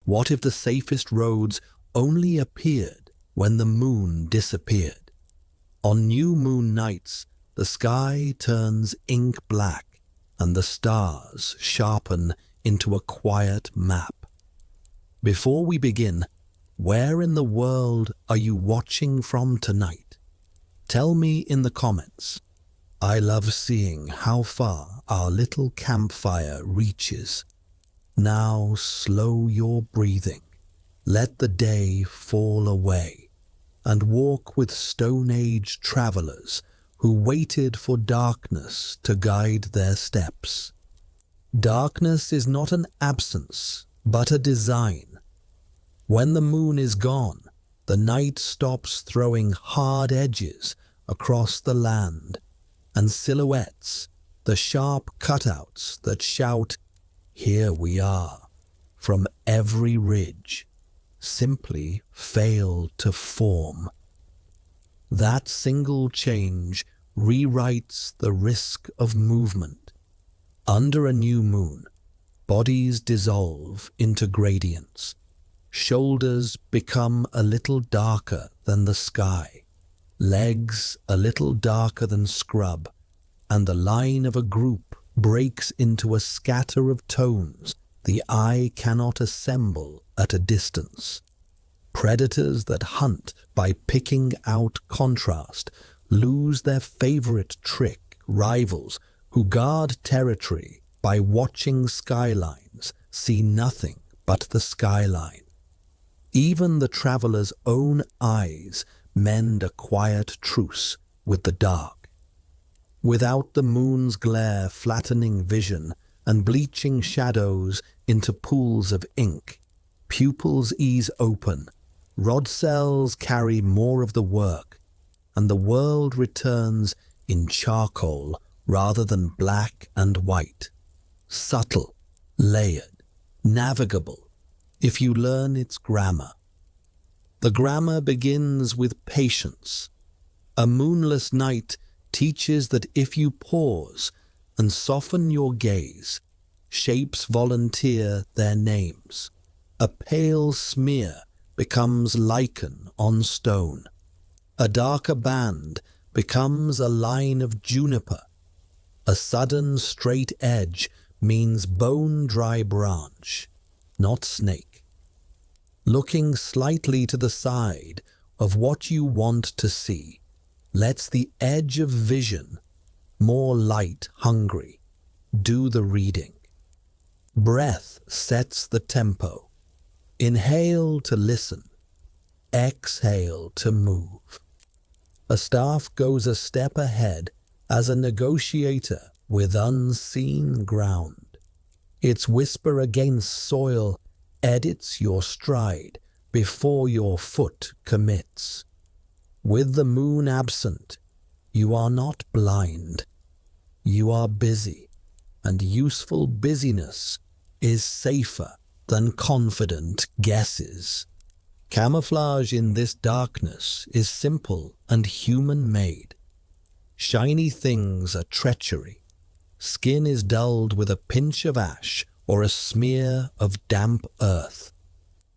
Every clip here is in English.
What if the safest roads only appeared when the moon disappeared? On new moon nights, the sky turns ink black and the stars sharpen into a quiet map. Before we begin, where in the world are you watching from tonight? Tell me in the comments. I love seeing how far our little campfire reaches. Now slow your breathing. Let the day fall away and walk with Stone Age travelers who waited for darkness to guide their steps. Darkness is not an absence, but a design. When the moon is gone, the night stops throwing hard edges across the land, and silhouettes, the sharp cutouts that shout, "Here we are," from every ridge, simply fail to form. That single change rewrites the risk of movement. Under a new moon, bodies dissolve into gradients. Shoulders become a little darker than the sky, legs a little darker than scrub, and the line of a group breaks into a scatter of tones the eye cannot assemble at a distance. Predators that hunt by picking out contrast lose their favorite trick. Rivals who guard territory by watching skylines see nothing but the skyline. Even the traveler's own eyes mend a quiet truce with the dark. Without the moon's glare flattening vision and bleaching shadows into pools of ink, pupils ease open, rod cells carry more of the work, and the world returns in charcoal rather than black and white. Subtle, layered, navigable, if you learn its grammar. The grammar begins with patience. A moonless night teaches that if you pause and soften your gaze, shapes volunteer their names. A pale smear becomes lichen on stone. A darker band becomes a line of juniper. A sudden straight edge means bone-dry branch, not snake. Looking slightly to the side of what you want to see lets the edge of vision, more light-hungry, do the reading. Breath sets the tempo. Inhale to listen. Exhale to move. A staff goes a step ahead as a negotiator with unseen ground. Its whisper against soil edits your stride before your foot commits. With the moon absent, you are not blind. You are busy, and useful busyness is safer than confident guesses. Camouflage in this darkness is simple and human-made. Shiny things are treachery. Skin is dulled with a pinch of ash or a smear of damp earth.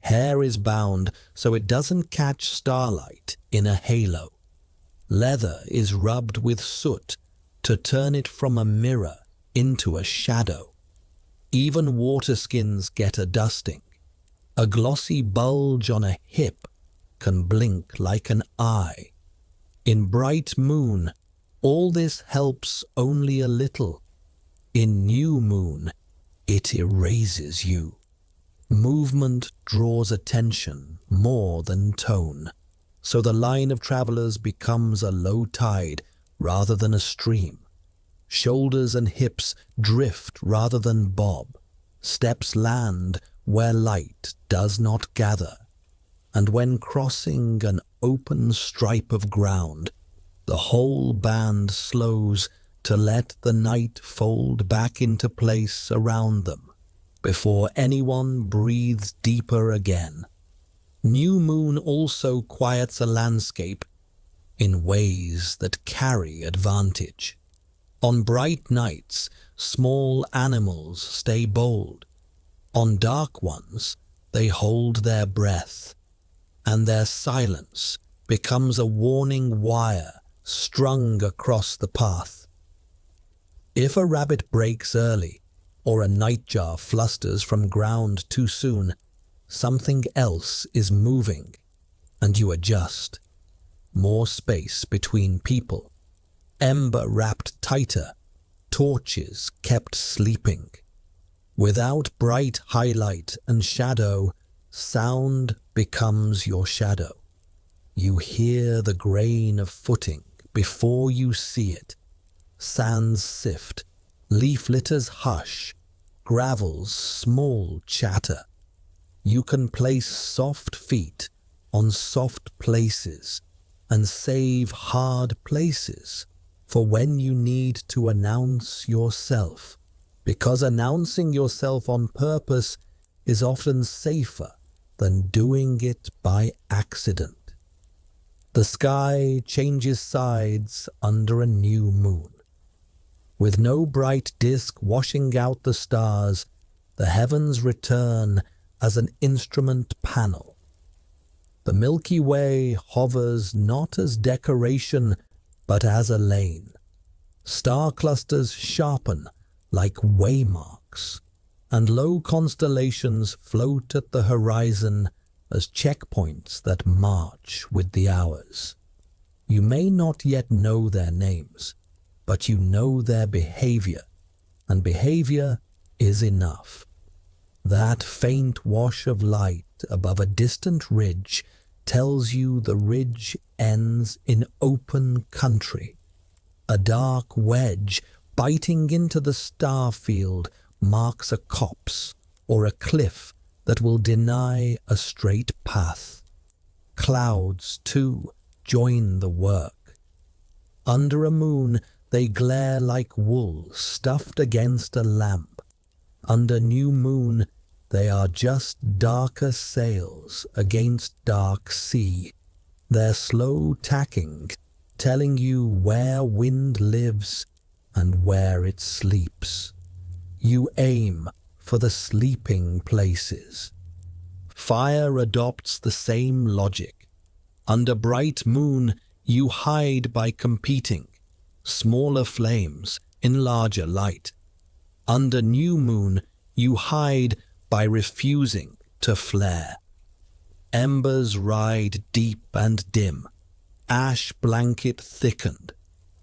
Hair is bound so it doesn't catch starlight in a halo. Leather is rubbed with soot to turn it from a mirror into a shadow. Even water skins get a dusting. A glossy bulge on a hip can blink like an eye. In bright moon, all this helps only a little. In new moon, it erases you. Movement draws attention more than tone, so the line of travelers becomes a low tide rather than a stream. Shoulders and hips drift rather than bob. Steps land where light does not gather. And when crossing an open stripe of ground, the whole band slows to let the night fold back into place around them before anyone breathes deeper again. New moon also quiets a landscape in ways that carry advantage. On bright nights, small animals stay bold. On dark ones, they hold their breath, and their silence becomes a warning wire strung across the path. If a rabbit breaks early, or a nightjar flusters from ground too soon, something else is moving, and you adjust. More space between people, ember wrapped tighter, torches kept sleeping. Without bright highlight and shadow, sound becomes your shadow. You hear the grain of footing before you see it. Sands sift, leaf litters hush, gravel's small chatter. You can place soft feet on soft places and save hard places for when you need to announce yourself, because announcing yourself on purpose is often safer than doing it by accident. The sky changes sides under a new moon. With no bright disk washing out the stars, the heavens return as an instrument panel. The Milky Way hovers not as decoration, but as a lane. Star clusters sharpen like waymarks, and low constellations float at the horizon as checkpoints that march with the hours. You may not yet know their names, but you know their behavior, and behavior is enough. That faint wash of light above a distant ridge tells you the ridge ends in open country. A dark wedge biting into the star field marks a copse or a cliff that will deny a straight path. Clouds, too, join the work. Under a moon, they glare like wool stuffed against a lamp. Under new moon, they are just darker sails against dark sea, their slow tacking telling you where wind lives and where it sleeps. You aim for the sleeping places. Fire adopts the same logic. Under bright moon, you hide by competing, smaller flames in larger light. Under new moon, you hide by refusing to flare. Embers ride deep and dim, ash blanket thickened,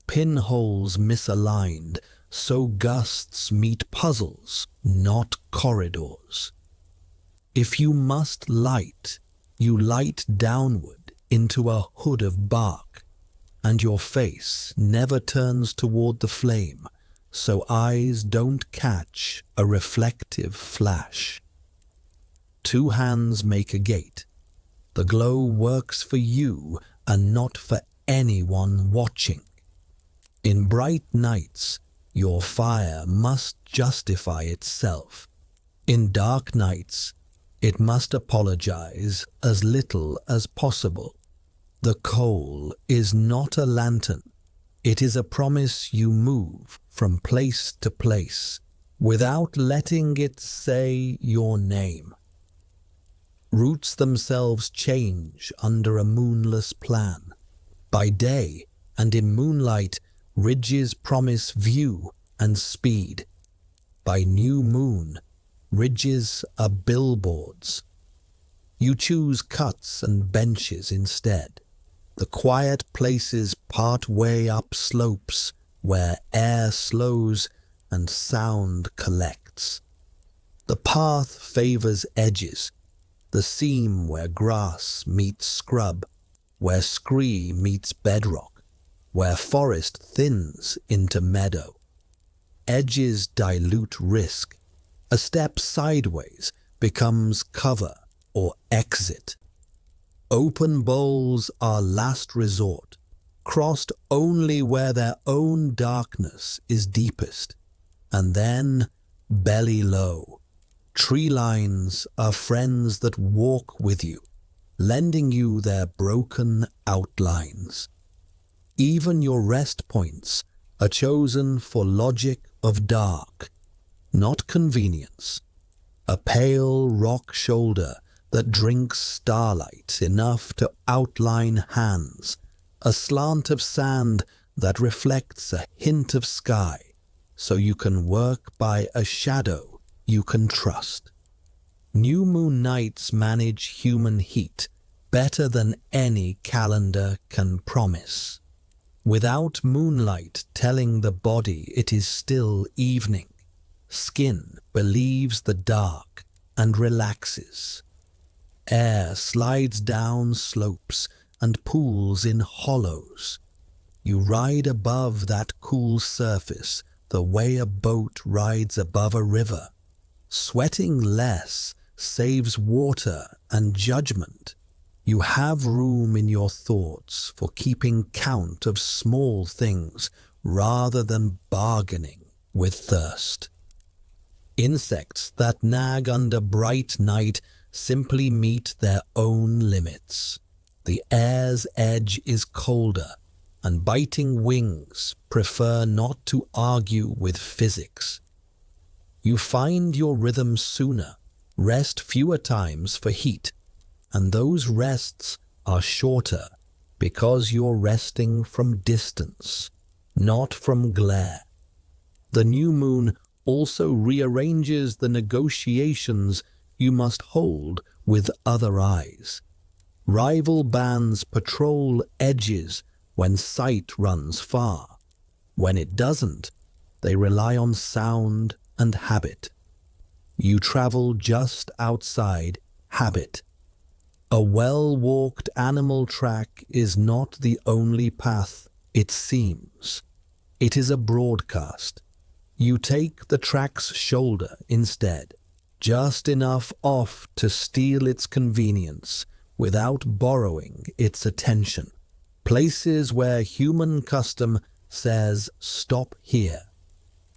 pinholes misaligned, so gusts meet puzzles, not corridors. If you must light, you light downward into a hood of bark, and your face never turns toward the flame, so eyes don't catch a reflective flash. Two hands make a gate. The glow works for you and not for anyone watching. In bright nights, your fire must justify itself. In dark nights, it must apologize as little as possible. The coal is not a lantern. It is a promise you move from place to place without letting it say your name. Roots themselves change under a moonless plan. By day and in moonlight, ridges promise view and speed. By new moon, ridges are billboards. You choose cuts and benches instead, the quiet places part way up slopes where air slows and sound collects. The path favors edges, the seam where grass meets scrub, where scree meets bedrock, where forest thins into meadow. Edges dilute risk. A step sideways becomes cover or exit. Open bowls are last resort, crossed only where their own darkness is deepest, and then belly low. Tree lines are friends that walk with you, lending you their broken outlines. Even your rest points are chosen for logic of dark, not convenience. a pale rock shoulder that drinks starlight enough to outline hands, a slant of sand that reflects a hint of sky, so you can work by a shadow you can trust. New moon nights manage human heat better than any calendar can promise. Without moonlight telling the body it is still evening, skin believes the dark and relaxes. Air slides down slopes and pools in hollows. You ride above that cool surface the way a boat rides above a river. Sweating less saves water and judgment. You have room in your thoughts for keeping count of small things rather than bargaining with thirst. Insects that nag under bright night simply meet their own limits. The air's edge is colder, and biting wings prefer not to argue with physics. You find your rhythm sooner, rest fewer times for heat, and those rests are shorter because you're resting from distance, not from glare. The new moon also rearranges the negotiations you must hold with other eyes. Rival bands patrol edges when sight runs far. When it doesn't, they rely on sound and habit. You travel just outside habit. A well-walked animal track is not the only path, it seems. It is a broadcast. You take the track's shoulder instead, just enough off to steal its convenience without borrowing its attention. Places where human custom says, "Stop here."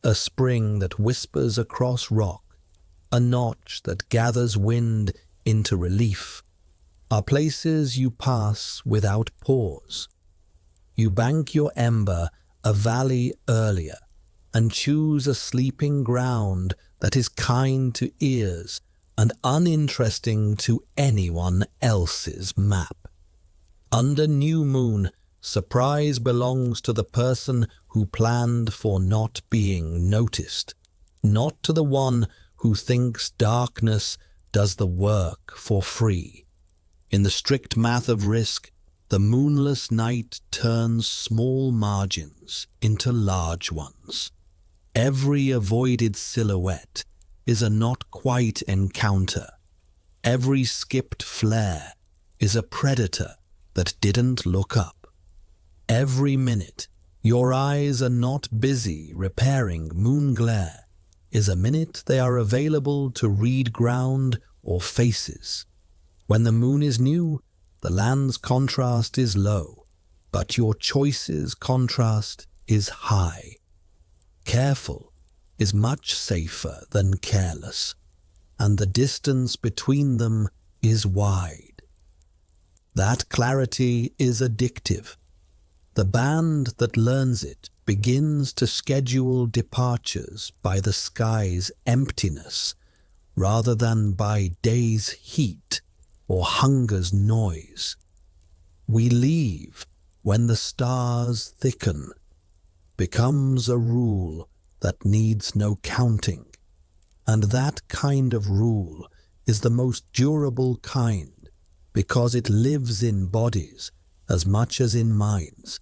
A spring that whispers across rock, a notch that gathers wind into relief, are places you pass without pause. You bank your ember a valley earlier and choose a sleeping ground that is kind to ears and uninteresting to anyone else's map. Under new moon, surprise belongs to the person who planned for not being noticed, not to the one who thinks darkness does the work for free. In the strict math of risk, the moonless night turns small margins into large ones. Every avoided silhouette is a not-quite encounter. Every skipped flare is a predator that didn't look up. Every minute your eyes are not busy repairing moon glare is a minute they are available to read ground or faces. When the moon is new, the land's contrast is low, but your choice's contrast is high. Careful is much safer than careless, and the distance between them is wide. That clarity is addictive. The band that learns it begins to schedule departures by the sky's emptiness rather than by day's heat or hunger's noise. We leave when the stars thicken, becomes a rule that needs no counting, and that kind of rule is the most durable kind because it lives in bodies as much as in minds.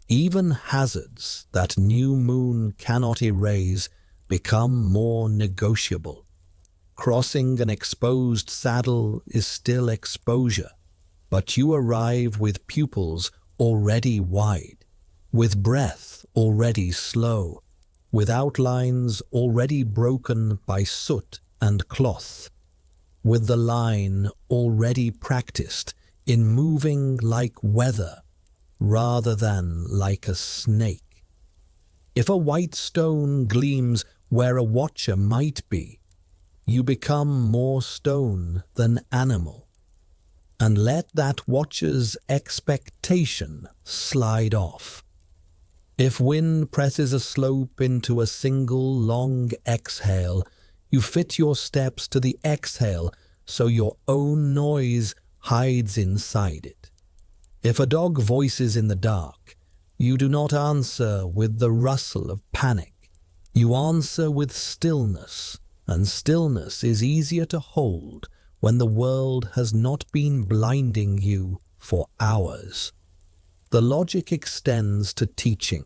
Even hazards that new moon cannot erase become more negotiable. Crossing an exposed saddle is still exposure, but you arrive with pupils already wide, with breath already slow, with outlines already broken by soot and cloth, with the line already practiced in moving like weather rather than like a snake. If a white stone gleams where a watcher might be, you become more stone than animal, and let that watcher's expectation slide off. If wind presses a slope into a single long exhale, You fit your steps to the exhale so your own noise hides inside it. If a dog voices in the dark, you do not answer with the rustle of panic. You answer with stillness, and stillness is easier to hold when the world has not been blinding you for hours. The logic extends to teaching.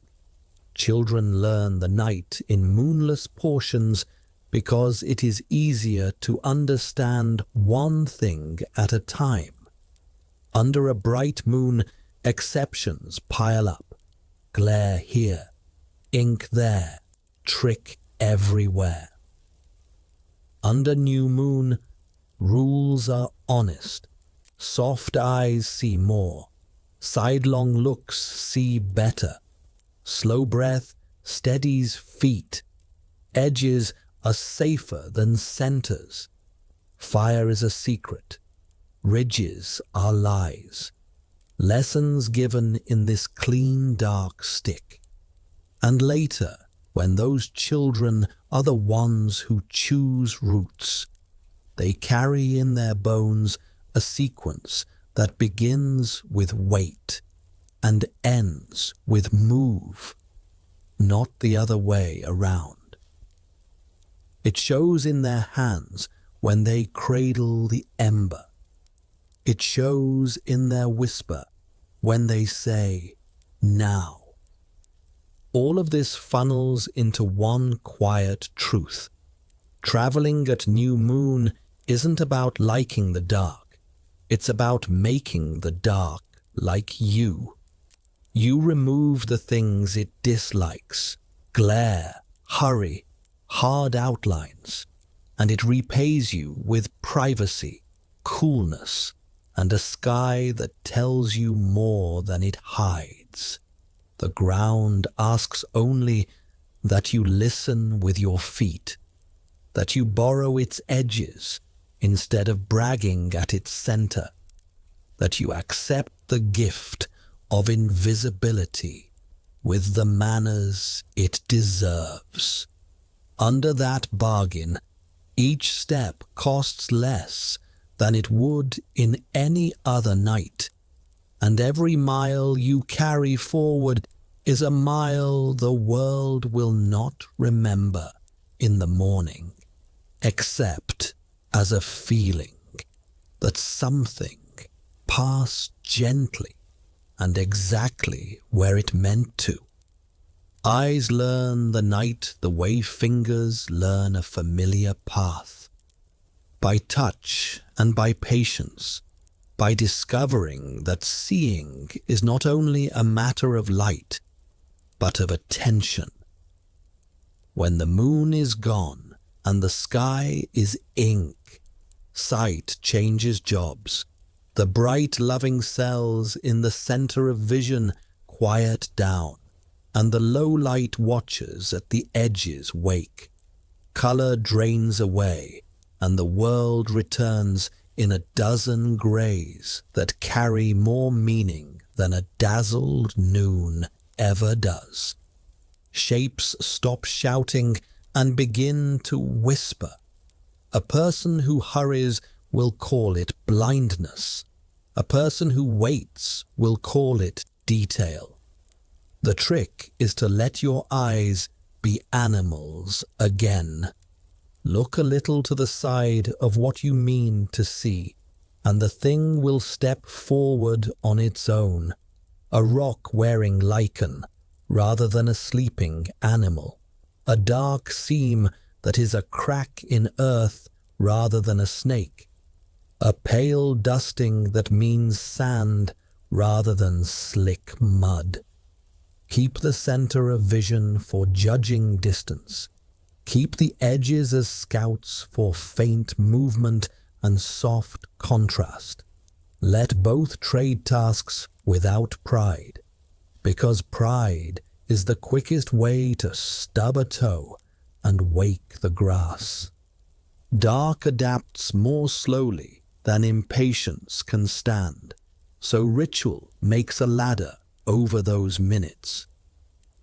Children learn the night in moonless portions because it is easier to understand one thing at a time. Under a bright moon, exceptions pile up. Glare here, ink there, trick everywhere. Under new moon, rules are honest. Soft eyes see more. Sidelong looks see better. Slow breath steadies feet. Edges are safer than centers. Fire is a secret. Ridges are lies. Lessons given in this clean, dark stick. And later, when those children are the ones who choose roots, they carry in their bones a sequence that begins with wait and ends with move, not the other way around. It shows in their hands when they cradle the ember. It shows in their whisper when they say, now. All of this funnels into one quiet truth. Traveling at new moon isn't about liking the dark. It's about making the dark like you. You remove the things it dislikes, glare, hurry, hard outlines, and it repays you with privacy, coolness, and a sky that tells you more than it hides. The ground asks only that you listen with your feet, that you borrow its edges instead of bragging at its center, that you accept the gift of invisibility with the manners it deserves. Under that bargain, each step costs less than it would in any other night, and every mile you carry forward is a mile the world will not remember in the morning, except as a feeling that something passed gently and exactly where it meant to. Eyes learn the night the way fingers learn a familiar path. By touch and by patience, by discovering that seeing is not only a matter of light, but of attention. When the moon is gone and the sky is ink, sight changes jobs. The bright, loving cells in the center of vision quiet down, and the low-light watchers at the edges wake. Color drains away, and the world returns in a dozen grays that carry more meaning than a dazzled noon ever does. Shapes stop shouting and begin to whisper. A person who hurries will call it blindness. A person who waits will call it detail. The trick is to let your eyes be animals again. Look a little to the side of what you mean to see, and the thing will step forward on its own, a rock wearing lichen rather than a sleeping animal, a dark seam that is a crack in earth rather than a snake, a pale dusting that means sand rather than slick mud. Keep the center of vision for judging distance. Keep the edges as scouts for faint movement and soft contrast. Let both trade tasks without pride, because pride is the quickest way to stub a toe and wake the grass. Dark adapts more slowly than impatience can stand, so ritual makes a ladder over those minutes.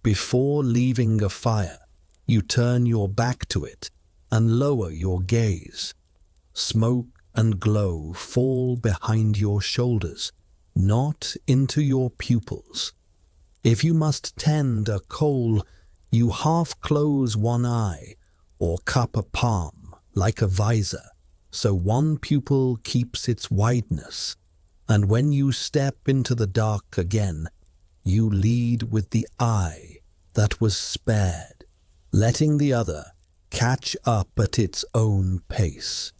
Before leaving a fire, you turn your back to it and lower your gaze. Smoke and glow fall behind your shoulders, not into your pupils. If you must tend a coal, you half close one eye or cup a palm like a visor, so one pupil keeps its wideness, and when you step into the dark again, you lead with the eye that was spared, letting the other catch up at its own pace.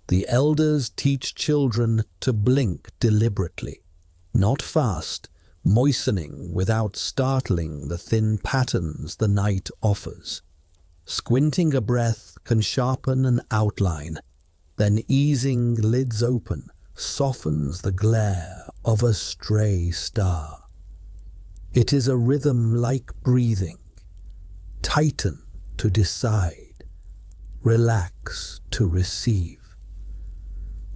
The elders teach children to blink deliberately, not fast, moistening without startling the thin patterns the night offers. Squinting a breath can sharpen an outline, then easing lids open softens the glare of a stray star. It is a rhythm like breathing. Tighten to decide, relax to receive.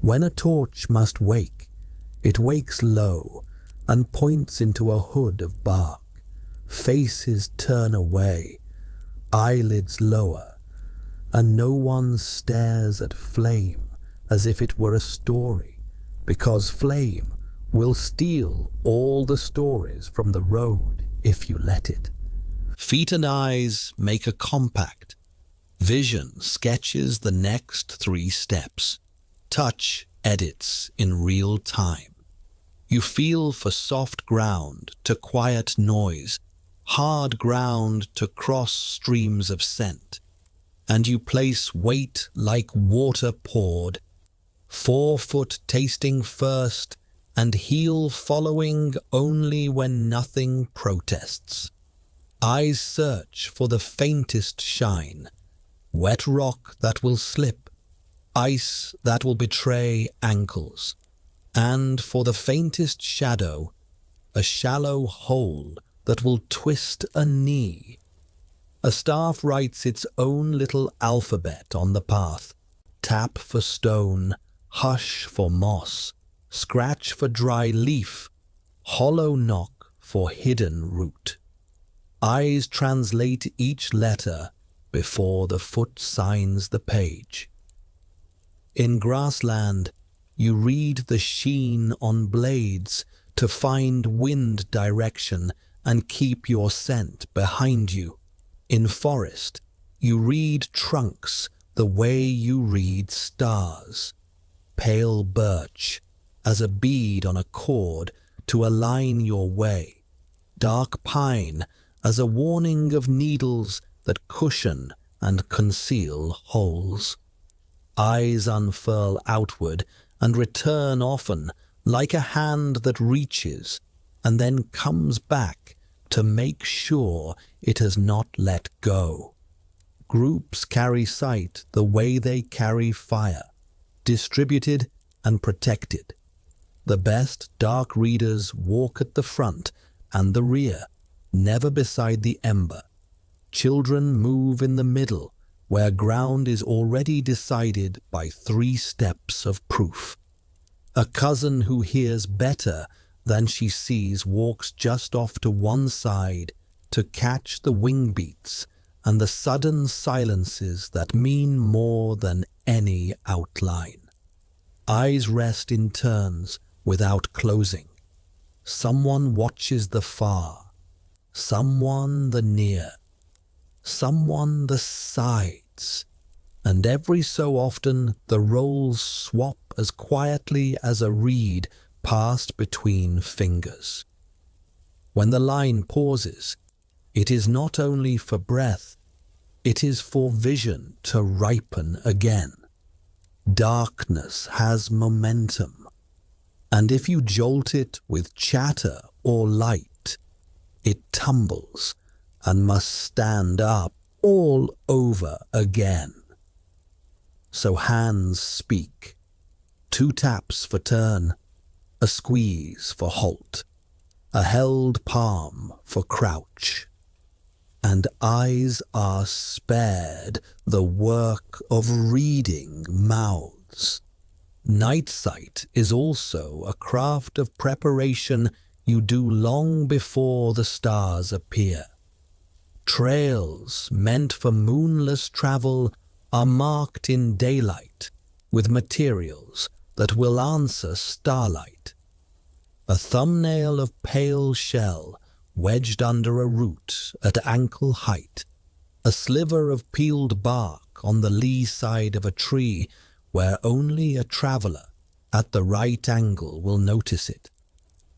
When a torch must wake, it wakes low and points into a hood of bark. Faces turn away, eyelids lower, and no one stares at flame as if it were a story, because flame will steal all the stories from the road if you let it. Feet and eyes make a compact. Vision sketches the next 3 steps. Touch edits in real time. You feel for soft ground to quiet noise, hard ground to cross streams of scent, and you place weight like water poured, forefoot tasting first and heel following only when nothing protests. Eyes search for the faintest shine, wet rock that will slip, ice that will betray ankles, and for the faintest shadow, a shallow hole that will twist a knee. A staff writes its own little alphabet on the path. Tap for stone, hush for moss, scratch for dry leaf, hollow knock for hidden root. Eyes translate each letter before the foot signs the page. In grassland, you read the sheen on blades to find wind direction and keep your scent behind you. In forest, you read trunks the way you read stars. Pale birch as a bead on a cord to align your way. Dark pine as a warning of needles that cushion and conceal holes. Eyes unfurl outward and return often, like a hand that reaches and then comes back to make sure it has not let go. Groups carry sight the way they carry fire, distributed and protected. The best dark readers walk at the front and the rear, never beside the ember. Children move in the middle, where ground is already decided by 3 steps of proof. A cousin who hears better than she sees walks just off to one side to catch the wing beats and the sudden silences that mean more than any outline. Eyes rest in turns without closing. Someone watches the far, someone the near, someone the sides, and every so often the roles swap as quietly as a reed passed between fingers. When the line pauses, it is not only for breath, it is for vision to ripen again. Darkness has momentum, and if you jolt it with chatter or light, it tumbles and must stand up all over again. So hands speak, 2 taps for turn, a squeeze for halt, a held palm for crouch, and eyes are spared the work of reading mouths. Night sight is also a craft of preparation you do long before the stars appear. Trails meant for moonless travel are marked in daylight with materials that will answer starlight. A thumbnail of pale shell wedged under a root at ankle height, a sliver of peeled bark on the lee side of a tree where only a traveller at the right angle will notice it,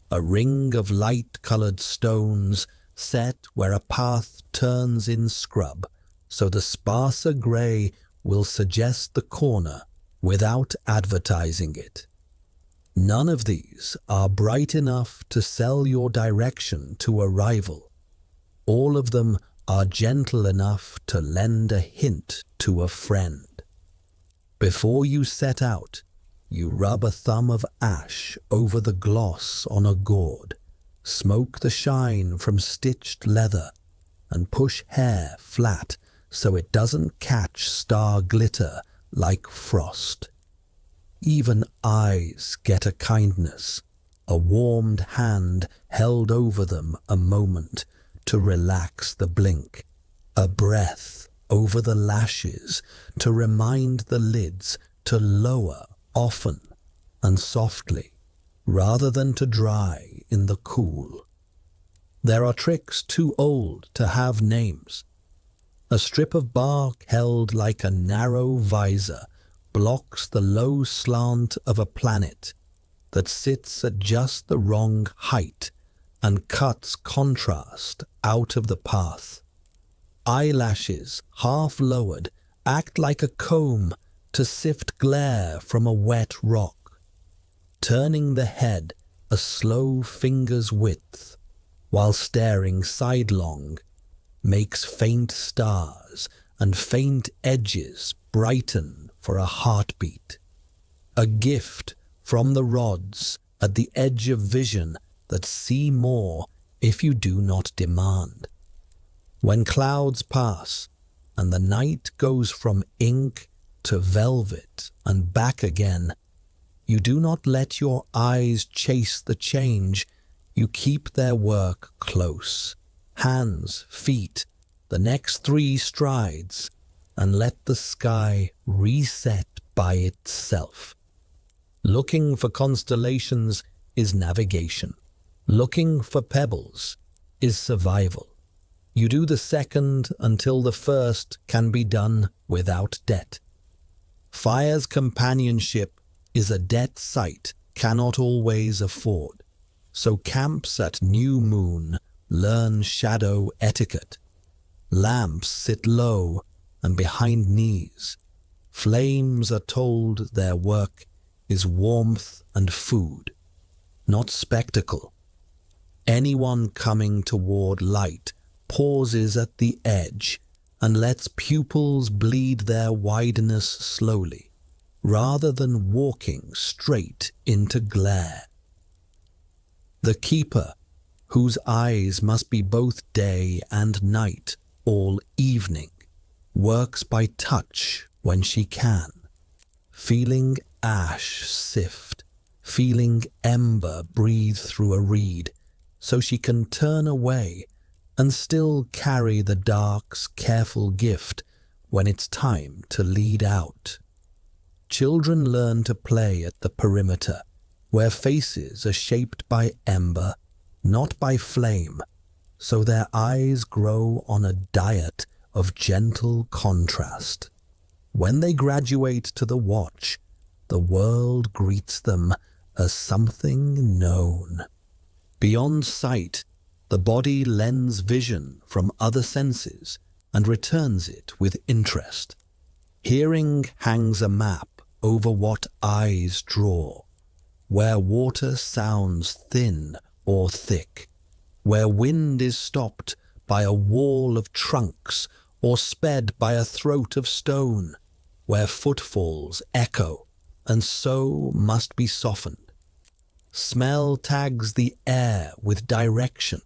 a ring of light-coloured stones set where a path turns in scrub, so the sparser grey will suggest the corner without advertising it. None of these are bright enough to sell your direction to a rival. All of them are gentle enough to lend a hint to a friend. Before you set out, you rub a thumb of ash over the gloss on a gourd, smoke the shine from stitched leather, and push hair flat so it doesn't catch star glitter like frost. Even eyes get a kindness, a warmed hand held over them a moment to relax the blink, a breath over the lashes to remind the lids to lower often and softly, rather than to dry in the cool. There are tricks too old to have names. A strip of bark held like a narrow visor blocks the low slant of a planet that sits at just the wrong height and cuts contrast out of the path. Eyelashes, half lowered, act like a comb to sift glare from a wet rock, turning the head a slow finger's width, while staring sidelong, makes faint stars and faint edges brighten for a heartbeat. A gift from the rods at the edge of vision that see more if you do not demand. When clouds pass and the night goes from ink to velvet and back again, you do not let your eyes chase the change. You keep their work close, hands, feet, the next 3 strides, and let the sky reset by itself. Looking for constellations is navigation. Looking for pebbles is survival. You do the second until the first can be done without debt. Fire's companionship is a debt sight cannot always afford, so camps at new moon learn shadow etiquette. Lamps sit low and behind knees. Flames are told their work is warmth and food, not spectacle. Anyone coming toward light pauses at the edge and lets pupils bleed their wideness slowly, rather than walking straight into glare. The keeper, whose eyes must be both day and night all evening, works by touch when she can, feeling ash sift, feeling ember breathe through a reed, so she can turn away and still carry the dark's careful gift when it's time to lead out. Children learn to play at the perimeter, where faces are shaped by ember, not by flame, so their eyes grow on a diet of gentle contrast. When they graduate to the watch, the world greets them as something known. Beyond sight, the body lends vision from other senses and returns it with interest. Hearing hangs a map over what eyes draw, where water sounds thin or thick, where wind is stopped by a wall of trunks or sped by a throat of stone, where footfalls echo and so must be softened. Smell tags the air with direction.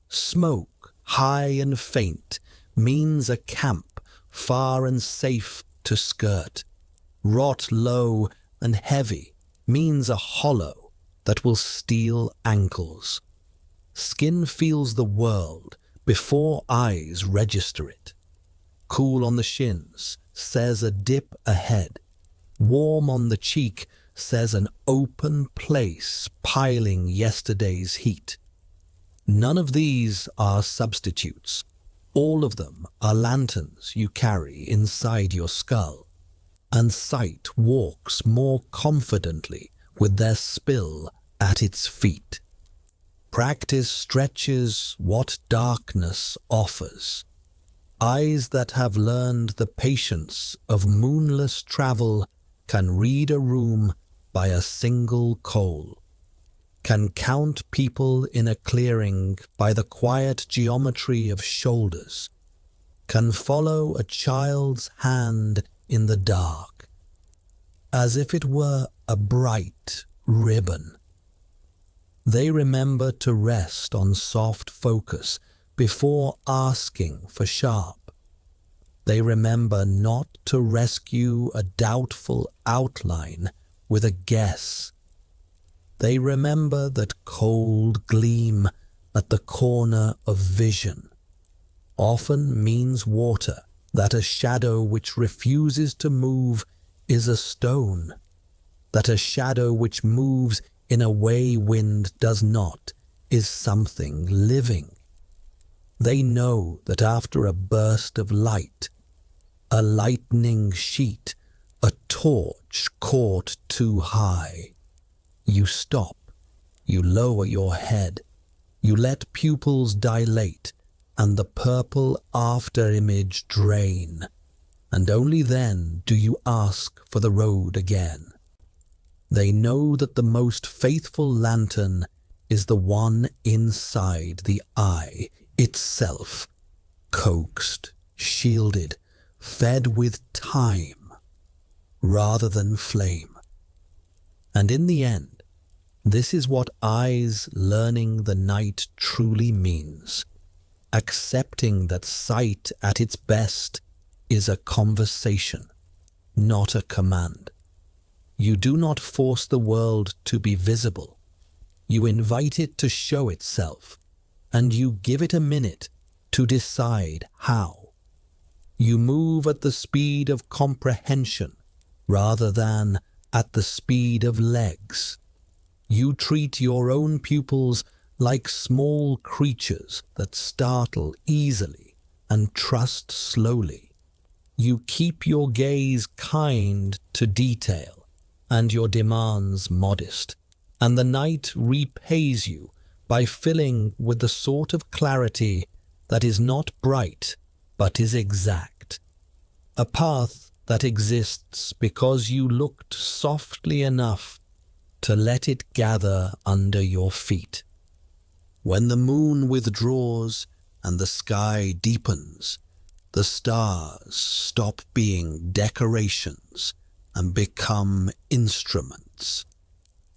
Smoke, high and faint, means a camp far and safe to skirt. Rot low and heavy means a hollow that will steel ankles. Skin feels the world before eyes register it. Cool on the shins says a dip ahead. Warm on the cheek says an open place piling yesterday's heat. None of these are substitutes. All of them are lanterns you carry inside your skull, and sight walks more confidently with their spill at its feet. Practice stretches what darkness offers. Eyes that have learned the patience of moonless travel can read a room by a single coal, can count people in a clearing by the quiet geometry of shoulders, can follow a child's hand in the dark, as if it were a bright ribbon. They remember to rest on soft focus before asking for sharp. They remember not to rescue a doubtful outline with a guess. They remember that cold gleam at the corner of vision often means water, that a shadow which refuses to move is a stone, that a shadow which moves in a way wind does not is something living. They know that after a burst of light, a lightning sheet, a torch caught too high, you stop, you lower your head, you let pupils dilate and the purple after-image drain, and only then do you ask for the road again. They know that the most faithful lantern is the one inside the eye itself, coaxed, shielded, fed with time rather than flame. And in the end, this is what eyes learning the night truly means, accepting that sight at its best is a conversation, not a command. You do not force the world to be visible. You invite it to show itself, and you give it a minute to decide how. You move at the speed of comprehension rather than at the speed of legs. You treat your own pupils like small creatures that startle easily and trust slowly. You keep your gaze kind to detail and your demands modest, and the night repays you by filling with the sort of clarity that is not bright but is exact, a path that exists because you looked softly enough to let it gather under your feet. When the moon withdraws and the sky deepens, the stars stop being decorations and become instruments.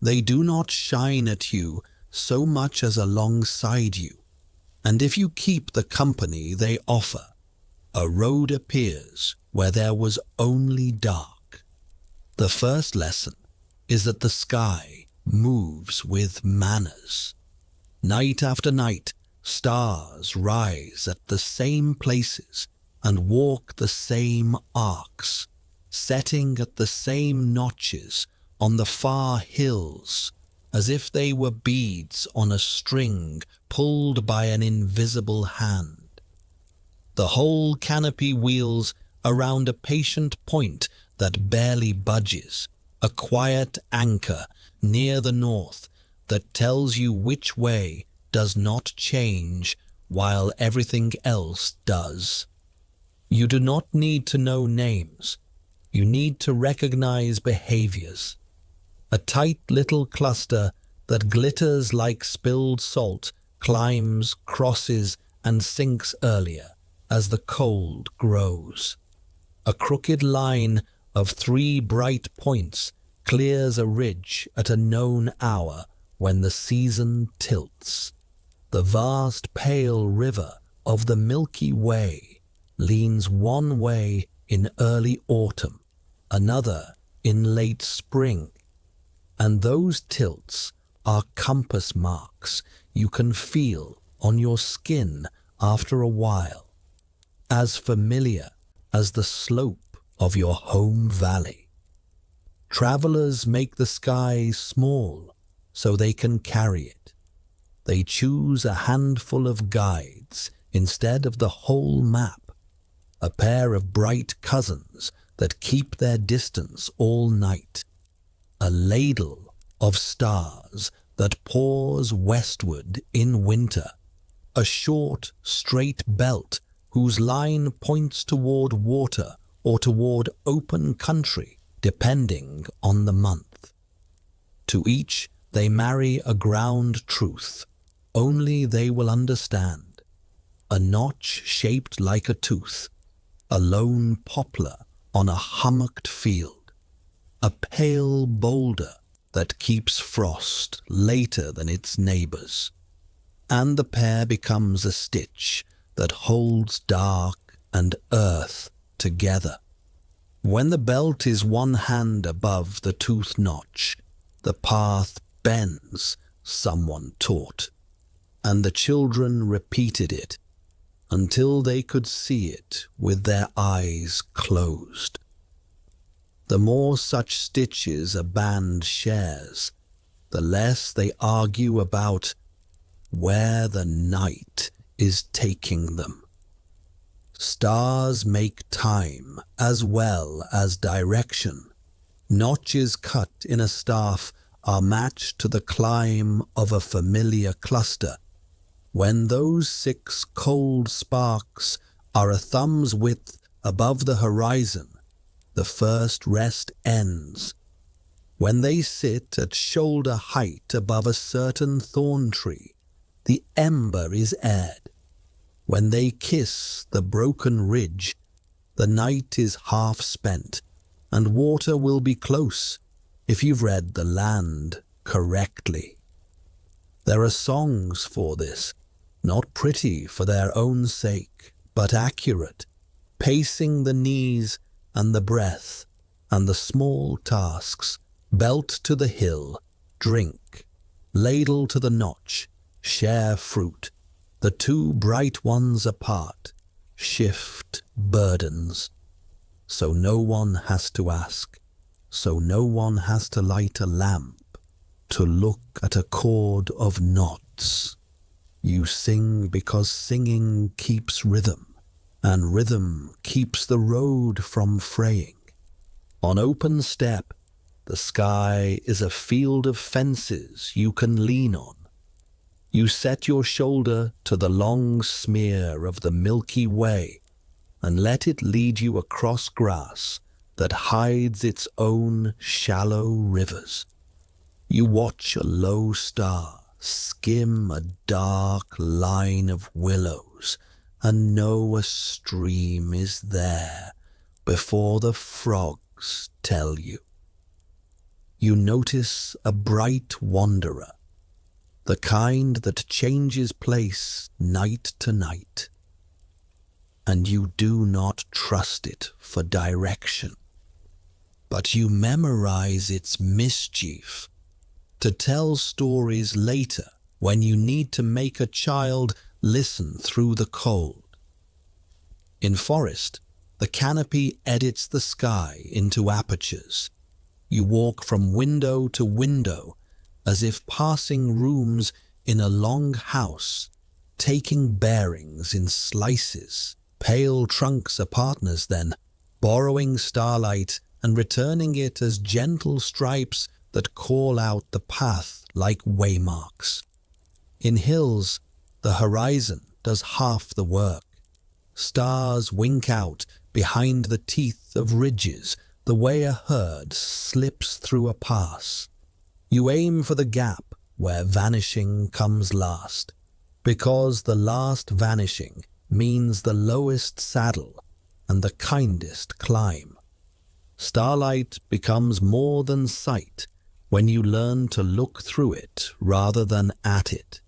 They do not shine at you so much as alongside you, and if you keep the company they offer, a road appears where there was only dark. The first lesson is that the sky moves with manners. Night after night, stars rise at the same places and walk the same arcs, setting at the same notches on the far hills, as if they were beads on a string pulled by an invisible hand. The whole canopy wheels around a patient point that barely budges, a quiet anchor near the north that tells you which way does not change while everything else does. You do not need to know names. You need to recognize behaviors. A tight little cluster that glitters like spilled salt climbs, crosses, and sinks earlier as the cold grows. A crooked line of 3 bright points clears a ridge at a known hour when the season tilts. The vast pale river of the Milky Way leans one way in early autumn, another in late spring, and those tilts are compass marks you can feel on your skin after a while, as familiar as the slope of your home valley. Travelers make the sky small so they can carry it. They choose a handful of guides instead of the whole map, a pair of bright cousins that keep their distance all night, a ladle of stars that pours westward in winter, a short, straight belt whose line points toward water or toward open country, depending on the month. To each they marry a ground truth only they will understand, a notch shaped like a tooth, a lone poplar on a hummocked field, a pale boulder that keeps frost later than its neighbors, and the pair becomes a stitch that holds dark and earth together. When the belt is one hand above the tooth notch, the path bends, someone taught, and the children repeated it until they could see it with their eyes closed. The more such stitches a band shares, the less they argue about where the night is taking them. Stars make time as well as direction. Notches cut in a staff are matched to the climb of a familiar cluster. When those 6 cold sparks are a thumb's width above the horizon, the first rest ends. When they sit at shoulder height above a certain thorn tree, the ember is aired. When they kiss the broken ridge, the night is half spent, and water will be close if you've read the land correctly. There are songs for this, not pretty for their own sake, but accurate, pacing the knees and the breath and the small tasks, belt to the hill, drink, ladle to the notch, share fruit, the 2 bright ones apart, shift burdens. So no one has to ask, so no one has to light a lamp to look at a cord of knots. You sing because singing keeps rhythm, and rhythm keeps the road from fraying. On open steppe, the sky is a field of fences you can lean on. You set your shoulder to the long smear of the Milky Way and let it lead you across grass that hides its own shallow rivers. You watch a low star skim a dark line of willows and know a stream is there before the frogs tell you. You notice a bright wanderer, the kind that changes place night to night, and you do not trust it for direction, but you memorize its mischief to tell stories later when you need to make a child listen through the cold. In forest, the canopy edits the sky into apertures. You walk from window to window as if passing rooms in a long house, taking bearings in slices. Pale trunks are partners then, borrowing starlight and returning it as gentle stripes that call out the path like waymarks. In hills, the horizon does half the work. Stars wink out behind the teeth of ridges the way a herd slips through a pass. You aim for the gap where vanishing comes last, because the last vanishing means the lowest saddle and the kindest climb. Starlight becomes more than sight when you learn to look through it rather than at it.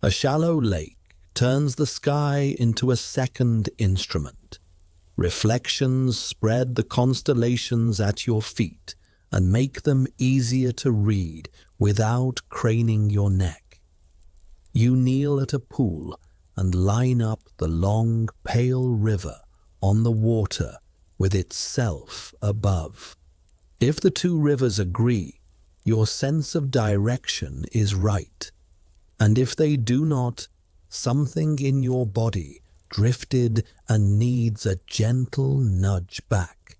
A shallow lake turns the sky into a second instrument. Reflections spread the constellations at your feet and make them easier to read without craning your neck. You kneel at a pool and line up the long, pale river on the water with itself above. If the two rivers agree, your sense of direction is right. And if they do not, something in your body drifted and needs a gentle nudge back.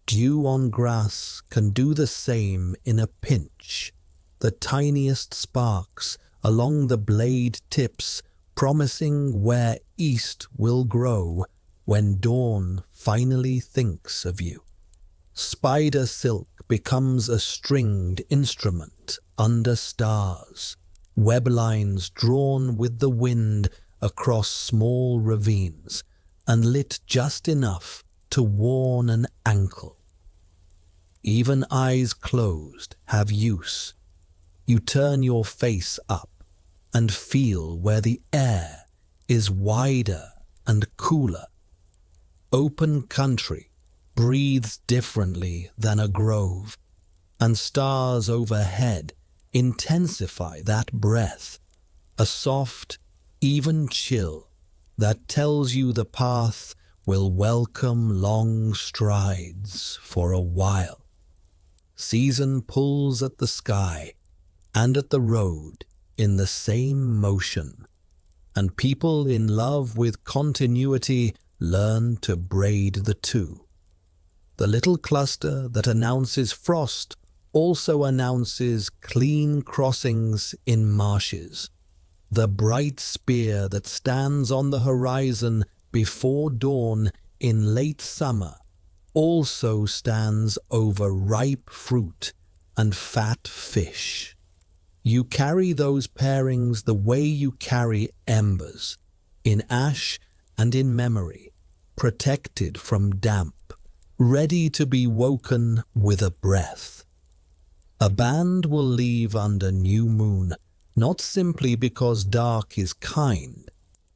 Dew on grass can do the same in a pinch. The tiniest sparks along the blade tips promising where east will grow when dawn finally thinks of you. Spider silk becomes a stringed instrument under stars, web lines drawn with the wind across small ravines and lit just enough to warn an ankle. Even eyes closed have use. You turn your face up and feel where the air is wider and cooler. Open country breathes differently than a grove, and stars overhead intensify that breath, a soft, even chill that tells you the path will welcome long strides for a while. Season pulls at the sky and at the road in the same motion, and people in love with continuity learn to braid the two. The little cluster that announces frost also announces clean crossings in marshes. The bright spear that stands on the horizon before dawn in late summer also stands over ripe fruit and fat fish. You carry those pairings the way you carry embers, in ash and in memory, protected from damp, ready to be woken with a breath. A band will leave under new moon, not simply because dark is kind,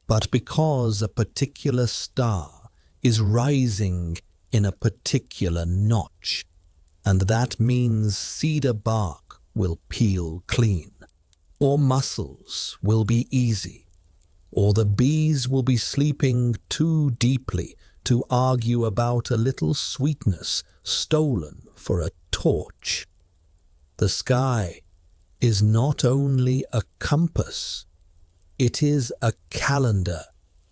but because a particular star is rising in a particular notch, and that means cedar bark will peel clean, or mussels will be easy, or the bees will be sleeping too deeply to argue about a little sweetness stolen for a torch. The sky is not only a compass, it is a calendar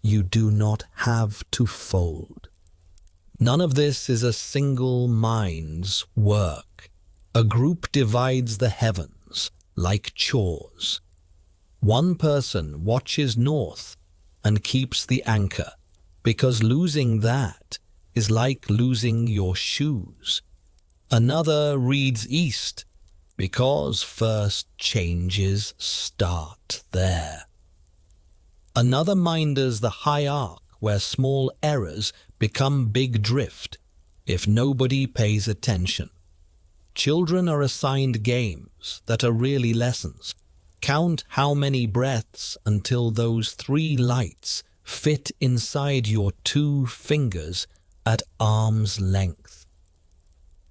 you do not have to fold. None of this is a single mind's work. A group divides the heavens like chores. One person watches north and keeps the anchor, because losing that is like losing your shoes. Another reads east, because first changes start there. Another minders the high arc, where small errors become big drift if nobody pays attention. Children are assigned games that are really lessons. Count how many breaths until those 3 lights fit inside your 2 fingers at arm's length.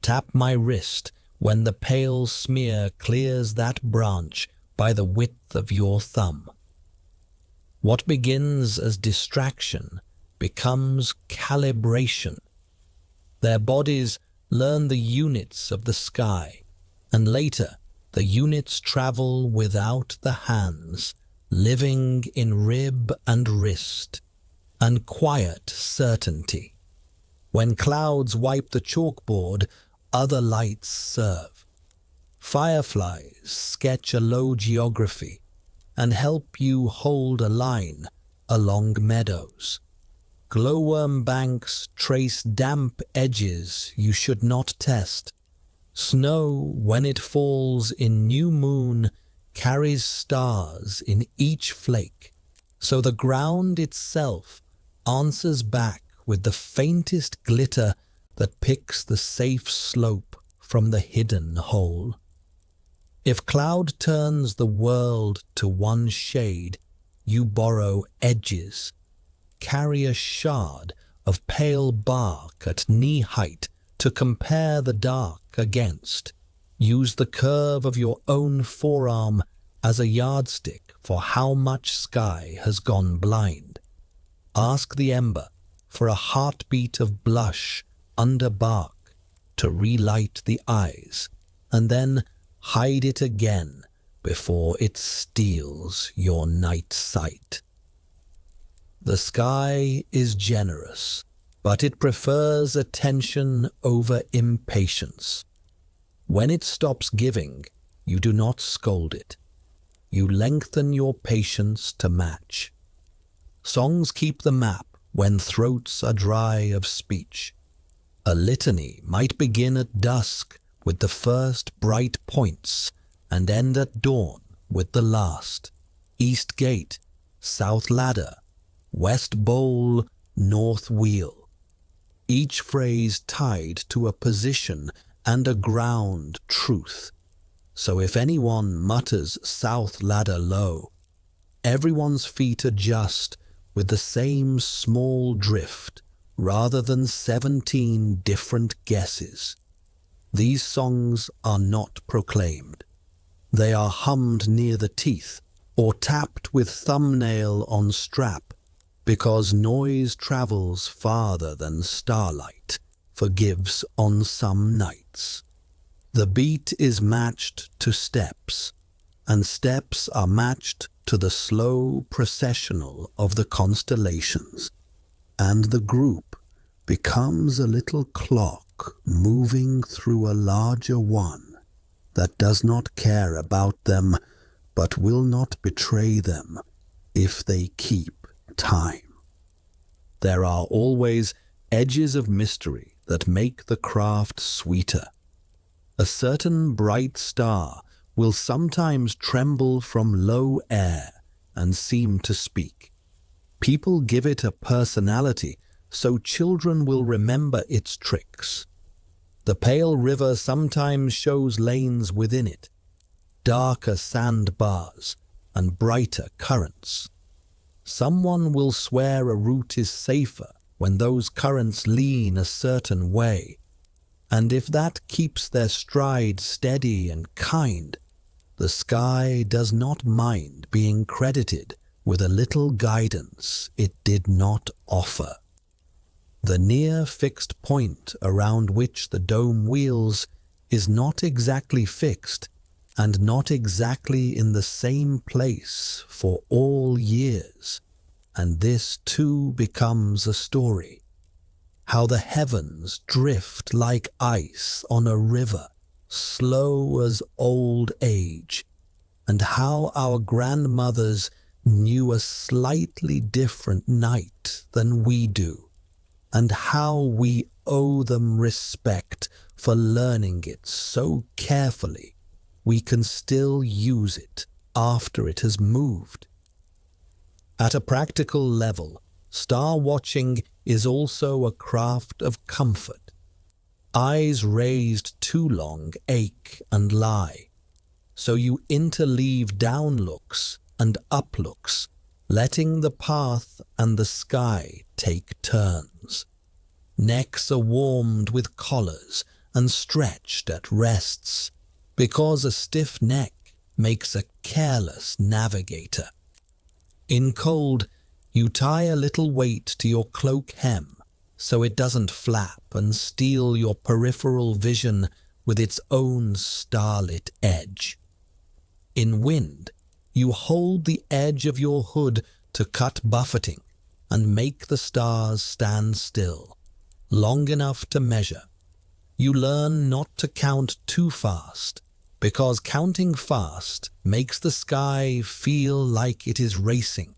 Tap my wrist when the pale smear clears that branch by the width of your thumb. What begins as distraction becomes calibration. Their bodies learn the units of the sky, and later the units travel without the hands, living in rib and wrist, and quiet certainty. When clouds wipe the chalkboard, other lights serve. Fireflies sketch a low geography and help you hold a line along meadows. Glowworm banks trace damp edges you should not test. Snow, when it falls in new moon, carries stars in each flake, so the ground itself answers back with the faintest glitter that picks the safe slope from the hidden hole. If cloud turns the world to one shade, you borrow edges. Carry a shard of pale bark at knee height to compare the dark against. Use the curve of your own forearm as a yardstick for how much sky has gone blind. Ask the ember for a heartbeat of blush under bark to relight the eyes, and then hide it again before it steals your night sight. The sky is generous, but it prefers attention over impatience. When it stops giving, you do not scold it. You lengthen your patience to match. Songs keep the map when throats are dry of speech. A litany might begin at dusk with the first bright points and end at dawn with the last. East Gate, South Ladder, West Bowl, North Wheel. Each phrase tied to a position and a ground truth. So if anyone mutters South Ladder low, everyone's feet adjust with the same small drift rather than 17 different guesses. These songs are not proclaimed. They are hummed near the teeth or tapped with thumbnail on strap, because noise travels farther than starlight forgives on some nights. The beat is matched to steps, and steps are matched to the slow processional of the constellations, and the group becomes a little clock moving through a larger one that does not care about them but will not betray them if they keep time. There are always edges of mystery that make the craft sweeter. A certain bright star will sometimes tremble from low air and seem to speak. People give it a personality, so children will remember its tricks. The pale river sometimes shows lanes within it, darker sandbars and brighter currents. Someone will swear a route is safer when those currents lean a certain way, and if that keeps their stride steady and kind, the sky does not mind being credited with a little guidance it did not offer. The near fixed point around which the dome wheels is not exactly fixed and not exactly in the same place for all years, and this too becomes a story. How the heavens drift like ice on a river, slow as old age, and how our grandmothers knew a slightly different night than we do, and how we owe them respect for learning it so carefully we can still use it after it has moved. At a practical level, star watching is also a craft of comfort. Eyes raised too long ache and lie, so you interleave down looks and up looks, letting the path and the sky take turns. Necks are warmed with collars and stretched at rests, because a stiff neck makes a careless navigator. In cold, you tie a little weight to your cloak hem so it doesn't flap and steal your peripheral vision with its own starlit edge. In wind, you hold the edge of your hood to cut buffeting and make the stars stand still, long enough to measure. You learn not to count too fast, because counting fast makes the sky feel like it is racing,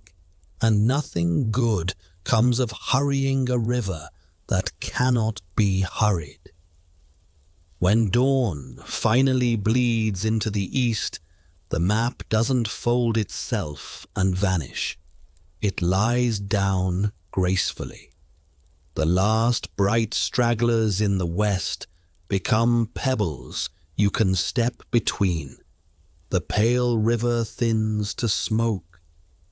and nothing good comes of hurrying a river that cannot be hurried. When dawn finally bleeds into the east, the map doesn't fold itself and vanish. It lies down gracefully. The last bright stragglers in the west become pebbles you can step between. The pale river thins to smoke.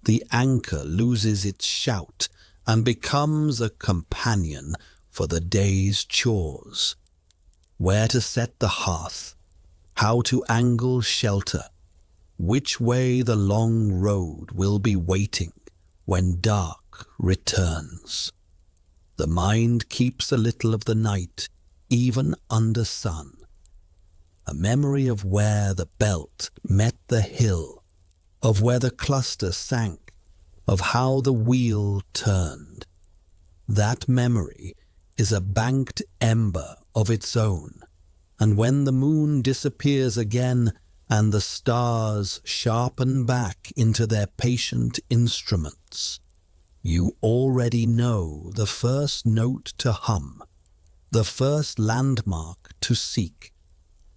The anchor loses its shout and becomes a companion for the day's chores. Where to set the hearth, how to angle shelter, which way the long road will be waiting when dark returns. The mind keeps a little of the night, even under sun. A memory of where the belt met the hill, of where the cluster sank, of how the wheel turned. That memory is a banked ember of its own, and when the moon disappears again and the stars sharpen back into their patient instruments, you already know the first note to hum, the first landmark to seek,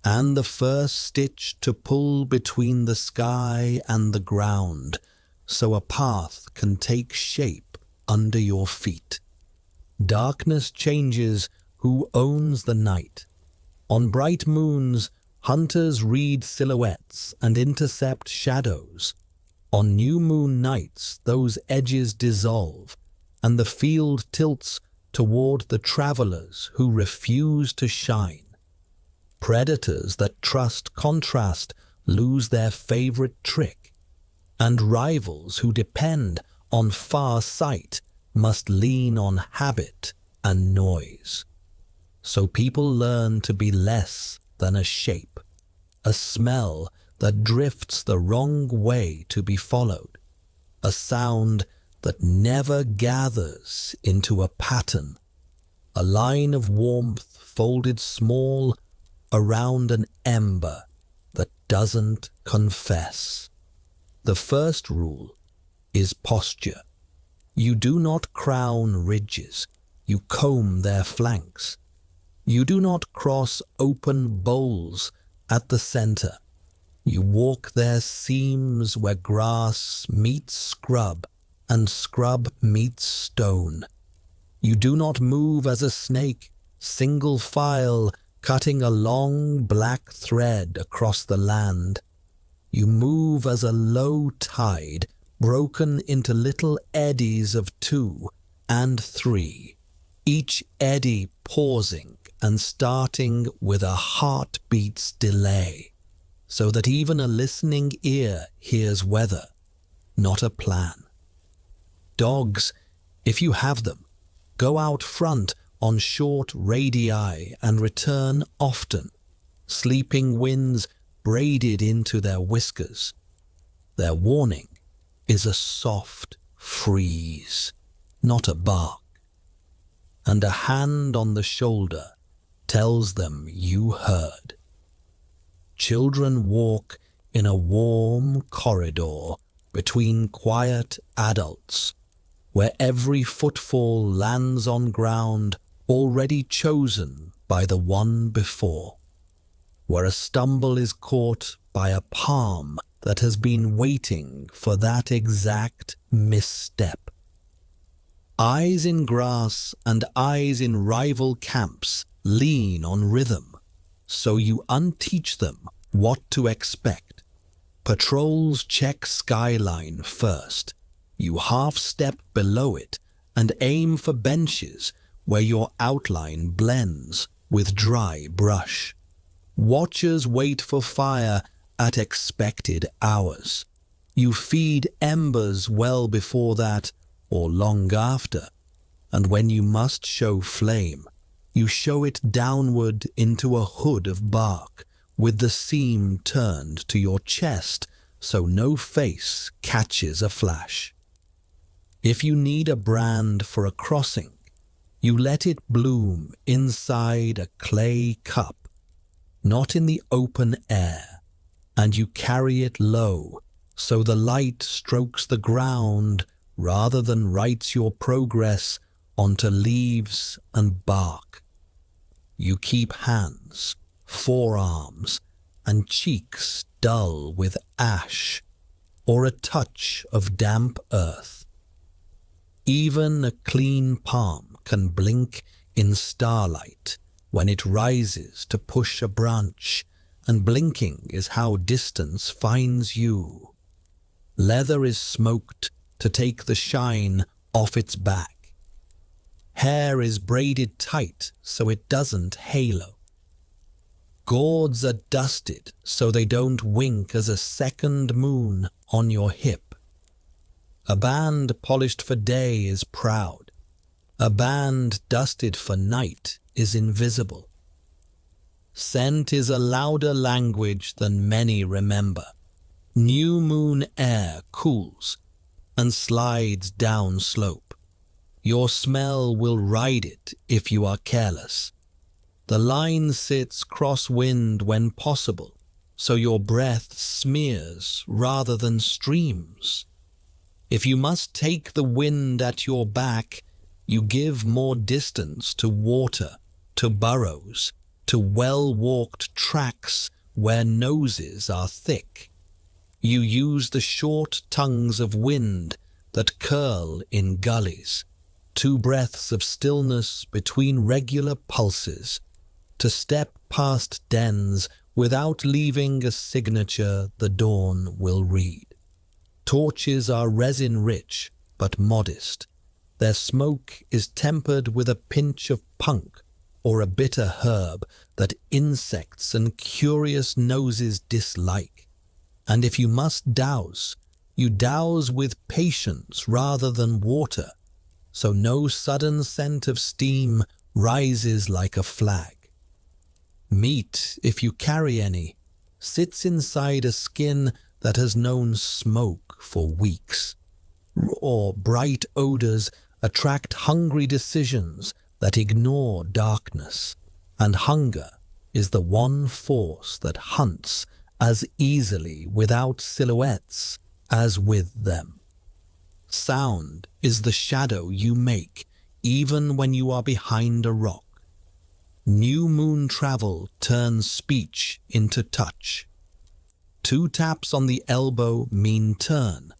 and the first stitch to pull between the sky and the ground, so a path can take shape under your feet. Darkness changes who owns the night. On bright moons, hunters read silhouettes and intercept shadows. On new moon nights, those edges dissolve, and the field tilts toward the travelers who refuse to shine. Predators that trust contrast lose their favorite trick, and rivals who depend on far sight must lean on habit and noise. So people learn to be less than a shape, a smell that drifts the wrong way to be followed, a sound that never gathers into a pattern, a line of warmth folded small around an ember that doesn't confess. The first rule is posture. You do not crown ridges, you comb their flanks. You do not cross open bowls at the center. You walk their seams where grass meets scrub and scrub meets stone. You do not move as a snake, single file, cutting a long black thread across the land. You move as a low tide, broken into little eddies of 2 and 3, each eddy pausing and starting with a heartbeat's delay, so that even a listening ear hears weather, not a plan. Dogs, if you have them, go out front on short radii and return often, sleeping winds braided into their whiskers. Their warning is a soft freeze, not a bark, and a hand on the shoulder tells them you heard. Children walk in a warm corridor between quiet adults, where every footfall lands on ground already chosen by the one before, where a stumble is caught by a palm that has been waiting for that exact misstep. Eyes in grass and eyes in rival camps lean on rhythm, so you unteach them what to expect. Patrols check skyline first. You half-step below it and aim for benches where your outline blends with dry brush. Watchers wait for fire at expected hours. You feed embers well before that or long after, and when you must show flame, you show it downward into a hood of bark with the seam turned to your chest so no face catches a flash. If you need a brand for a crossing, you let it bloom inside a clay cup, not in the open air, and you carry it low so the light strokes the ground rather than writes your progress onto leaves and bark. You keep hands, forearms, and cheeks dull with ash or a touch of damp earth. Even a clean palm can blink in starlight when it rises to push a branch, and blinking is how distance finds you. Leather is smoked to take the shine off its back. Hair is braided tight so it doesn't halo. Gourds are dusted so they don't wink as a second moon on your hip. A band polished for day is proud. A band dusted for night is invisible. Scent is a louder language than many remember. New moon air cools and slides down slope. Your smell will ride it if you are careless. The line sits crosswind when possible, so your breath smears rather than streams. If you must take the wind at your back, you give more distance to water, to burrows, to well-walked tracks where noses are thick. You use the short tongues of wind that curl in gullies, 2 breaths of stillness between regular pulses, to step past dens without leaving a signature the dawn will read. Torches are resin-rich but modest. Their smoke is tempered with a pinch of punk or a bitter herb that insects and curious noses dislike. And if you must douse, you douse with patience rather than water, so no sudden scent of steam rises like a flag. Meat, if you carry any, sits inside a skin that has known smoke for weeks. Raw, bright odors attract hungry decisions that ignore darkness, and hunger is the one force that hunts as easily without silhouettes as with them. Sound is the shadow you make even when you are behind a rock. New moon travel turns speech into touch. 2 taps on the elbow mean turn.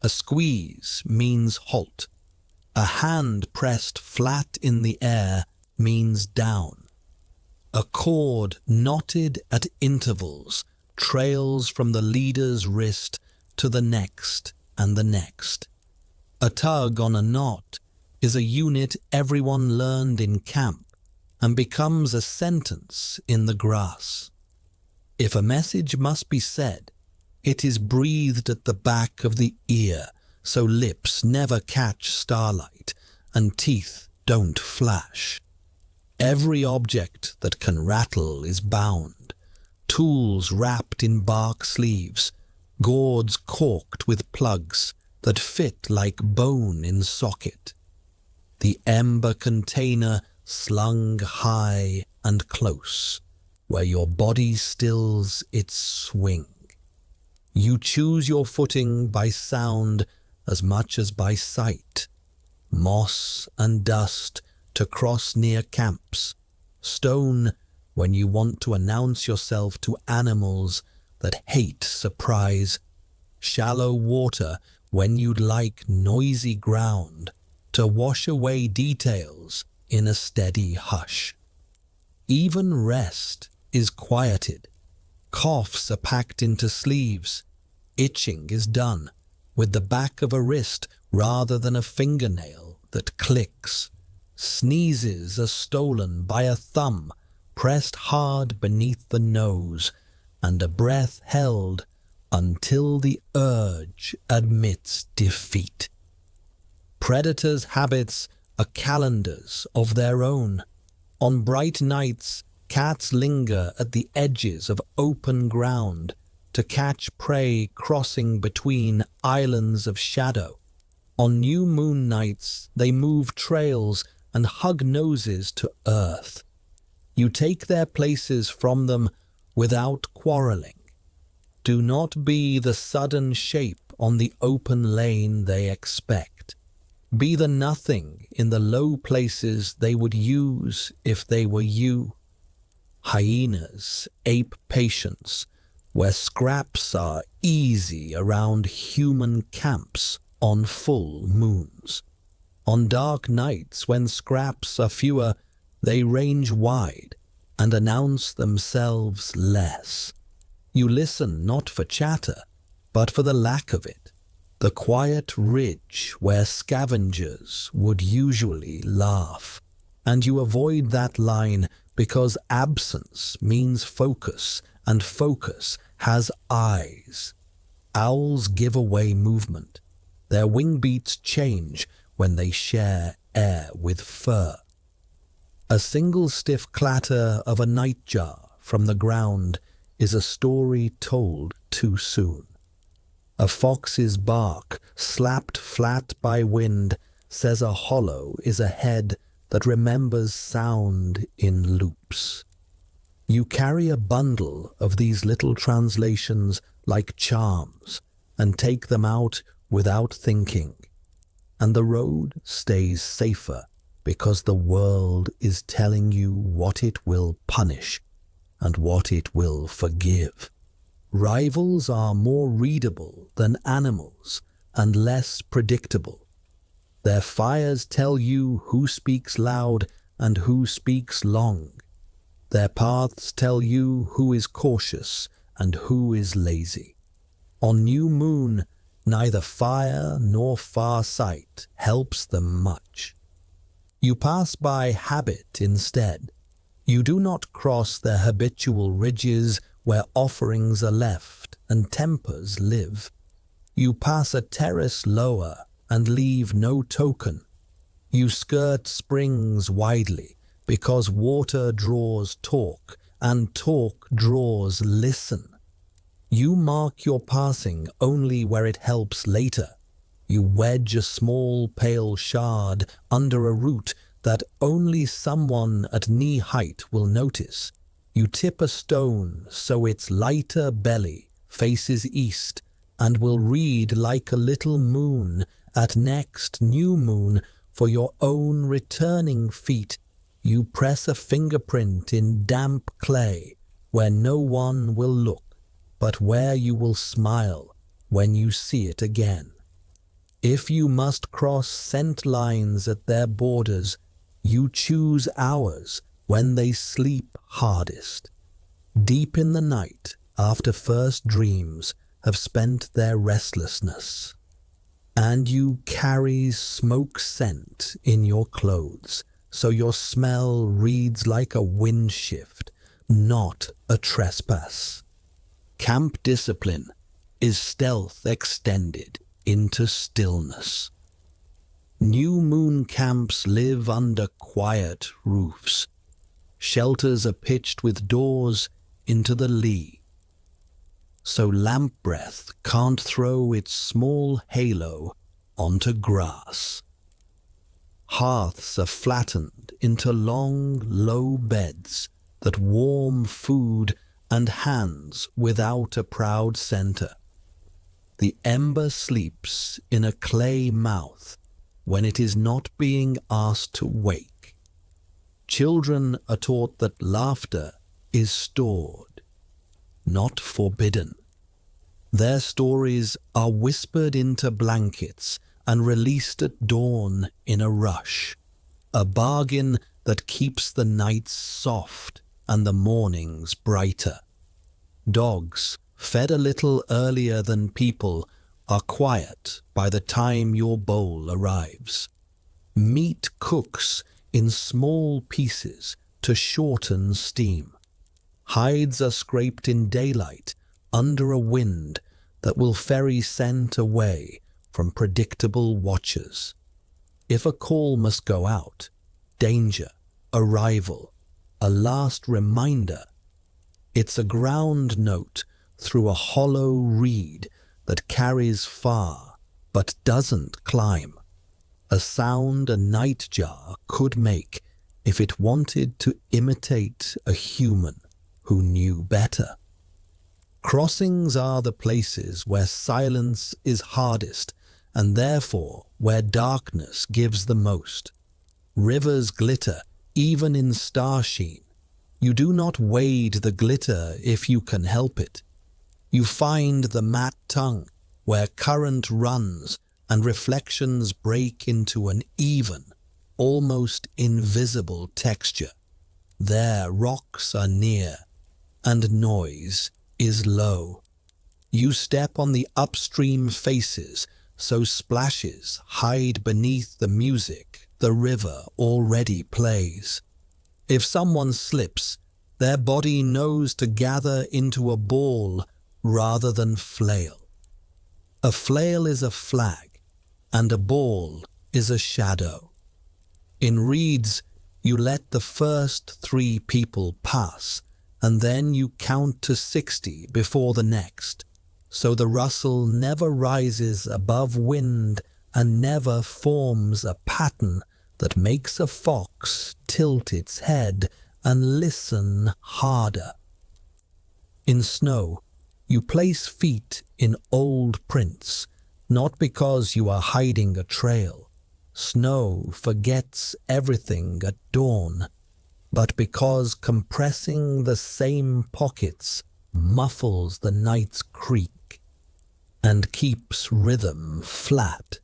A squeeze means halt. A hand pressed flat in the air means down. A cord knotted at intervals trails from the leader's wrist to the next and the next. A tug on a knot is a unit everyone learned in camp and becomes a sentence in the grass. If a message must be said, it is breathed at the back of the ear so lips never catch starlight and teeth don't flash. Every object that can rattle is bound, tools wrapped in bark sleeves, gourds corked with plugs that fit like bone in socket. The ember container slung high and close, where your body stills its swing. You choose your footing by sound as much as by sight. Moss and dust to cross near camps, stone when you want to announce yourself to animals that hate surprise, shallow water when you'd like noisy ground to wash away details in a steady hush. Even rest is quieted. Coughs are packed into sleeves. Itching is done with the back of a wrist rather than a fingernail that clicks. Sneezes are stolen by a thumb pressed hard beneath the nose and a breath held until the urge admits defeat. Predators' habits are calendars of their own. On bright nights, cats linger at the edges of open ground to catch prey crossing between islands of shadow. On new moon nights, they move trails and hug noses to earth. You take their places from them without quarreling. Do not be the sudden shape on the open lane they expect. Be the nothing in the low places they would use if they were you. Hyenas ape patience, where scraps are easy around human camps on full moons. On dark nights when scraps are fewer, they range wide and announce themselves less. You listen not for chatter, but for the lack of it, the quiet ridge where scavengers would usually laugh. And you avoid that line because absence means focus, and focus has eyes. Owls give away movement. Their wing beats change when they share air with fur. A single stiff clatter of a nightjar from the ground is a story told too soon. A fox's bark, slapped flat by wind, says a hollow is a head that remembers sound in loops. You carry a bundle of these little translations like charms and take them out without thinking, and the road stays safer because the world is telling you what it will punish and what it will forgive. Rivals are more readable than animals and less predictable. Their fires tell you who speaks loud and who speaks long. Their paths tell you who is cautious and who is lazy. On new moon, neither fire nor far sight helps them much. You pass by habit instead. You do not cross their habitual ridges where offerings are left and tempers live. You pass a terrace lower and leave no token. You skirt springs widely because water draws talk and talk draws listen. You mark your passing only where it helps later. You wedge a small pale shard under a root that only someone at knee height will notice. You tip a stone so its lighter belly faces east and will read like a little moon at next new moon for your own returning feet. You press a fingerprint in damp clay where no one will look, but where you will smile when you see it again. If you must cross scent lines at their borders, you choose hours when they sleep hardest. Deep in the night, after first dreams have spent their restlessness. And you carry smoke scent in your clothes, so your smell reads like a wind shift, not a trespass. Camp discipline is stealth extended into stillness. New moon camps live under quiet roofs. Shelters are pitched with doors into the lee, so lamp breath can't throw its small halo onto grass. Hearths are flattened into long, low beds that warm food and hands without a proud center. The ember sleeps in a clay mouth when it is not being asked to wake. Children are taught that laughter is stored, not forbidden. Their stories are whispered into blankets and released at dawn in a rush, a bargain that keeps the nights soft and the mornings brighter. Dogs, fed a little earlier than people, are quiet by the time your bowl arrives. Meat cooks in small pieces to shorten steam. Hides are scraped in daylight under a wind that will ferry scent away from predictable watchers. If a call must go out, danger, arrival, a last reminder, it's a ground note through a hollow reed that carries far but doesn't climb. A sound a nightjar could make if it wanted to imitate a human who knew better. Crossings are the places where silence is hardest and therefore where darkness gives the most. Rivers glitter even in star sheen. You do not wade the glitter if you can help it. You find the matte tongue where current runs and reflections break into an even, almost invisible texture. There rocks are near and noise is low. You step on the upstream faces so splashes hide beneath the music the river already plays. If someone slips, their body knows to gather into a ball rather than flail. A flail is a flag, and a ball is a shadow. In reeds, you let the first 3 people pass, and then you count to 60 before the next, so the rustle never rises above wind and never forms a pattern that makes a fox tilt its head and listen harder. In snow, you place feet in old prints, not because you are hiding a trail. Snow forgets everything at dawn, but because compressing the same pockets muffles the night's creak and keeps rhythm flat.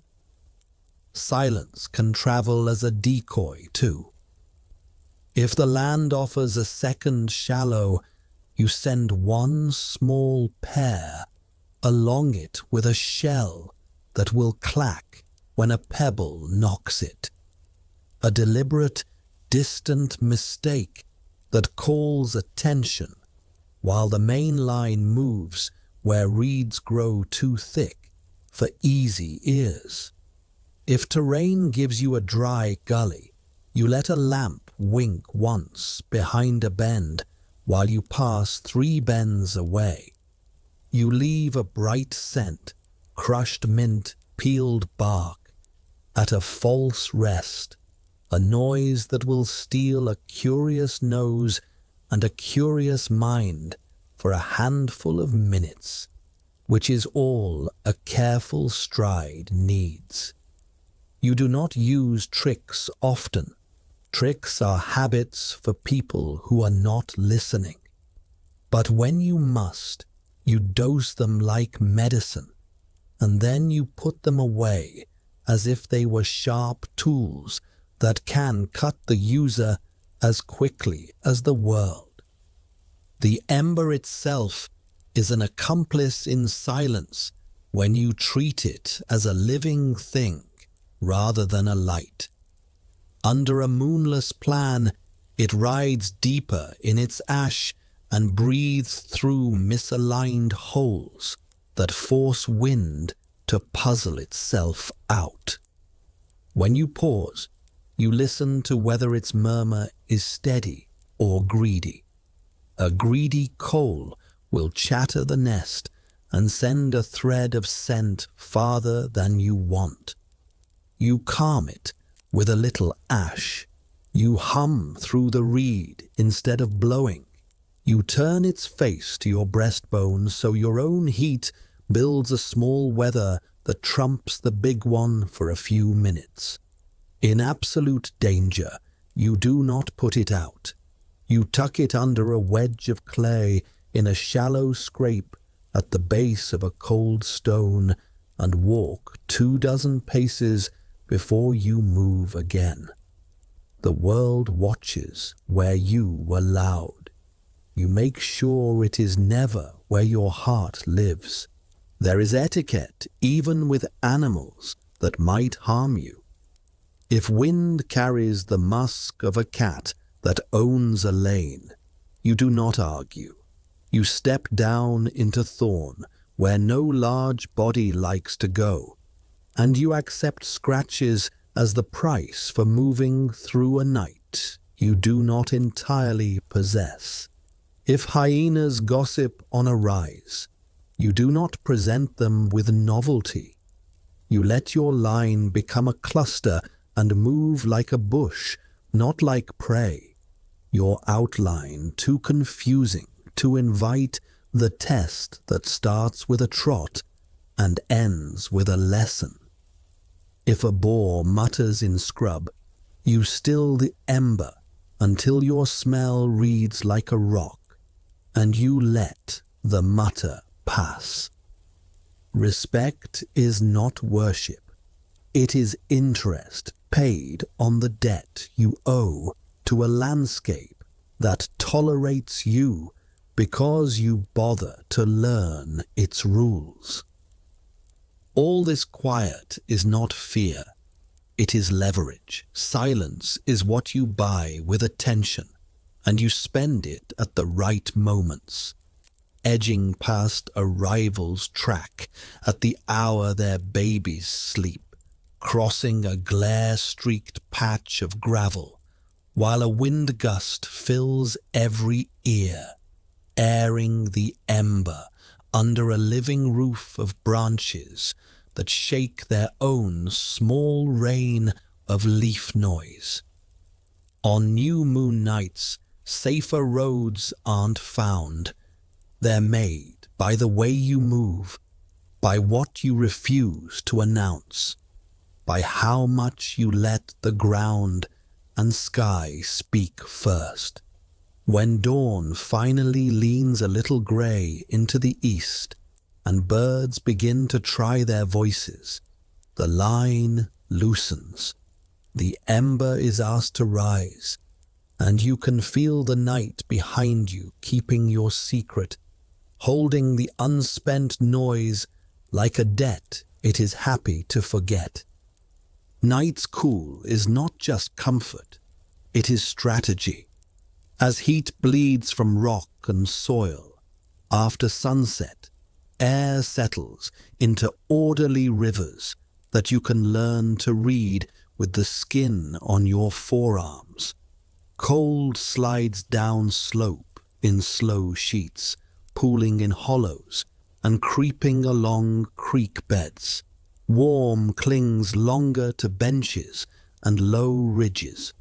Silence can travel as a decoy too. If the land offers a second shallow, you send one small pear along it with a shell that will clack when a pebble knocks it. A deliberate, distant mistake that calls attention while the main line moves where reeds grow too thick for easy ears. If terrain gives you a dry gully, you let a lamp wink once behind a bend while you pass 3 bends away. You leave a bright scent, crushed mint, peeled bark, at a false rest, a noise that will steal a curious nose and a curious mind for a handful of minutes, which is all a careful stride needs. You do not use tricks often. Tricks are habits for people who are not listening. But when you must, you dose them like medicine, and then you put them away as if they were sharp tools that can cut the user as quickly as the world. The ember itself is an accomplice in silence when you treat it as a living thing rather than a light. Under a moonless plan, it rides deeper in its ash and breathes through misaligned holes that force wind to puzzle itself out. When you pause, you listen to whether its murmur is steady or greedy. A greedy coal will chatter the nest and send a thread of scent farther than you want. You calm it with a little ash. You hum through the reed instead of blowing. You turn its face to your breastbone so your own heat builds a small weather that trumps the big one for a few minutes. In absolute danger, you do not put it out. You tuck it under a wedge of clay in a shallow scrape at the base of a cold stone and walk 24 paces before you move again. The world watches where you were loud. You make sure it is never where your heart lives. There is etiquette even with animals that might harm you. If wind carries the musk of a cat that owns a lane, you do not argue. You step down into thorn where no large body likes to go, and you accept scratches as the price for moving through a night you do not entirely possess. If hyenas gossip on a rise, you do not present them with novelty. You let your line become a cluster and move like a bush, not like prey. Your outline too confusing to invite the test that starts with a trot and ends with a lesson. If a boar mutters in scrub, you still the ember until your smell reads like a rock, and you let the mutter pass. Respect is not worship. It is interest paid on the debt you owe to a landscape that tolerates you because you bother to learn its rules. All this quiet is not fear. It is leverage. Silence is what you buy with attention, and you spend it at the right moments, edging past a rival's track at the hour their babies sleep, crossing a glare-streaked patch of gravel, while a wind gust fills every ear, airing the ember under a living roof of branches that shake their own small rain of leaf noise. On new moon nights, safer roads aren't found. They're made by the way you move, by what you refuse to announce, by how much you let the ground and sky speak first. When dawn finally leans a little grey into the east and birds begin to try their voices, the line loosens, the ember is asked to rise, and you can feel the night behind you keeping your secret, holding the unspent noise like a debt it is happy to forget. Night's cool is not just comfort, it is strategy. As heat bleeds from rock and soil, after sunset, air settles into orderly rivers that you can learn to read with the skin on your forearms. Cold slides down slope in slow sheets, pooling in hollows and creeping along creek beds. Warm clings longer to benches and low ridges.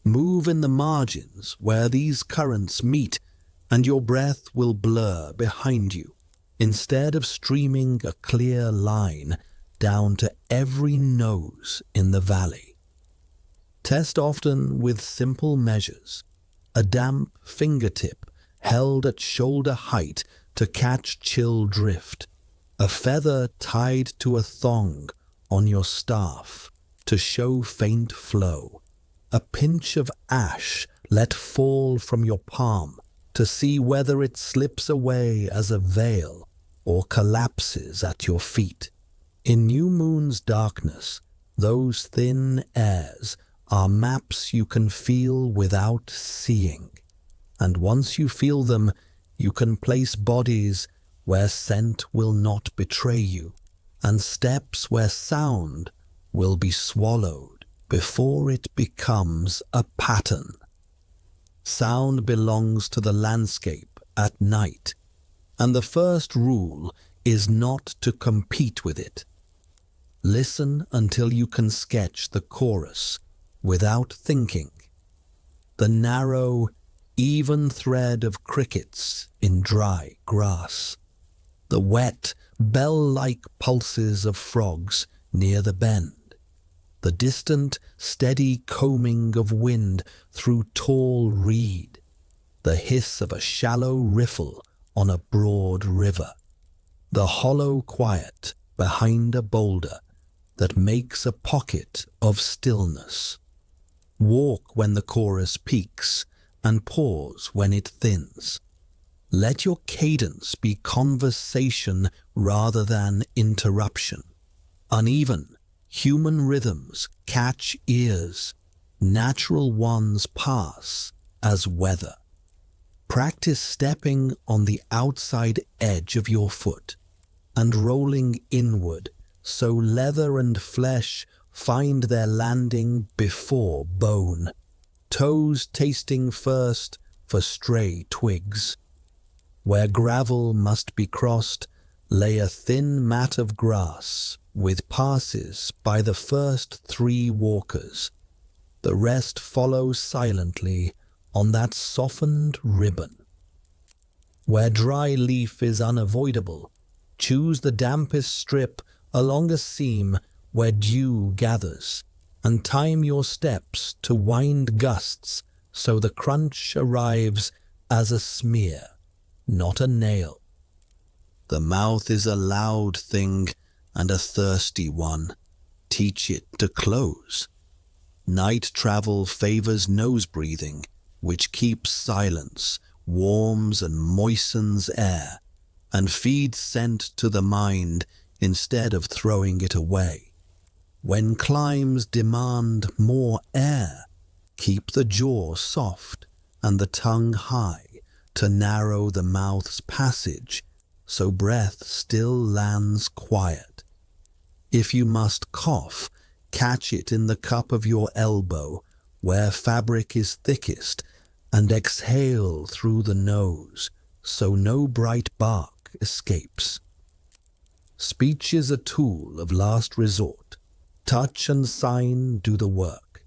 Move in the margins where these currents meet, and your breath will blur behind you, instead of streaming a clear line down to every nose in the valley. Test often with simple measures: a damp fingertip held at shoulder height to catch chill drift, a feather tied to a thong on your staff to show faint flow, a pinch of ash let fall from your palm to see whether it slips away as a veil or collapses at your feet. In new moon's darkness, those thin airs are maps you can feel without seeing, and once you feel them, you can place bodies where scent will not betray you, and steps where sound will be swallowed before it becomes a pattern. Sound belongs to the landscape at night, and the first rule is not to compete with it. Listen until you can sketch the chorus without thinking. The narrow, even thread of crickets in dry grass. The wet, bell-like pulses of frogs near the bend. The distant, steady combing of wind through tall reed. The hiss of a shallow riffle on a broad river. The hollow quiet behind a boulder that makes a pocket of stillness. Walk when the chorus peaks and pause when it thins. Let your cadence be conversation rather than interruption. Uneven, human rhythms catch ears. Natural ones pass as weather. Practice stepping on the outside edge of your foot and rolling inward so leather and flesh find their landing before bone. Toes tasting first for stray twigs. Where gravel must be crossed, lay a thin mat of grass with passes by the first 3 walkers. The rest follow silently on that softened ribbon. Where dry leaf is unavoidable, choose the dampest strip along a seam where dew gathers, and time your steps to wind gusts so the crunch arrives as a smear, not a nail. The mouth is a loud thing and a thirsty one. Teach it to close. Night travel favors nose breathing, which keeps silence, warms and moistens air, and feeds scent to the mind instead of throwing it away. When climbs demand more air, keep the jaw soft and the tongue high to narrow the mouth's passage so breath still lands quiet. If you must cough, Catch it in the cup of your elbow, where fabric is thickest, and exhale through the nose, so no bright bark escapes. Speech is a tool of last resort. Touch and sign do the work.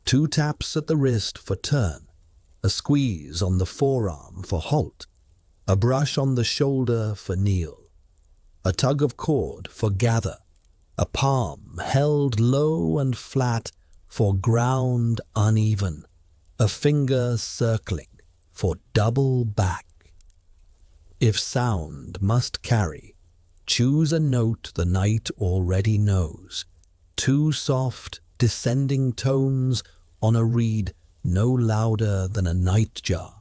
2 taps at the wrist for turn, a squeeze on the forearm for halt, a brush on the shoulder for kneel, a tug of cord for gather, a palm held low and flat for ground uneven, a finger circling for double back. If sound must carry, choose a note the night already knows. 2 soft, descending tones on a reed no louder than a nightjar,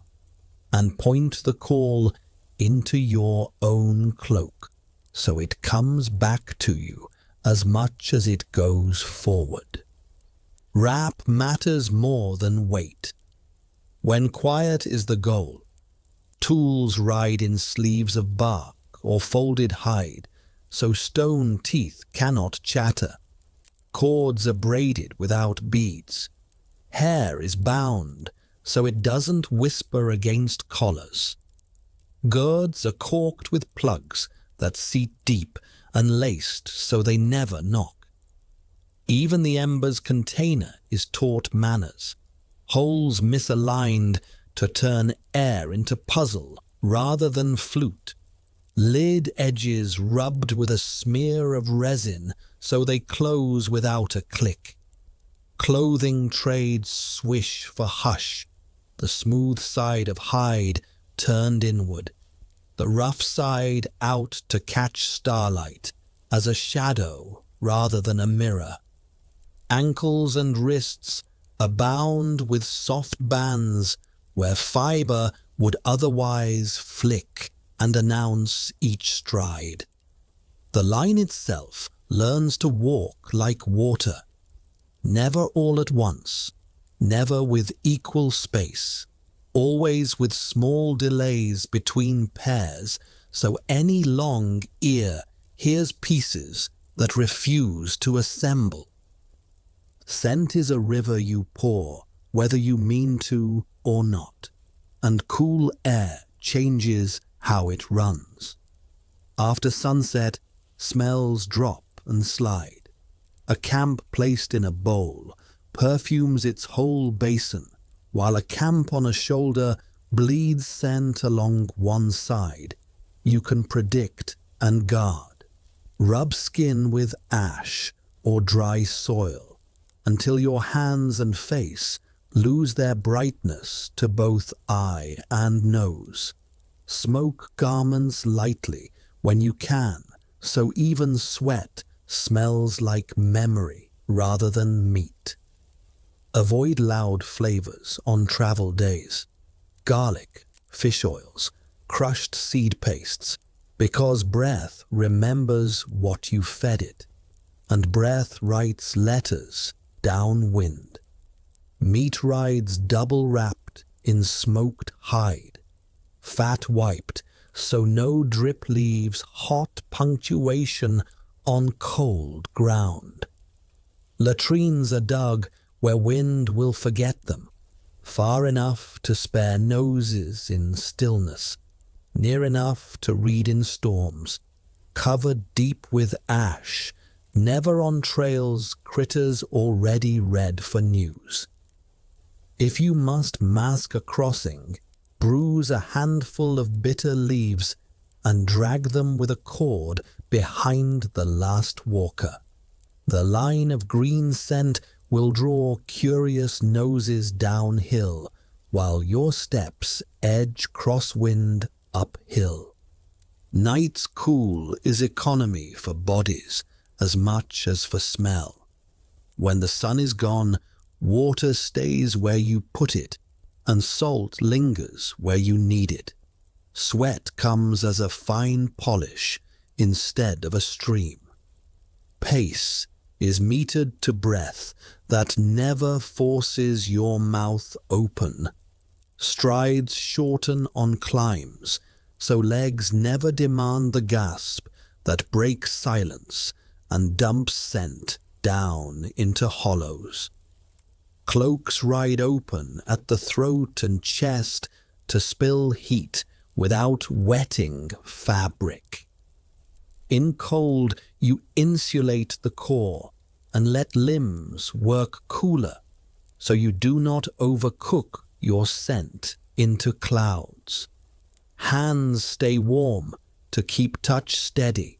and point the call into your own cloak, so it comes back to you as much as it goes forward. Rap matters more than weight. When quiet is the goal, tools ride in sleeves of bark or folded hide, so stone teeth cannot chatter. Cords are braided without beads. Hair is bound so it doesn't whisper against collars. Girds are corked with plugs that seat deep and laced so they never knock. Even the ember's container is taught manners, holes misaligned to turn air into puzzle rather than flute. Lid edges rubbed with a smear of resin so they close without a click. Clothing trades swish for hush, the smooth side of hide turned inward, the rough side out to catch starlight as a shadow rather than a mirror. Ankles and wrists abound with soft bands where fiber would otherwise flick and announce each stride. The line itself learns to walk like water, never all at once, never with equal space, always with small delays between pairs, so any long ear hears pieces that refuse to assemble. Scent is a river you pour, whether you mean to or not, and cool air changes how it runs. After sunset, smells drop and slide. A camp placed in a bowl perfumes its whole basin, while a camp on a shoulder bleeds scent along one side. You can predict and guard. Rub skin with ash or dry soil until your hands and face lose their brightness to both eye and nose. Smoke garments lightly when you can, so even sweat smells like memory rather than meat. Avoid loud flavors on travel days. Garlic, fish oils, crushed seed pastes, because breath remembers what you fed it, and breath writes letters downwind. Meat rides double wrapped in smoked hide, fat wiped so no drip leaves hot punctuation on cold ground. Latrines are dug where wind will forget them, far enough to spare noses in stillness, near enough to read in storms, covered deep with ash, never on trails critters already read for news. If you must mask a crossing, bruise a handful of bitter leaves and drag them with a cord behind the last walker. The line of green scent will draw curious noses downhill, while your steps edge crosswind uphill. Night's cool is economy for bodies as much as for smell. When the sun is gone, water stays where you put it, and salt lingers where you need it. Sweat comes as a fine polish instead of a stream. Pace is metered to breath that never forces your mouth open. Strides shorten on climbs, so legs never demand the gasp that breaks silence and dumps scent down into hollows. Cloaks ride open at the throat and chest to spill heat without wetting fabric. In cold, you insulate the core and let limbs work cooler, so you do not overcook your scent into clouds. Hands stay warm to keep touch steady.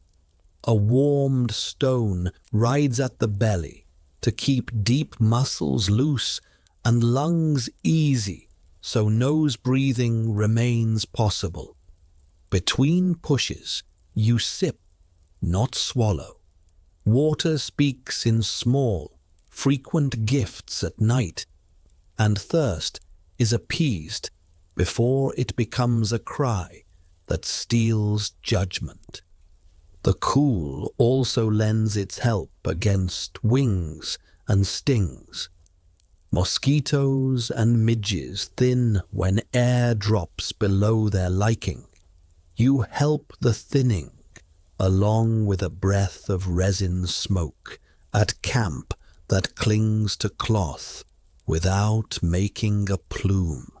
A warmed stone rides at the belly to keep deep muscles loose and lungs easy, so nose breathing remains possible. Between pushes, you sip, not swallow. Water speaks in small, frequent gifts at night, and thirst is appeased before it becomes a cry that steals judgment. The cool also lends its help against wings and stings. Mosquitoes and midges thin when air drops below their liking. You help the thinning, along with a breath of resin smoke at camp that clings to cloth without making a plume,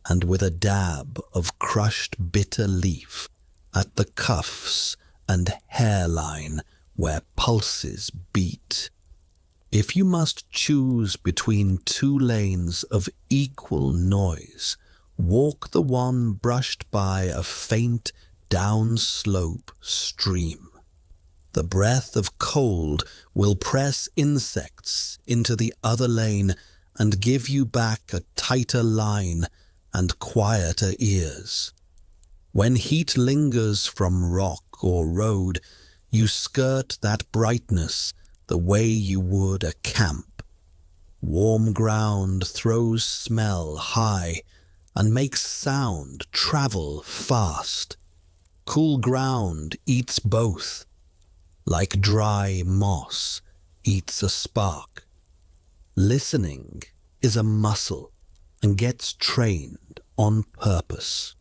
and with a dab of crushed bitter leaf at the cuffs and hairline where pulses beat. If you must choose between two lanes of equal noise, walk the one brushed by a faint downslope stream. The breath of cold will press insects into the other lane and give you back a tighter line and quieter ears. When heat lingers from rock or road, you skirt that brightness the way you would a camp. Warm ground throws smell high and makes sound travel fast. Cool ground eats both, like dry moss eats a spark. Listening is a muscle and gets trained on purpose.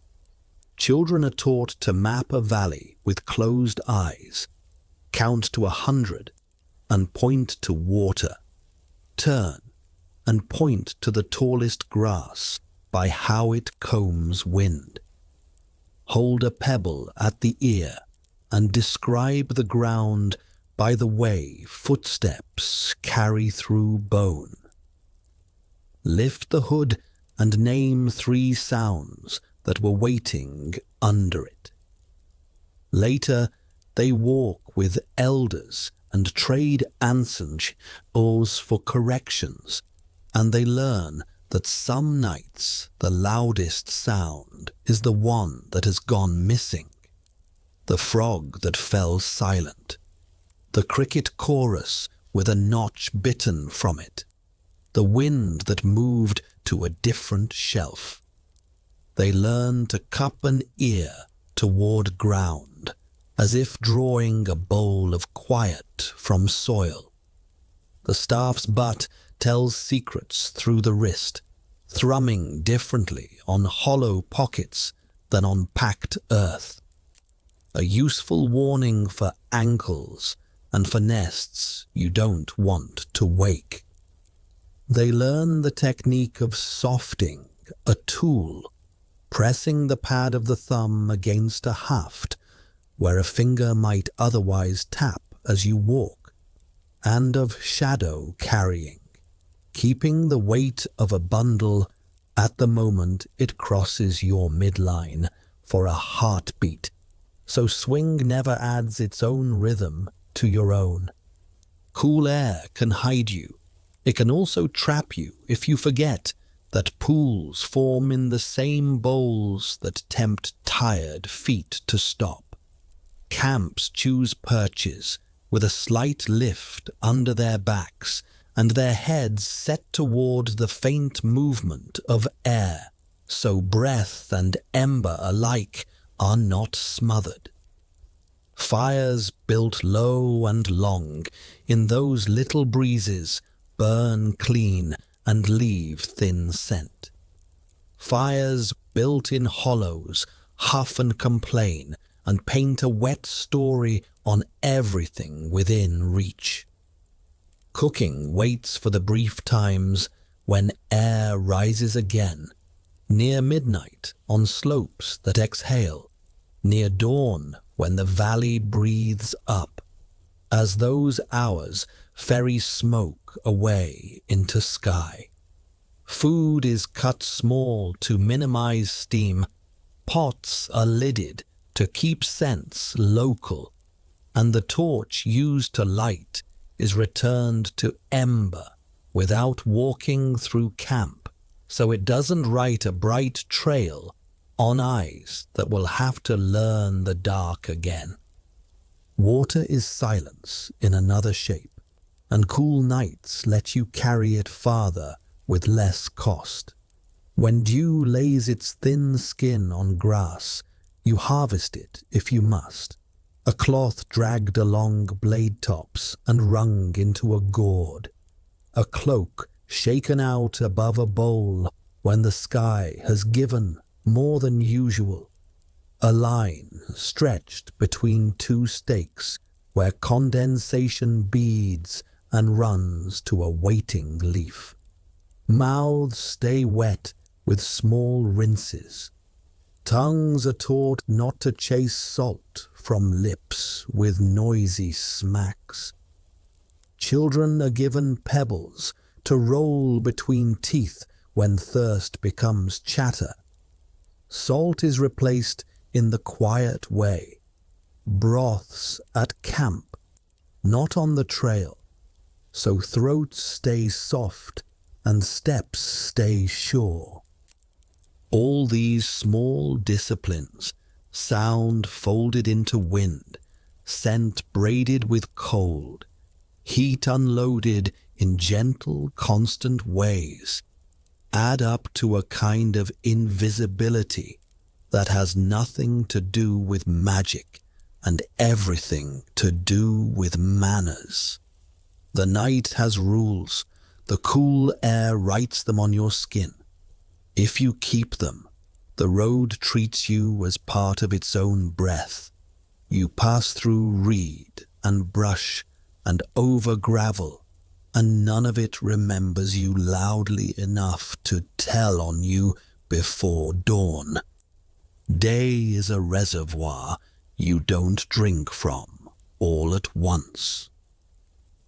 Children are taught to map a valley with closed eyes, count to 100 and point to water, turn and point to the tallest grass by how it combs wind. Hold a pebble at the ear and describe the ground by the way footsteps carry through bone. Lift the hood and name 3 sounds that were waiting under it. Later, they walk with elders and trade answers for corrections, and they learn that some nights the loudest sound is the one that has gone missing. The frog that fell silent, the cricket chorus with a notch bitten from it, the wind that moved to a different shelf. They learn to cup an ear toward ground, as if drawing a bowl of quiet from soil. The staff's butt tells secrets through the wrist, thrumming differently on hollow pockets than on packed earth. A useful warning for ankles and for nests you don't want to wake. They learn the technique of softing, a tool, pressing the pad of the thumb against a haft where a finger might otherwise tap as you walk, and of shadow carrying, keeping the weight of a bundle at the moment it crosses your midline for a heartbeat, so swing never adds its own rhythm to your own. Cool air can hide you. It can also trap you if you forget that pools form in the same bowls that tempt tired feet to stop. Camps choose perches with a slight lift under their backs and their heads set toward the faint movement of air, so breath and ember alike are not smothered. Fires built low and long in those little breezes burn clean and leave thin scent. Fires built in hollows huff and complain and paint a wet story on everything within reach. Cooking waits for the brief times when air rises again, near midnight on slopes that exhale, near dawn when the valley breathes up. As those hours ferry smoke away into sky. Food is cut small to minimize steam. Pots are lidded to keep scents local, and the torch used to light is returned to ember without walking through camp, so it doesn't write a bright trail on eyes that will have to learn the dark again. Water is silence in another shape, and cool nights let you carry it farther with less cost. When dew lays its thin skin on grass, you harvest it if you must. A cloth dragged along blade tops and wrung into a gourd. A cloak shaken out above a bowl when the sky has given more than usual. A line stretched between two stakes where condensation beads and runs to a waiting leaf. Mouths stay wet with small rinses. Tongues are taught not to chase salt from lips with noisy smacks. Children are given pebbles to roll between teeth when thirst becomes chatter. Salt is replaced in the quiet way. Broths at camp, not on the trail. So throats stay soft and steps stay sure. All these small disciplines, sound folded into wind, scent braided with cold, heat unloaded in gentle, constant ways, add up to a kind of invisibility that has nothing to do with magic and everything to do with manners. The night has rules. The cool air writes them on your skin. If you keep them, the road treats you as part of its own breath. You pass through reed and brush and over gravel, and none of it remembers you loudly enough to tell on you before dawn. Day is a reservoir you don't drink from all at once.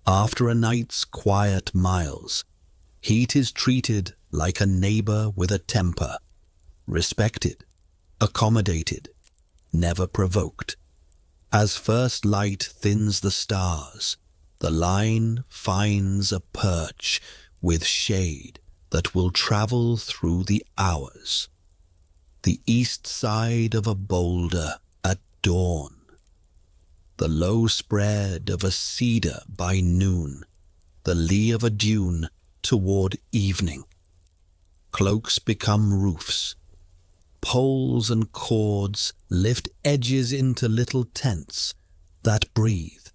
After a night's quiet miles, heat is treated like a neighbor with a temper, respected, accommodated, never provoked. As first light thins the stars, the line finds a perch with shade that will travel through the hours. The east side of a boulder at dawn. The low spread of a cedar by noon, the lee of a dune toward evening. Cloaks become roofs. Poles and cords lift edges into little tents that breathe.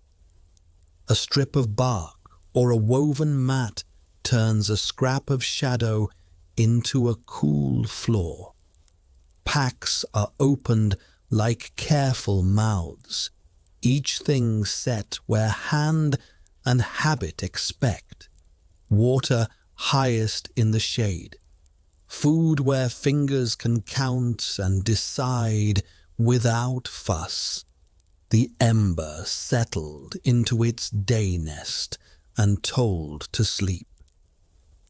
A strip of bark or a woven mat turns a scrap of shadow into a cool floor. Packs are opened like careful mouths, each thing set where hand and habit expect. Water highest in the shade. Food where fingers can count and decide without fuss. The ember settled into its day nest and told to sleep.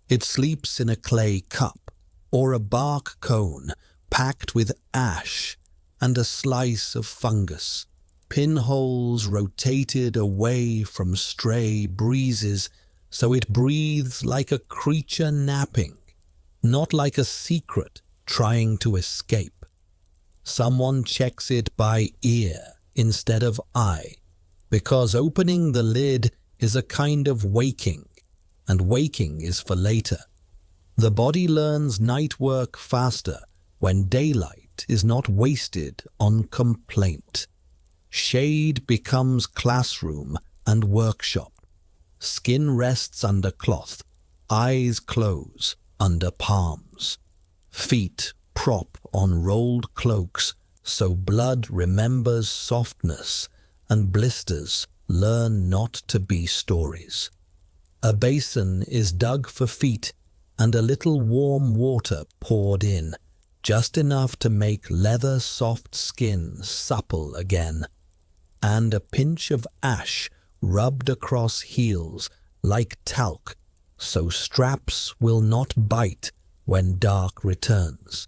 It sleeps in a clay cup or a bark cone packed with ash and a slice of fungus. Pinholes rotated away from stray breezes so it breathes like a creature napping, not like a secret trying to escape. Someone checks it by ear instead of eye, because opening the lid is a kind of waking, and waking is for later. The body learns night work faster when daylight is not wasted on complaint. Shade becomes classroom and workshop. Skin rests under cloth, eyes close under palms. Feet prop on rolled cloaks so blood remembers softness and blisters learn not to be stories. A basin is dug for feet and a little warm water poured in, just enough to make leather-soft skin supple again, and a pinch of ash rubbed across heels like talc, so straps will not bite when dark returns.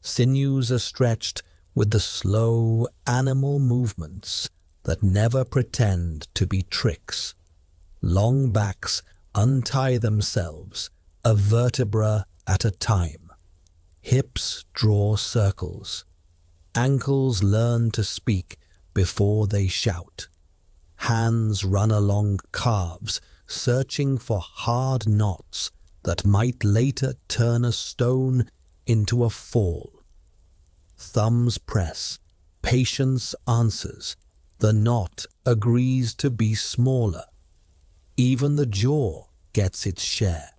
Sinews are stretched with the slow animal movements that never pretend to be tricks. Long backs untie themselves, a vertebra at a time. Hips draw circles. Ankles learn to speak before they shout. Hands run along calves, searching for hard knots that might later turn a stone into a fall. Thumbs press. Patience answers. The knot agrees to be smaller. Even the jaw gets its share,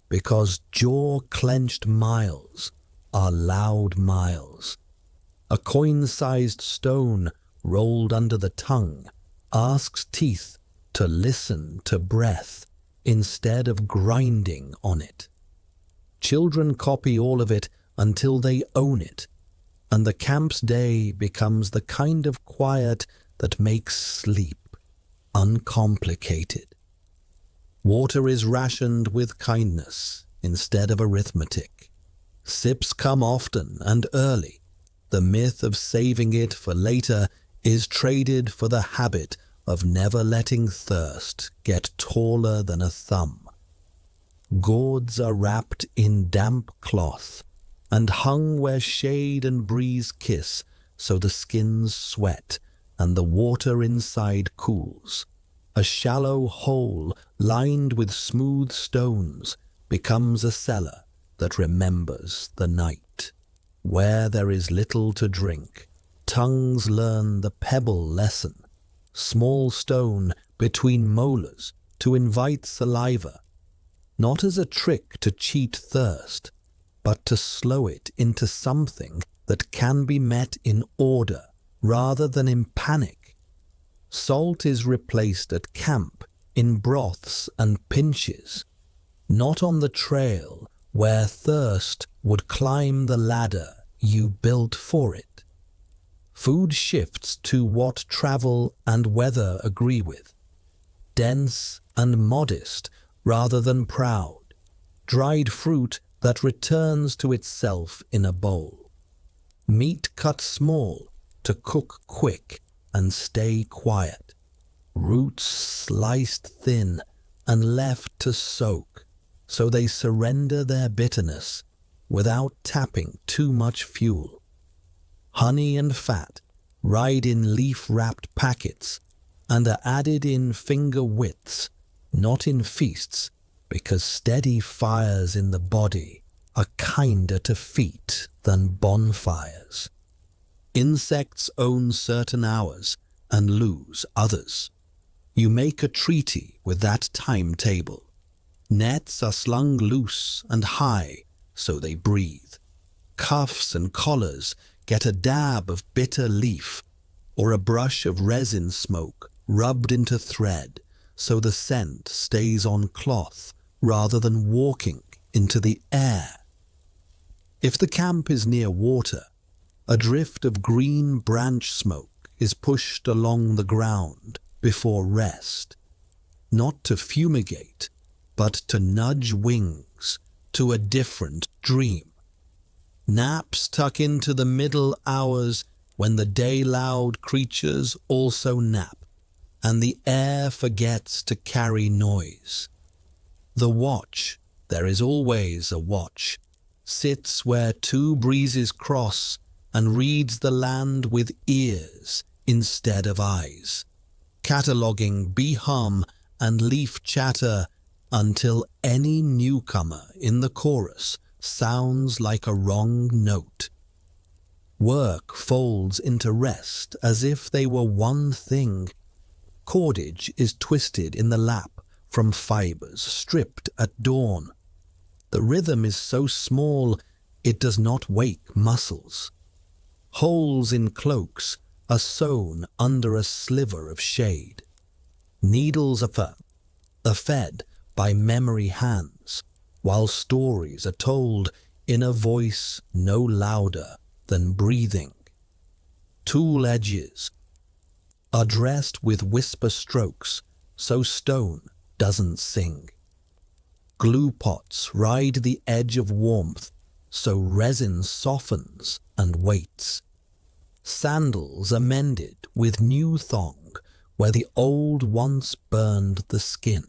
because jaw-clenched miles are loud miles. A coin-sized stone rolled under the tongue asks teeth to listen to breath instead of grinding on it. Children copy all of it until they own it, and the camp's day becomes the kind of quiet that makes sleep uncomplicated. Water is rationed with kindness instead of arithmetic. Sips come often and early. The myth of saving it for later is traded for the habit of never letting thirst get taller than a thumb. Gourds are wrapped in damp cloth and hung where shade and breeze kiss, so the skins sweat and the water inside cools. A shallow hole lined with smooth stones becomes a cellar that remembers the night. Where there is little to drink, tongues learn the pebble lesson. Small stone between molars to invite saliva, not as a trick to cheat thirst, but to slow it into something that can be met in order rather than in panic. Salt is replaced at camp in broths and pinches, not on the trail where thirst would climb the ladder you built for it. Food shifts to what travel and weather agree with. Dense and modest rather than proud. Dried fruit that returns to itself in a bowl. Meat cut small to cook quick and stay quiet. Roots sliced thin and left to soak, so they surrender their bitterness without tapping too much fuel. Honey and fat ride in leaf-wrapped packets and are added in finger widths, not in feasts, because steady fires in the body are kinder to feet than bonfires. Insects own certain hours and lose others. You make a treaty with that timetable. Nets are slung loose and high, so they breathe. Cuffs and collars get a dab of bitter leaf, or a brush of resin smoke rubbed into thread, so the scent stays on cloth rather than walking into the air. If the camp is near water, a drift of green branch smoke is pushed along the ground before rest, not to fumigate, but to nudge wings to a different dream. Naps tuck into the middle hours when the day-loud creatures also nap, and the air forgets to carry noise. The watch, there is always a watch, sits where two breezes cross and reads the land with ears instead of eyes, cataloguing bee hum and leaf chatter until any newcomer in the chorus sounds like a wrong note. Work folds into rest as if they were one thing. Cordage is twisted in the lap from fibers stripped at dawn. The rhythm is so small it does not wake muscles. Holes in cloaks are sewn under a sliver of shade. Needles are fed by memory hands, while stories are told in a voice no louder than breathing. Tool edges are dressed with whisper strokes so stone doesn't sing. Glue pots ride the edge of warmth so resin softens and waits. Sandals are mended with new thong where the old once burned the skin.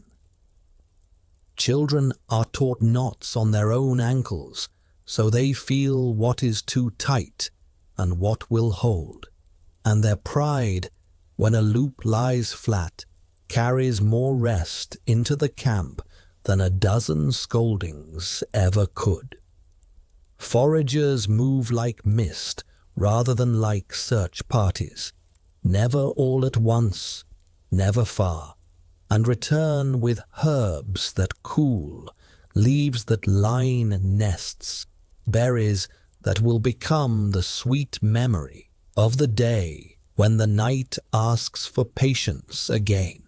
Children are taught knots on their own ankles so they feel what is too tight and what will hold, and their pride, when a loop lies flat, carries more rest into the camp than a dozen scoldings ever could. Foragers move like mist rather than like search parties, never all at once, never far, and return with herbs that cool, leaves that line nests, berries that will become the sweet memory of the day when the night asks for patience again.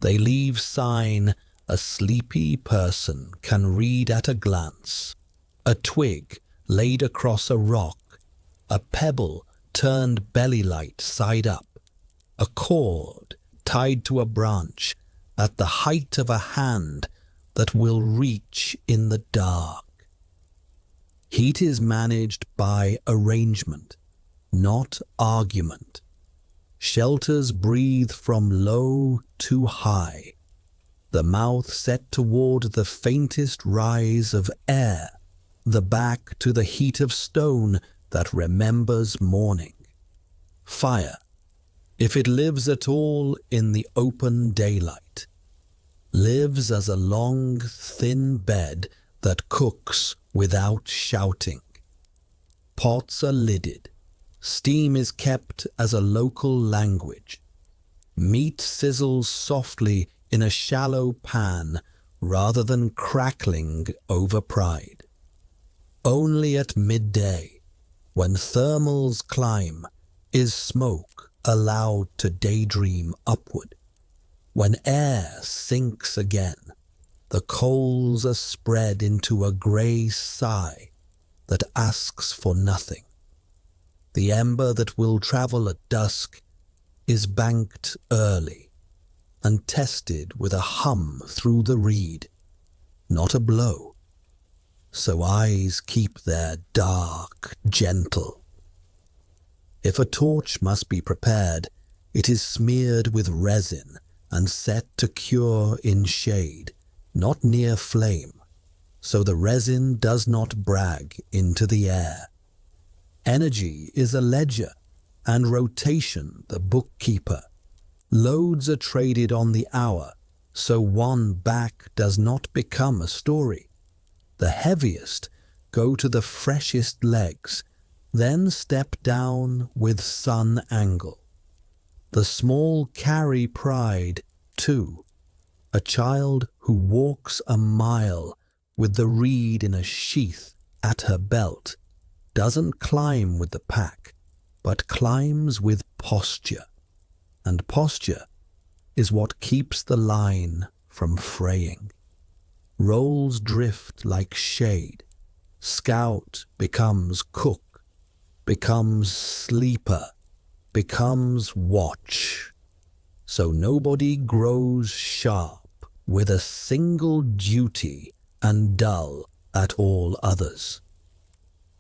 They leave sign a sleepy person can read at a glance, a twig laid across a rock, a pebble turned belly light side up, a cord tied to a branch at the height of a hand that will reach in the dark. Heat is managed by arrangement, not argument. Shelters breathe from low to high, the mouth set toward the faintest rise of air, the back to the heat of stone that remembers morning. Fire, if it lives at all in the open daylight, lives as a long, thin bed that cooks without shouting. Pots are lidded. Steam is kept as a local language. Meat sizzles softly in a shallow pan rather than crackling over pride. Only at midday, when thermals climb, is smoke allowed to daydream upward. When air sinks again, the coals are spread into a grey sigh that asks for nothing. The ember that will travel at dusk is banked early and tested with a hum through the reed, not a blow. So eyes keep their dark, gentle. If a torch must be prepared, it is smeared with resin and set to cure in shade, not near flame, so the resin does not brag into the air. Energy is a ledger, and rotation the bookkeeper. Loads are traded on the hour, so one back does not become a story. The heaviest go to the freshest legs, then step down with sun angle. The small carry pride, too. A child who walks a mile with the reed in a sheath at her belt doesn't climb with the pack, but climbs with posture. And posture is what keeps the line from fraying. Roles drift like shade. Scout becomes cook, becomes sleeper, becomes watch. So nobody grows sharp with a single duty and dull at all others.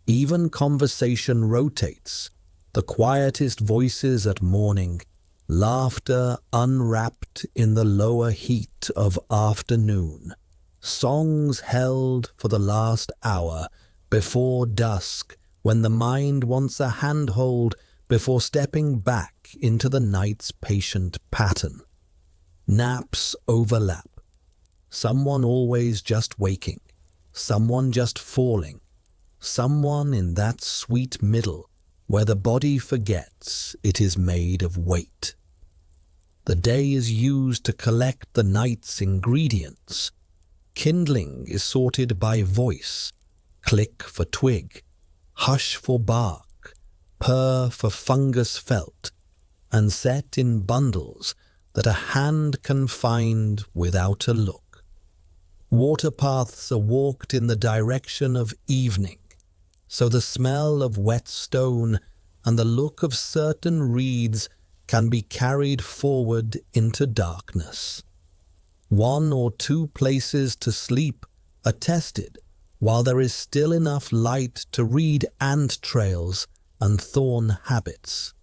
Even conversation rotates, the quietest voices at morning, laughter unwrapped in the lower heat of afternoon, songs held for the last hour before dusk when the mind wants a handhold before stepping back into the night's patient pattern. Naps overlap. Someone always just waking, someone just falling, someone in that sweet middle where the body forgets it is made of weight. The day is used to collect the night's ingredients. Kindling is sorted by voice, click for twig, hush for bark, purr for fungus felt, and set in bundles that a hand can find without a look. Water paths are walked in the direction of evening, so the smell of wet stone and the look of certain reeds can be carried forward into darkness. 1 or 2 places to sleep are tested while there is still enough light to read ant trails and thorn habits.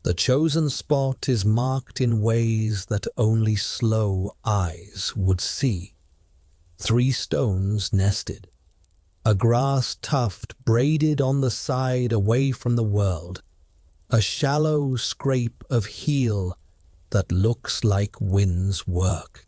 The chosen spot is marked in ways that only slow eyes would see. 3 stones nested, a grass tuft braided on the side away from the world, a shallow scrape of heel that looks like wind's work.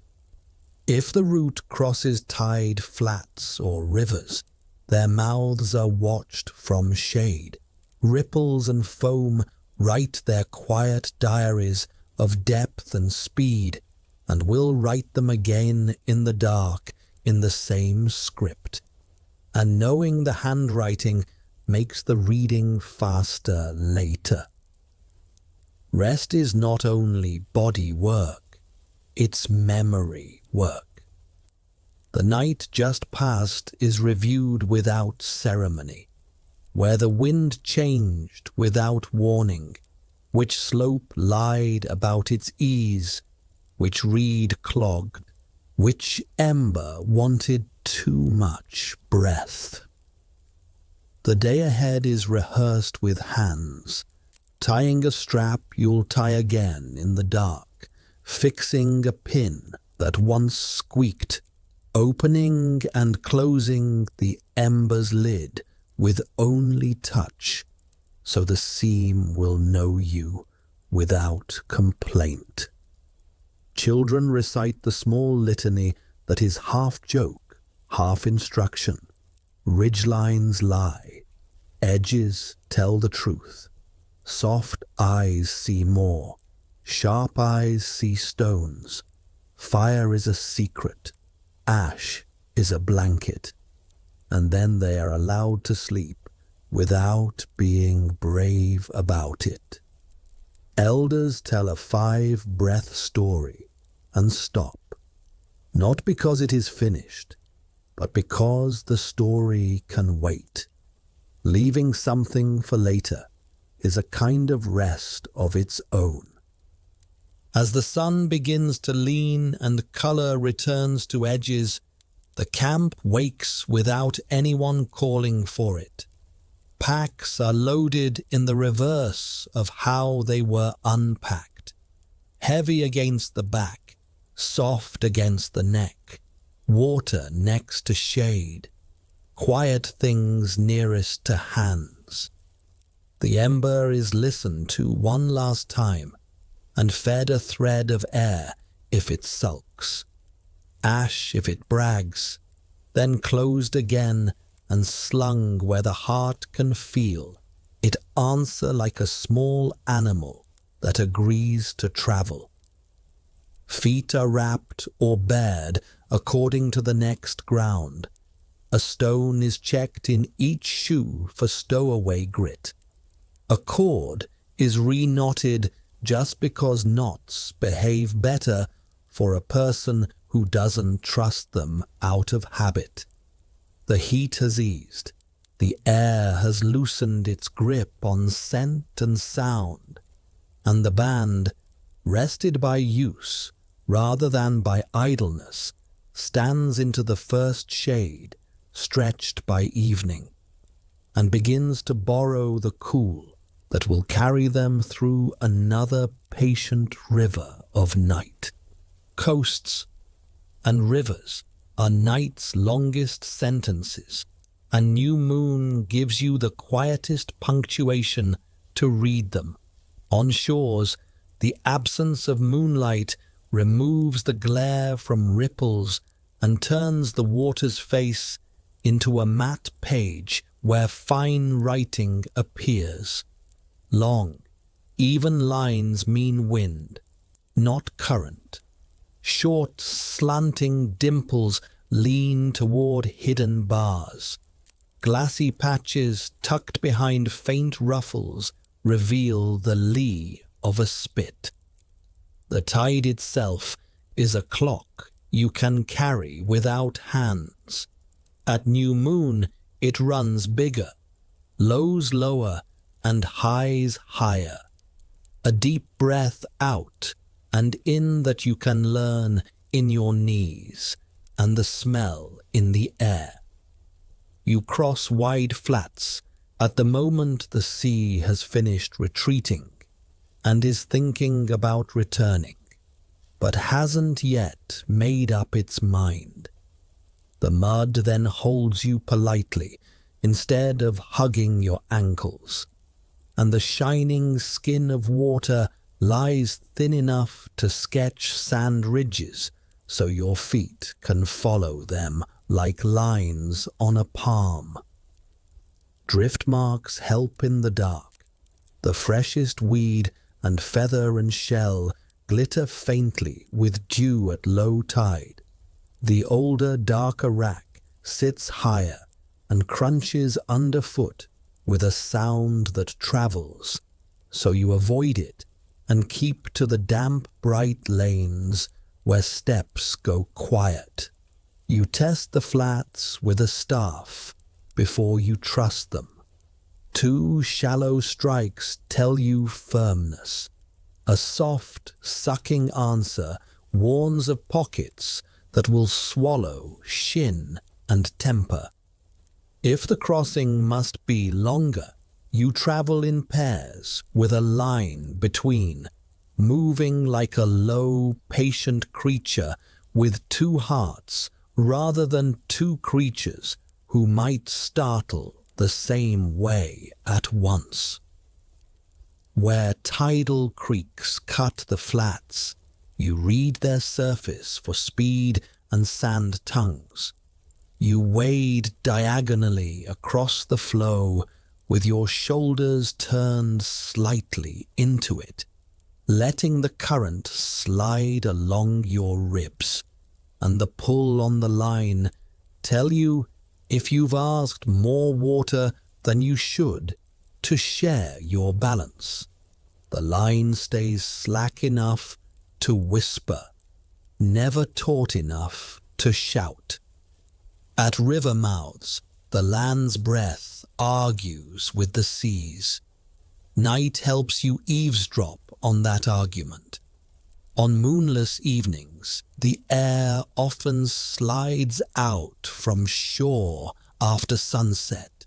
If the route crosses tide flats or rivers, their mouths are watched from shade. Ripples and foam write their quiet diaries of depth and speed, and will write them again in the dark in the same script. And knowing the handwriting makes the reading faster later. Rest is not only body work, it's memory work. The night just past is reviewed without ceremony, where the wind changed without warning, which slope lied about its ease, which reed clogged, which ember wanted too much breath. The day ahead is rehearsed with hands, tying a strap you'll tie again in the dark, fixing a pin that once squeaked, opening and closing the ember's lid with only touch, so the seam will know you without complaint. Children recite the small litany that is half joke, half instruction. Ridgelines lie, edges tell the truth. Soft eyes see more, sharp eyes see stones. Fire is a secret, ash is a blanket, and then they are allowed to sleep without being brave about it. Elders tell a 5-breath story and stop, not because it is finished, but because the story can wait. Leaving something for later is a kind of rest of its own. As the sun begins to lean and color returns to edges, the camp wakes without anyone calling for it. Packs are loaded in the reverse of how they were unpacked. Heavy against the back, soft against the neck, water next to shade, quiet things nearest to hands. The ember is listened to one last time and fed a thread of air if it sulks, ash if it brags, then closed again and slung where the heart can feel it answer like a small animal that agrees to travel. Feet are wrapped or bared according to the next ground. A stone is checked in each shoe for stowaway grit. A cord is re-knotted just because knots behave better for a person who doesn't trust them out of habit. The heat has eased. The air has loosened its grip on scent and sound, and the band, rested by use rather than by idleness, stands into the first shade, stretched by evening, and begins to borrow the cool that will carry them through another patient river of night. Coasts and rivers are night's longest sentences, and new moon gives you the quietest punctuation to read them. On shores, the absence of moonlight removes the glare from ripples and turns the water's face into a matte page where fine writing appears. Long, even lines mean wind, not current. Short, slanting dimples lean toward hidden bars. Glassy patches tucked behind faint ruffles reveal the lee of a spit. The tide itself is a clock you can carry without hands. At new moon, it runs bigger, lows lower, and highs higher. A deep breath out and in that you can learn in your knees, and the smell in the air. You cross wide flats at the moment the sea has finished retreating and is thinking about returning, but hasn't yet made up its mind. The mud then holds you politely instead of hugging your ankles, and the shining skin of water lies thin enough to sketch sand ridges so your feet can follow them like lines on a palm. Drift marks help in the dark. The freshest weed and feather and shell glitter faintly with dew at low tide. The older, darker wrack sits higher and crunches underfoot with a sound that travels, so you avoid it and keep to the damp, bright lanes where steps go quiet. You test the flats with a staff before you trust them. 2 shallow strikes tell you firmness. A soft, sucking answer warns of pockets that will swallow shin and temper. If the crossing must be longer, you travel in pairs with a line between, moving like a low, patient creature with 2 hearts rather than 2 creatures who might startle the same way at once. Where tidal creeks cut the flats, you read their surface for speed and sand tongues. You wade diagonally across the flow with your shoulders turned slightly into it, letting the current slide along your ribs, and the pull on the line tell you if you've asked more water than you should to share your balance. The line stays slack enough to whisper, never taut enough to shout. At river mouths, the land's breath argues with the seas. Night helps you eavesdrop on that argument. On moonless evenings, the air often slides out from shore after sunset,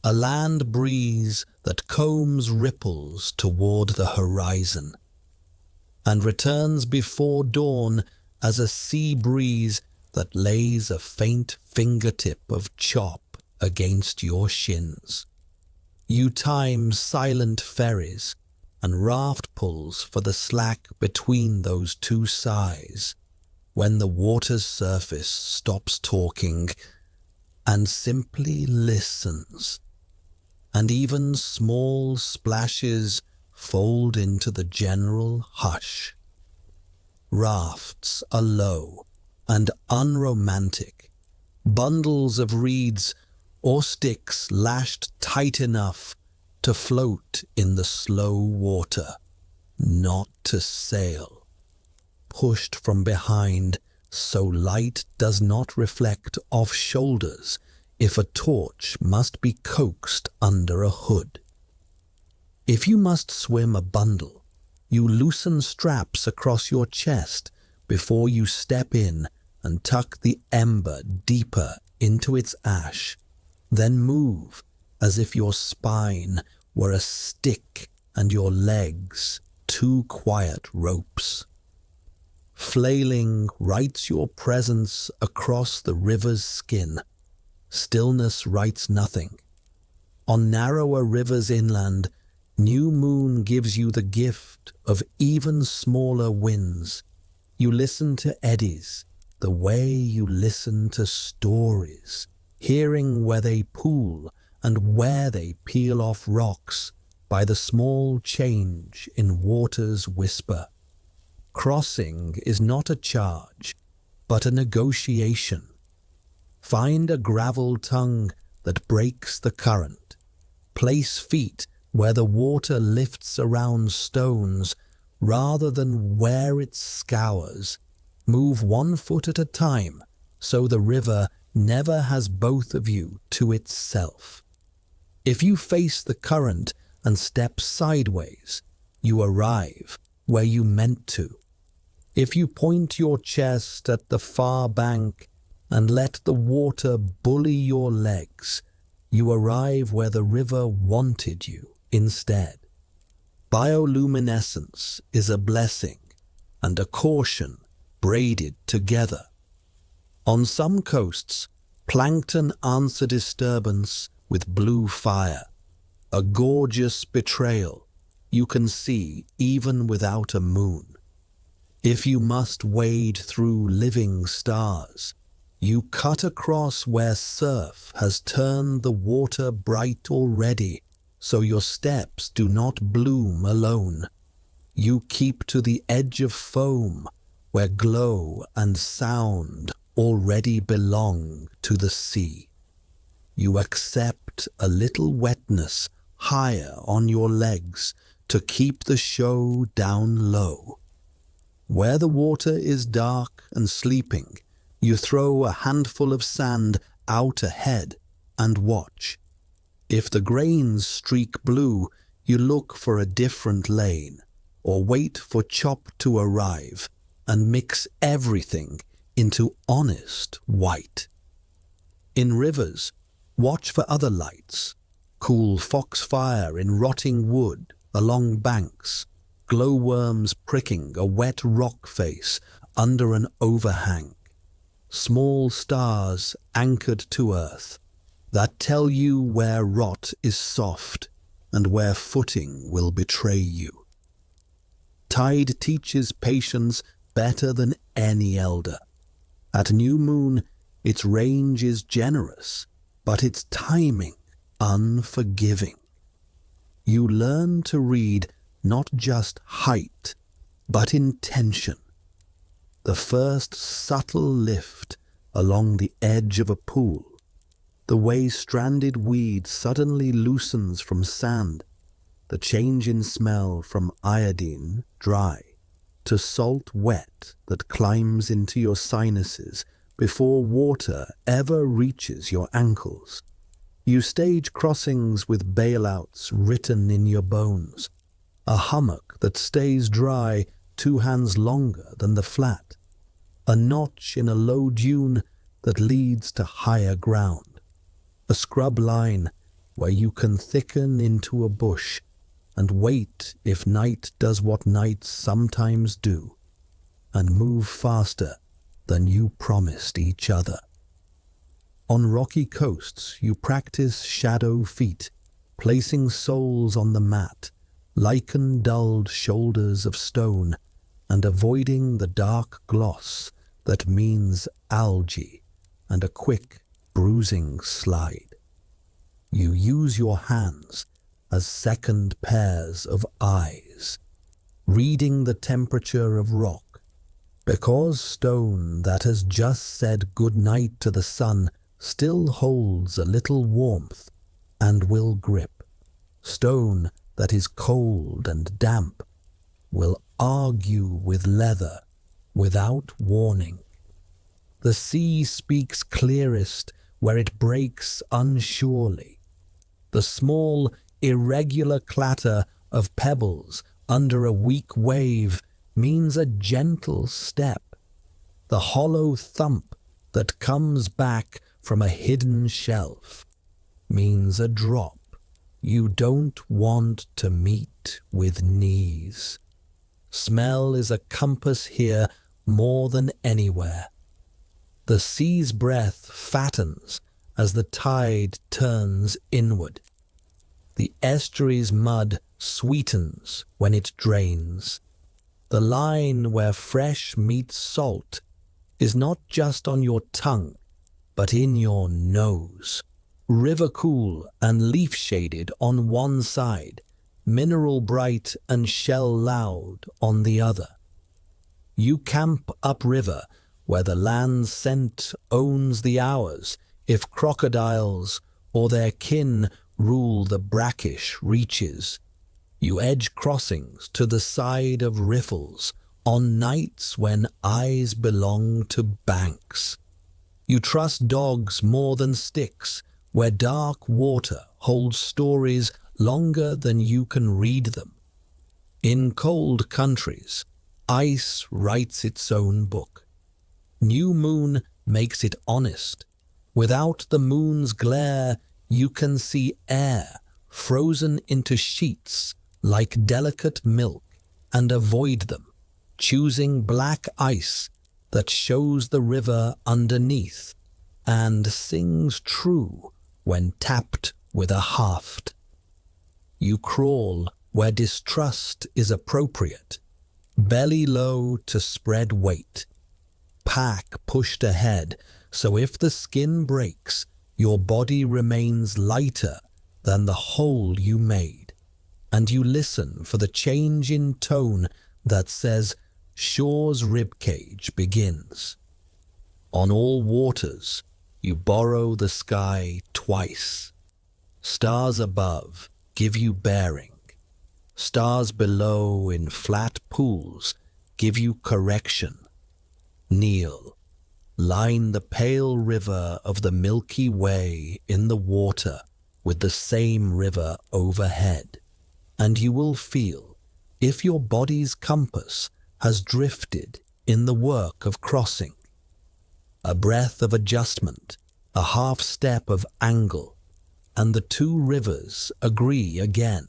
a land breeze that combs ripples toward the horizon, and returns before dawn as a sea breeze that lays a faint fingertip of chop against your shins. You time silent ferries and raft pulls for the slack between those 2 sighs, when the water's surface stops talking and simply listens, and even small splashes fold into the general hush. Rafts are low and unromantic, bundles of reeds or sticks lashed tight enough to float in the slow water, not to sail. Pushed from behind so light does not reflect off shoulders if a torch must be coaxed under a hood. If you must swim a bundle, you loosen straps across your chest before you step in and tuck the ember deeper into its ash, then move as if your spine were a stick and your legs 2 quiet ropes. Flailing writes your presence across the river's skin. Stillness writes nothing. On narrower rivers inland, new moon gives you the gift of even smaller winds. You listen to eddies the way you listen to stories, hearing where they pool and where they peel off rocks by the small change in water's whisper. Crossing is not a charge, but a negotiation. Find a gravel tongue that breaks the current. Place feet where the water lifts around stones rather than where it scours, Move 1 foot at a time, so the river never has both of you to itself. If you face the current and step sideways, you arrive where you meant to. If you point your chest at the far bank and let the water bully your legs, you arrive where the river wanted you instead. Bioluminescence is a blessing and a caution braided together. On some coasts, plankton answer disturbance with blue fire, a gorgeous betrayal you can see even without a moon. If you must wade through living stars, you cut across where surf has turned the water bright already, so your steps do not bloom alone. You keep to the edge of foam, where glow and sound already belong to the sea. You accept a little wetness higher on your legs to keep the show down low. Where the water is dark and sleeping, you throw a handful of sand out ahead and watch. If the grains streak blue, you look for a different lane, or wait for chop to arrive and mix everything into honest white. In rivers, watch for other lights, cool foxfire in rotting wood along banks, glowworms pricking a wet rock face under an overhang, small stars anchored to earth that tell you where rot is soft and where footing will betray you. Tide teaches patience better than any elder. At new moon, its range is generous, but its timing unforgiving. You learn to read not just height, but intention. The first subtle lift along the edge of a pool, the way stranded weed suddenly loosens from sand, the change in smell from iodine, dry, to salt wet that climbs into your sinuses before water ever reaches your ankles. You stage crossings with bailouts written in your bones, a hummock that stays dry 2 hands longer than the flat, a notch in a low dune that leads to higher ground, a scrub line where you can thicken into a bush and wait if night does what nights sometimes do, and move faster than you promised each other. On rocky coasts, you practice shadow feet, placing soles on the mat, lichen-dulled shoulders of stone, and avoiding the dark gloss that means algae and a quick, bruising slide. You use your hands as second pairs of eyes, reading the temperature of rock, because stone that has just said good night to the sun still holds a little warmth and will grip. Stone that is cold and damp will argue with leather without warning. The sea speaks clearest where it breaks unsurely. The small, irregular clatter of pebbles under a weak wave means a gentle step. The hollow thump that comes back from a hidden shelf means a drop you don't want to meet with knees. Smell is a compass here more than anywhere. The sea's breath fattens as the tide turns inward. The estuary's mud sweetens when it drains. The line where fresh meets salt is not just on your tongue, but in your nose. River cool and leaf shaded on one side, mineral bright and shell loud on the other. You camp upriver where the land's scent owns the hours if crocodiles or their kin rule the brackish reaches. You edge crossings to the side of riffles on nights when eyes belong to banks. You trust dogs more than sticks, where dark water holds stories longer than you can read them. In cold countries, ice writes its own book. New moon makes it honest. Without the moon's glare, you can see air frozen into sheets like delicate milk and avoid them, choosing black ice that shows the river underneath and sings true when tapped with a haft. You crawl where distrust is appropriate, belly low to spread weight, pack pushed ahead, so if the skin breaks, your body remains lighter than the hole you made, and you listen for the change in tone that says shore's ribcage begins. On all waters, you borrow the sky twice. Stars above give you bearing. Stars below in flat pools give you correction. Kneel, line the pale river of the Milky Way in the water with the same river overhead, and you will feel if your body's compass has drifted in the work of crossing. A breath of adjustment, a half step of angle, and the two rivers agree again.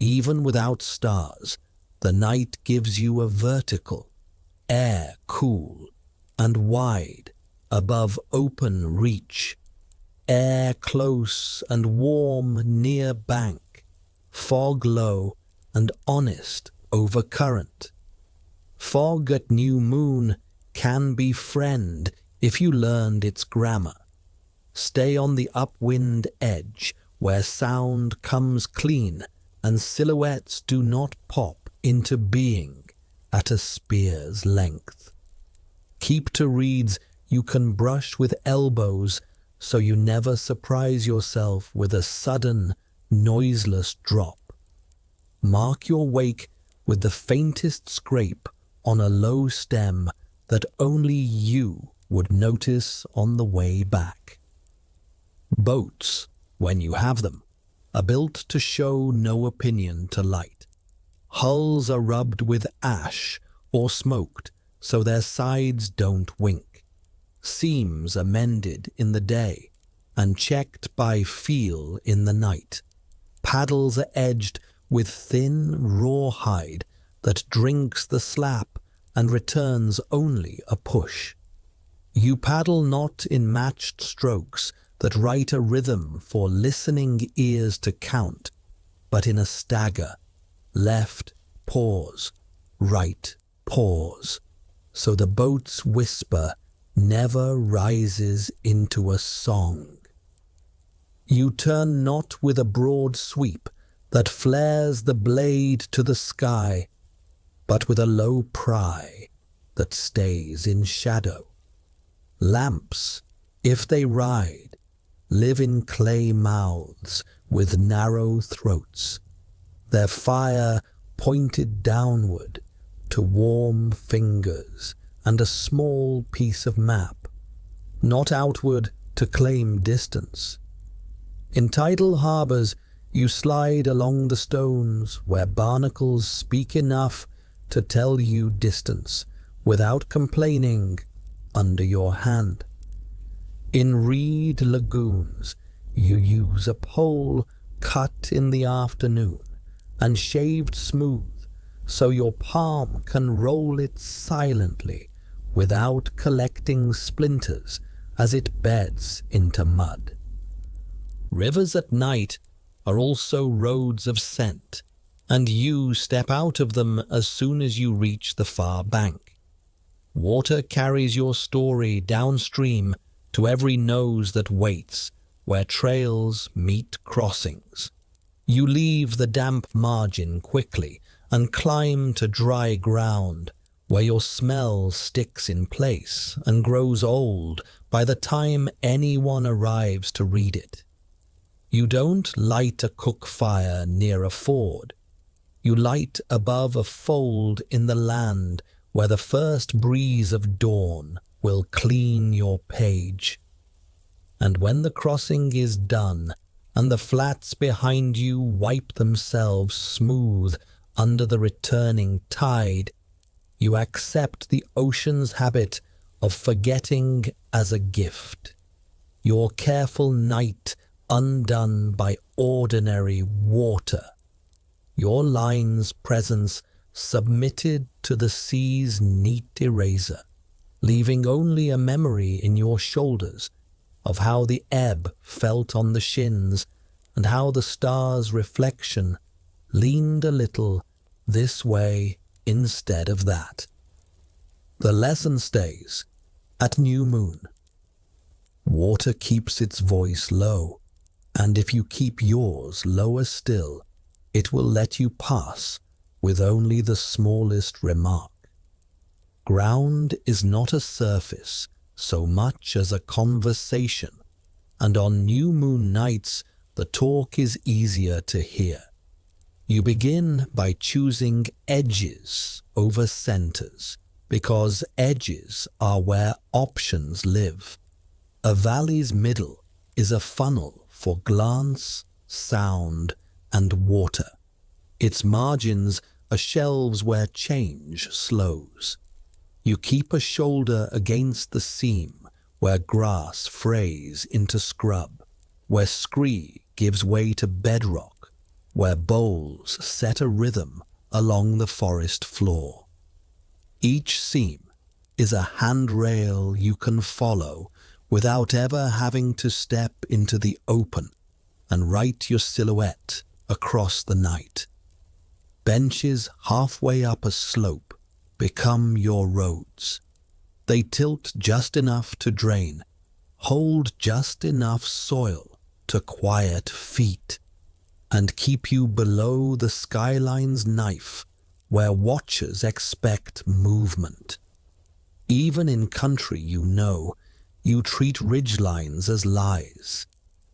Even without stars, the night gives you a vertical, air cool and wide above open reach, air close and warm near bank, fog low and honest over current. Fog at new moon can be friend if you learned its grammar. Stay on the upwind edge where sound comes clean and silhouettes do not pop into being at a spear's length. Keep to reeds you can brush with elbows so you never surprise yourself with a sudden, noiseless drop. Mark your wake with the faintest scrape on a low stem that only you would notice on the way back. Boats, when you have them, are built to show no opinion to light. Hulls are rubbed with ash or smoked so their sides don't wink. Seams are mended in the day and checked by feel in the night. Paddles are edged with thin rawhide that drinks the slap and returns only a push. You paddle not in matched strokes that write a rhythm for listening ears to count, but in a stagger, left pause, right pause, so the boat's whisper never rises into a song. You turn not with a broad sweep that flares the blade to the sky, but with a low pry that stays in shadow. Lamps, if they ride, live in clay mouths with narrow throats, their fire pointed downward to warm fingers and a small piece of map, not outward to claim distance. In tidal harbors, you slide along the stones where barnacles speak enough to tell you distance without complaining under your hand. In reed lagoons, you use a pole cut in the afternoon and shaved smooth so your palm can roll it silently without collecting splinters as it beds into mud. Rivers at night are also roads of scent, and you step out of them as soon as you reach the far bank. Water carries your story downstream to every nose that waits where trails meet crossings. You leave the damp margin quickly and climb to dry ground where your smell sticks in place and grows old by the time anyone arrives to read it. You don't light a cook fire near a ford. You light above a fold in the land where the first breeze of dawn will clean your page. And when the crossing is done, and the flats behind you wipe themselves smooth under the returning tide, you accept the ocean's habit of forgetting as a gift. Your careful night undone by ordinary water. Your line's presence submitted to the sea's neat eraser, leaving only a memory in your shoulders of how the ebb felt on the shins and how the star's reflection leaned a little this way instead of that. The lesson stays at new moon. Water keeps its voice low, and if you keep yours lower still, it will let you pass with only the smallest remark. Ground is not a surface so much as a conversation, and on new moon nights the talk is easier to hear. You begin by choosing edges over centers, because edges are where options live. A valley's middle is a funnel for glance, sound, and water. Its margins are shelves where change slows. You keep a shoulder against the seam where grass frays into scrub, where scree gives way to bedrock, where bowls set a rhythm along the forest floor. Each seam is a handrail you can follow without ever having to step into the open and write your silhouette across the night. Benches halfway up a slope become your roads. They tilt just enough to drain, hold just enough soil to quiet feet, and keep you below the skyline's knife where watchers expect movement. Even in country you treat ridgelines as lies.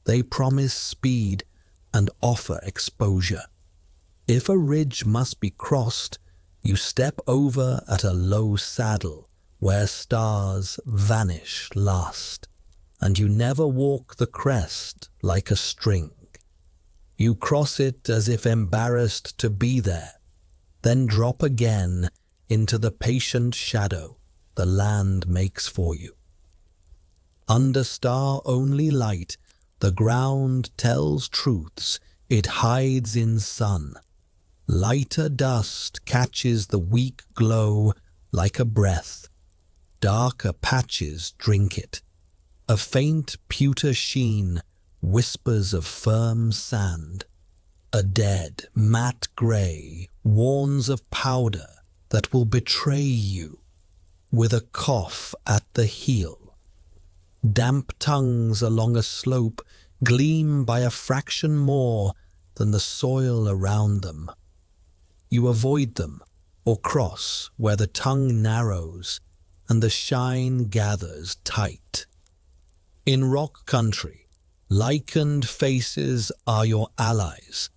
They promise speed and offer exposure. If a ridge must be crossed, you step over at a low saddle where stars vanish last, and you never walk the crest like a string. You cross it as if embarrassed to be there, then drop again into the patient shadow the land makes for you. Under star-only light, the ground tells truths it hides in sun. Lighter dust catches the weak glow like a breath. Darker patches drink it. A faint pewter sheen whispers of firm sand. A dead, matte grey warns of powder that will betray you, with a cough at the heel. Damp tongues along a slope gleam by a fraction more than the soil around them. You avoid them or cross where the tongue narrows and the shine gathers tight. In rock country, lichened faces are your allies.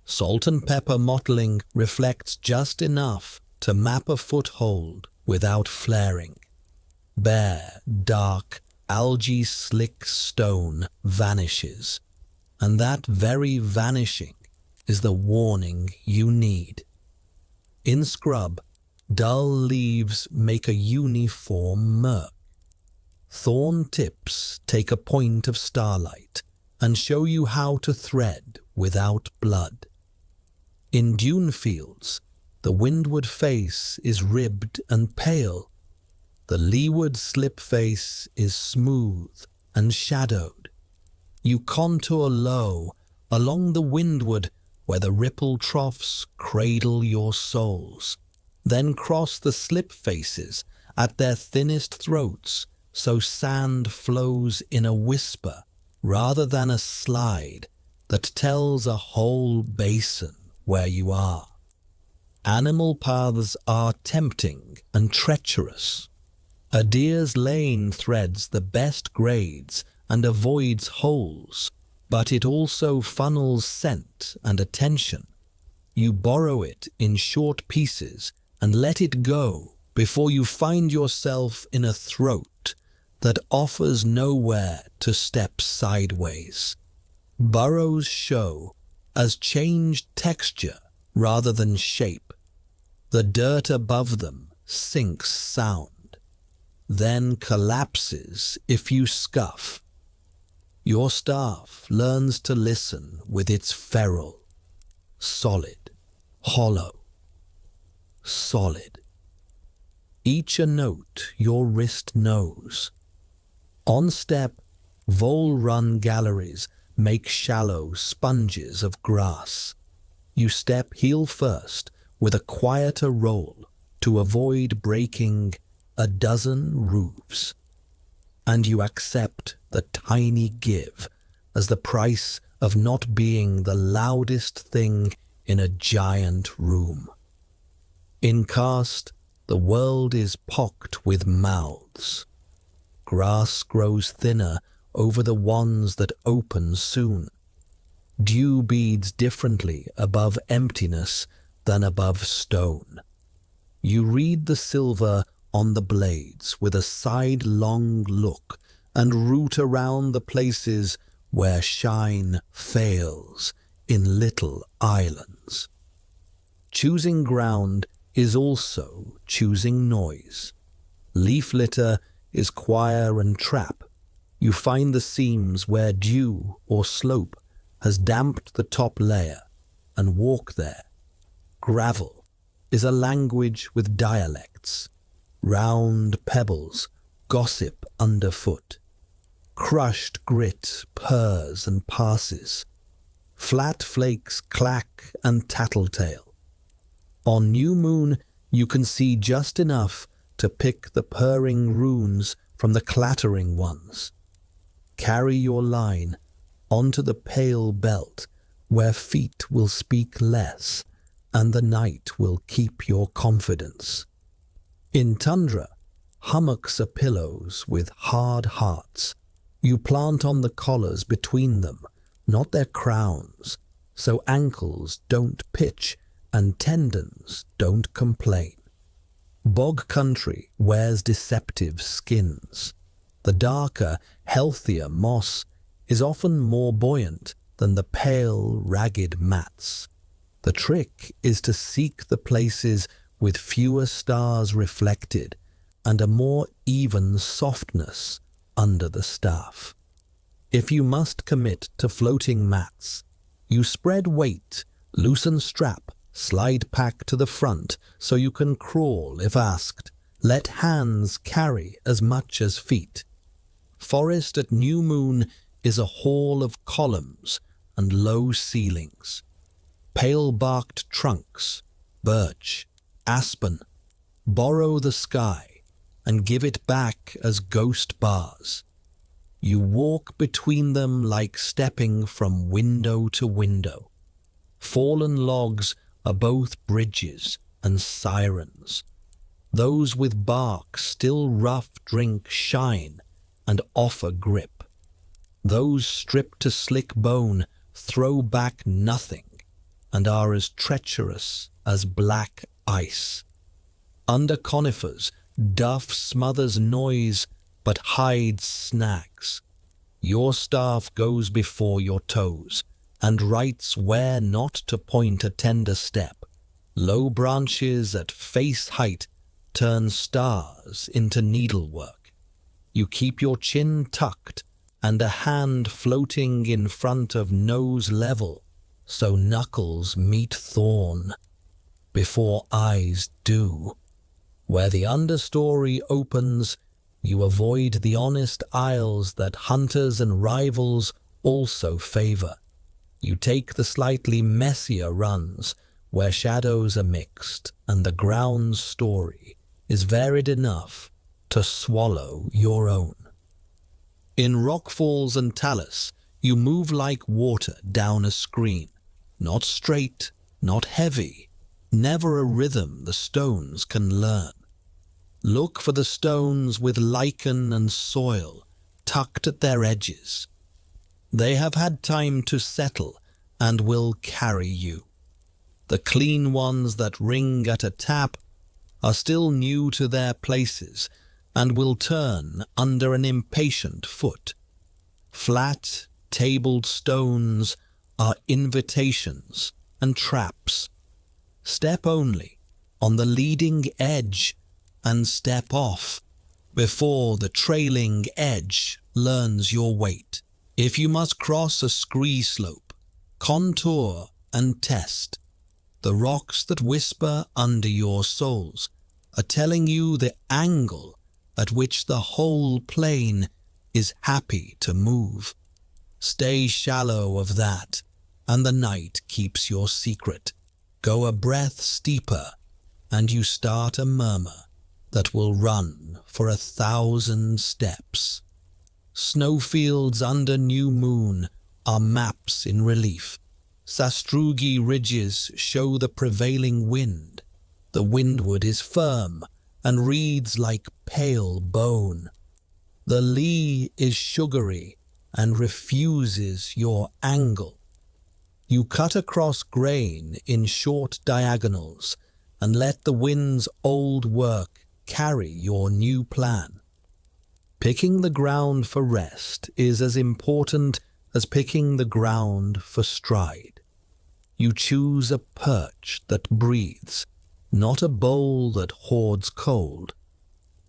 Salt and pepper mottling reflects just enough to map a foothold without flaring. Bare, dark, algae-slick stone vanishes, and that very vanishing is the warning you need. In scrub, dull leaves make a uniform murk. Thorn tips take a point of starlight and show you how to thread without blood. In dune fields, the windward face is ribbed and pale. The leeward slip face is smooth and shadowed. You contour low along the windward where the ripple troughs cradle your souls, then cross the slip faces at their thinnest throats so sand flows in a whisper rather than a slide that tells a whole basin where you are. Animal paths are tempting and treacherous. A deer's lane threads the best grades and avoids holes, but it also funnels scent and attention. You borrow it in short pieces and let it go before you find yourself in a throat that offers nowhere to step sideways. Burrows show as changed texture rather than shape. The dirt above them sinks sound, then collapses if you scuff. Your staff learns to listen with its ferrule, solid, hollow, solid. Each a note your wrist knows. On step, vole-run galleries make shallow sponges of grass. You step heel first with a quieter roll to avoid breaking a dozen roofs. And you accept the tiny give as the price of not being the loudest thing in a giant room. In Cast, the world is pocked with mouths. Grass grows thinner over the ones that open soon. Dew beads differently above emptiness than above stone. You read the silver on the blades with a sidelong look and root around the places where shine fails in little islands. Choosing ground is also choosing noise. Leaf litter is choir and trap. You find the seams where dew or slope has damped the top layer and walk there. Gravel is a language with dialects. Round pebbles gossip underfoot. Crushed grit purrs and passes. Flat flakes clack and tattletale. On new moon, you can see just enough to pick the purring runes from the clattering ones. Carry your line onto the pale belt where feet will speak less and the night will keep your confidence. In tundra, hummocks are pillows with hard hearts. You plant on the collars between them, not their crowns, so ankles don't pitch and tendons don't complain. Bog country wears deceptive skins. The darker, healthier moss is often more buoyant than the pale, ragged mats. The trick is to seek the places with fewer stars reflected and a more even softness under the staff. If you must commit to floating mats, you spread weight, loosen strap, slide pack to the front so you can crawl if asked. Let hands carry as much as feet. Forest at new moon is a hall of columns and low ceilings. Pale-barked trunks, birch, aspen, borrow the sky and give it back as ghost bars. You walk between them like stepping from window to window. Fallen logs are both bridges and sirens. Those with bark still rough drink shine and offer grip. Those stripped to slick bone throw back nothing and are as treacherous as black ice. Under conifers, duff smothers noise but hides snags. Your staff goes before your toes and writes where not to point a tender step. Low branches at face height turn stars into needlework. You keep your chin tucked and a hand floating in front of nose level, so knuckles meet thorn before eyes do. Where the understory opens, you avoid the honest aisles that hunters and rivals also favor. You take the slightly messier runs where shadows are mixed and the ground's story is varied enough to swallow your own. In rockfalls and talus, you move like water down a screen, not straight, not heavy, never a rhythm the stones can learn. Look for the stones with lichen and soil tucked at their edges. They have had time to settle and will carry you. The clean ones that ring at a tap are still new to their places and will turn under an impatient foot. Flat, tabled stones are invitations and traps. Step only on the leading edge and step off before the trailing edge learns your weight. If you must cross a scree slope, contour and test. The rocks that whisper under your soles are telling you the angle at which the whole plane is happy to move. Stay shallow of that, and the night keeps your secret. Go a breath steeper, and you start a murmur that will run for 1,000 steps. Snowfields under new moon are maps in relief. Sastrugi ridges show the prevailing wind. The windward is firm and reads like pale bone. The lee is sugary and refuses your angle. You cut across grain in short diagonals and let the wind's old work carry your new plan. Picking the ground for rest is as important as picking the ground for stride. You choose a perch that breathes, not a bowl that hoards cold.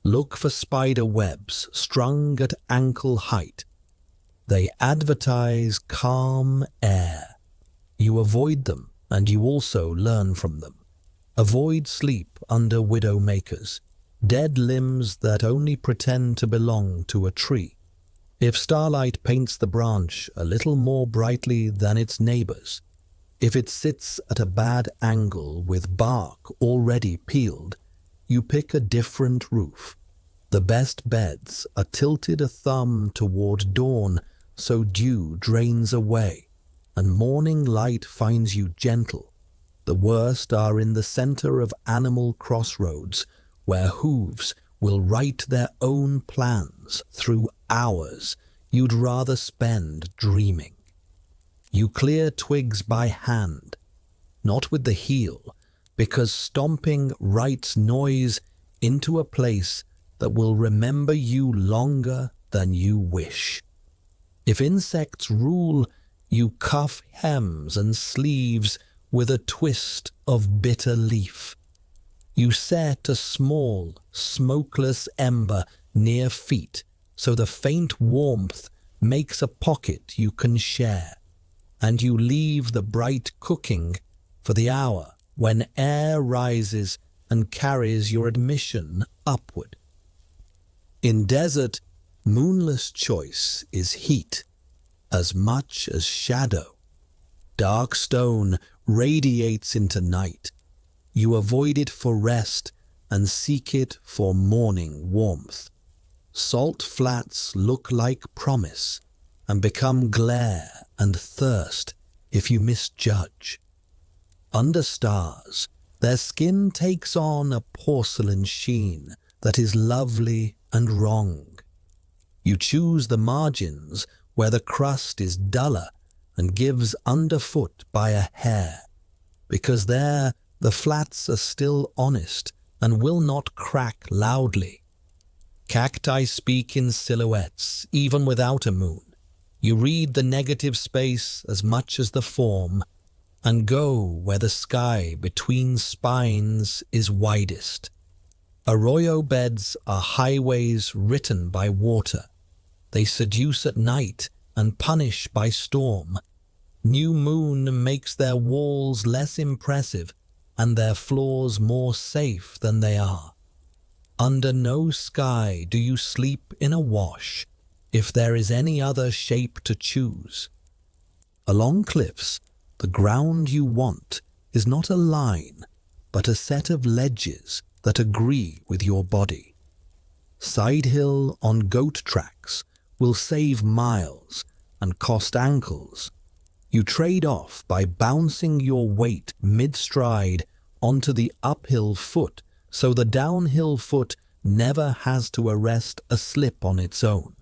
Look for spider webs strung at ankle height. They advertise calm air. You avoid them, and you also learn from them. Avoid sleep under widowmakers, dead limbs that only pretend to belong to a tree. If starlight paints the branch a little more brightly than its neighbors, if it sits at a bad angle with bark already peeled, you pick a different roof. The best beds are tilted a thumb toward dawn so dew drains away and morning light finds you gentle. The worst are in the center of animal crossroads where hooves will write their own plans through hours you'd rather spend dreaming. You clear twigs by hand, not with the heel, because stomping writes noise into a place that will remember you longer than you wish. If insects rule, you cuff hems and sleeves with a twist of bitter leaf. You set a small, smokeless ember near feet so the faint warmth makes a pocket you can share, and you leave the bright cooking for the hour when air rises and carries your admission upward. In desert, moonless choice is heat as much as shadow. Dark stone radiates into night. You avoid it for rest and seek it for morning warmth. Salt flats look like promise and become glare and thirst if you misjudge. Under stars, their skin takes on a porcelain sheen that is lovely and wrong. You choose the margins where the crust is duller and gives underfoot by a hair, because there the flats are still honest and will not crack loudly. Cacti speak in silhouettes, even without a moon. You read the negative space as much as the form, and go where the sky between spines is widest. Arroyo beds are highways written by water. They seduce at night and punish by storm. New moon makes their walls less impressive and their floors more safe than they are. Under no sky do you sleep in a wash if there is any other shape to choose. Along cliffs, the ground you want is not a line, but a set of ledges that agree with your body. Side hill on goat tracks will save miles and cost ankles. You trade off by bouncing your weight mid-stride onto the uphill foot so the downhill foot never has to arrest a slip on its own.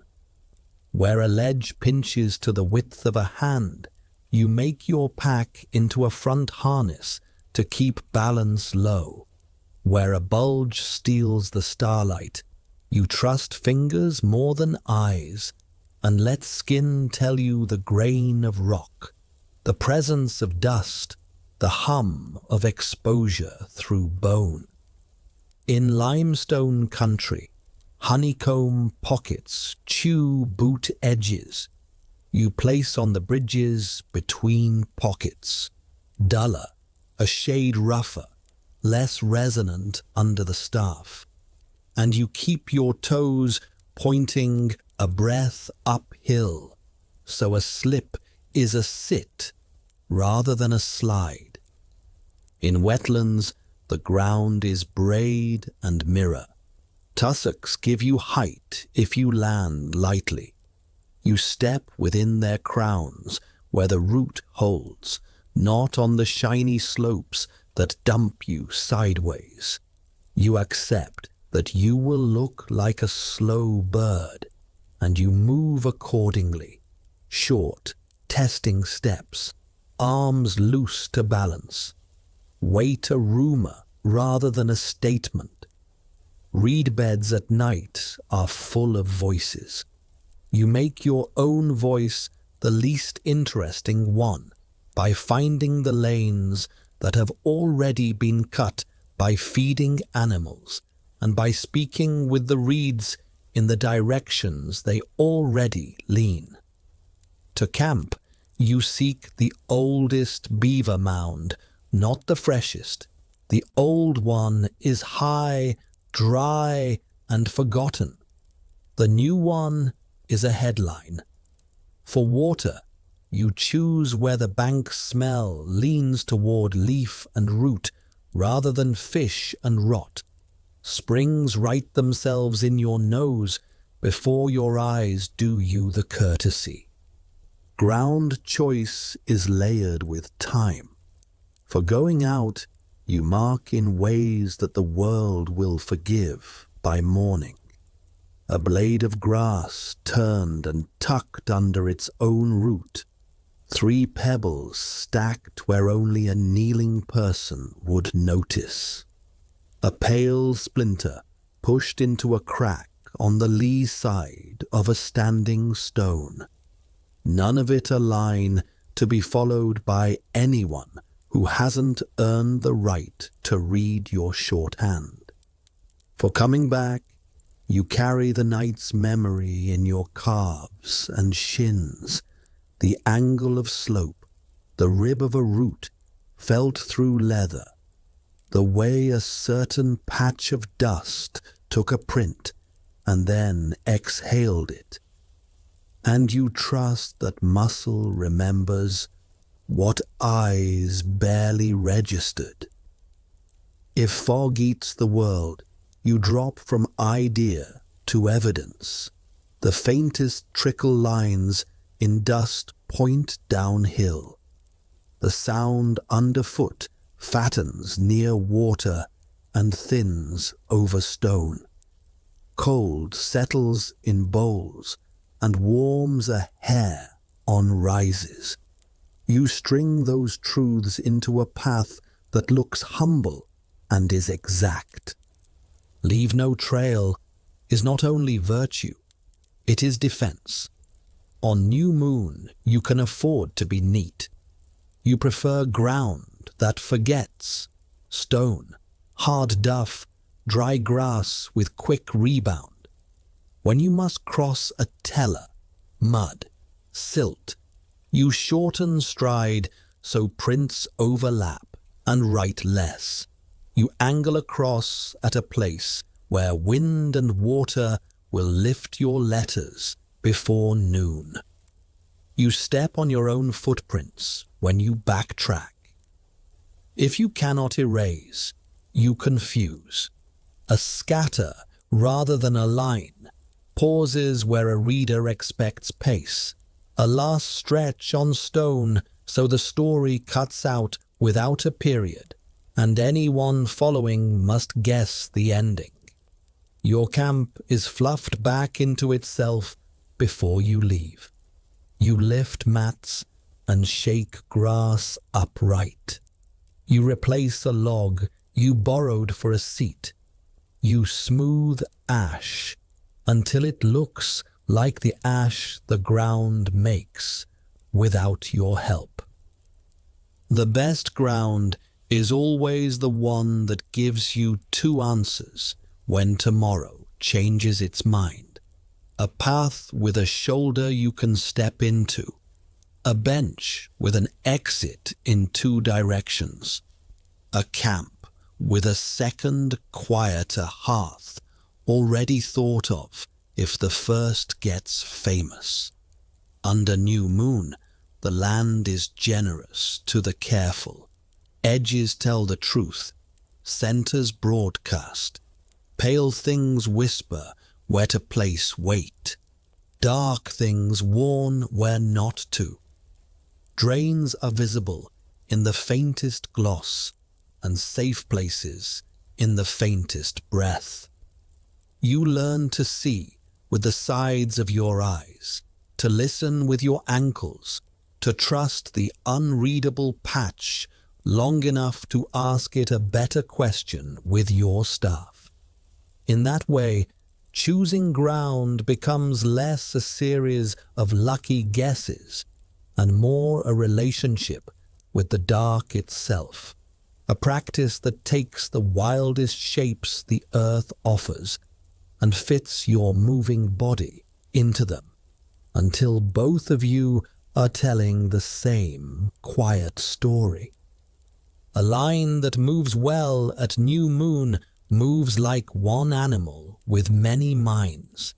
Where a ledge pinches to the width of a hand, you make your pack into a front harness to keep balance low. Where a bulge steals the starlight, you trust fingers more than eyes, and let skin tell you the grain of rock, the presence of dust, the hum of exposure through bone. In limestone country, honeycomb pockets chew boot edges. You place on the bridges between pockets, duller, a shade rougher, less resonant under the staff. And you keep your toes pointing a breath uphill, so a slip is a sit rather than a slide. In wetlands, the ground is braid and mirror. Tussocks give you height if you land lightly. You step within their crowns where the root holds, not on the shiny slopes that dump you sideways. You accept that you will look like a slow bird, and you move accordingly, short, testing steps, arms loose to balance. Wait a rumor rather than a statement. Reed beds at night are full of voices. You make your own voice the least interesting one by finding the lanes that have already been cut by feeding animals and by speaking with the reeds in the directions they already lean. To camp, you seek the oldest beaver mound, not the freshest. The old one is high, dry, and forgotten. The new one is a headline. For water, you choose where the bank's smell leans toward leaf and root rather than fish and rot. Springs write themselves in your nose before your eyes do you the courtesy. Ground choice is layered with time. For going out, you mark in ways that the world will forgive by morning. A blade of grass turned and tucked under its own root. 3 pebbles stacked where only a kneeling person would notice. A pale splinter pushed into a crack on the lee side of a standing stone. None of it a line to be followed by anyone who hasn't earned the right to read your shorthand. For coming back, you carry the night's memory in your calves and shins, the angle of slope, the rib of a root felt through leather, the way a certain patch of dust took a print and then exhaled it. And you trust that muscle remembers what eyes barely registered. If fog eats the world, you drop from idea to evidence. The faintest trickle lines in dust point downhill. The sound underfoot fattens near water and thins over stone. Cold settles in bowls and warms a hair on rises. You string those truths into a path that looks humble and is exact. Leave no trail is not only virtue, it is defense. On new moon, you can afford to be neat. You prefer ground that forgets, stone, hard duff, dry grass with quick rebound. When you must cross a teller, mud, silt, you shorten stride so prints overlap and write less. You angle across at a place where wind and water will lift your letters before noon. You step on your own footprints when you backtrack. If you cannot erase, you confuse. A scatter rather than a line, pauses where a reader expects pace. A last stretch on stone so the story cuts out without a period, and anyone following must guess the ending. Your camp is fluffed back into itself before you leave. You lift mats and shake grass upright. You replace a log you borrowed for a seat. You smooth ash until it looks like the ash the ground makes without your help. The best ground is always the one that gives you two answers when tomorrow changes its mind. A path with a shoulder you can step into. A bench with an exit in two directions. A camp with a second, quieter hearth already thought of if the first gets famous. Under new moon, the land is generous to the careful. Edges tell the truth, centers broadcast. Pale things whisper where to place weight. Dark things warn where not to. Drains are visible in the faintest gloss, and safe places in the faintest breath. You learn to see with the sides of your eyes, to listen with your ankles, to trust the unreadable patch long enough to ask it a better question with your staff. In that way, choosing ground becomes less a series of lucky guesses and more a relationship with the dark itself, a practice that takes the wildest shapes the earth offers and fits your moving body into them until both of you are telling the same quiet story. A line that moves well at new moon moves like one animal with many minds,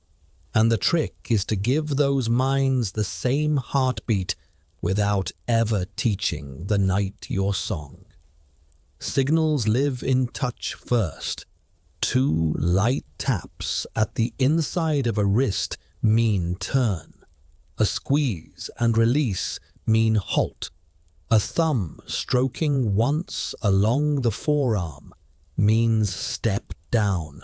and the trick is to give those minds the same heartbeat without ever teaching the night your song. Signals live in touch first. 2 light taps at the inside of a wrist mean turn. A squeeze and release mean halt. A thumb stroking once along the forearm means step down.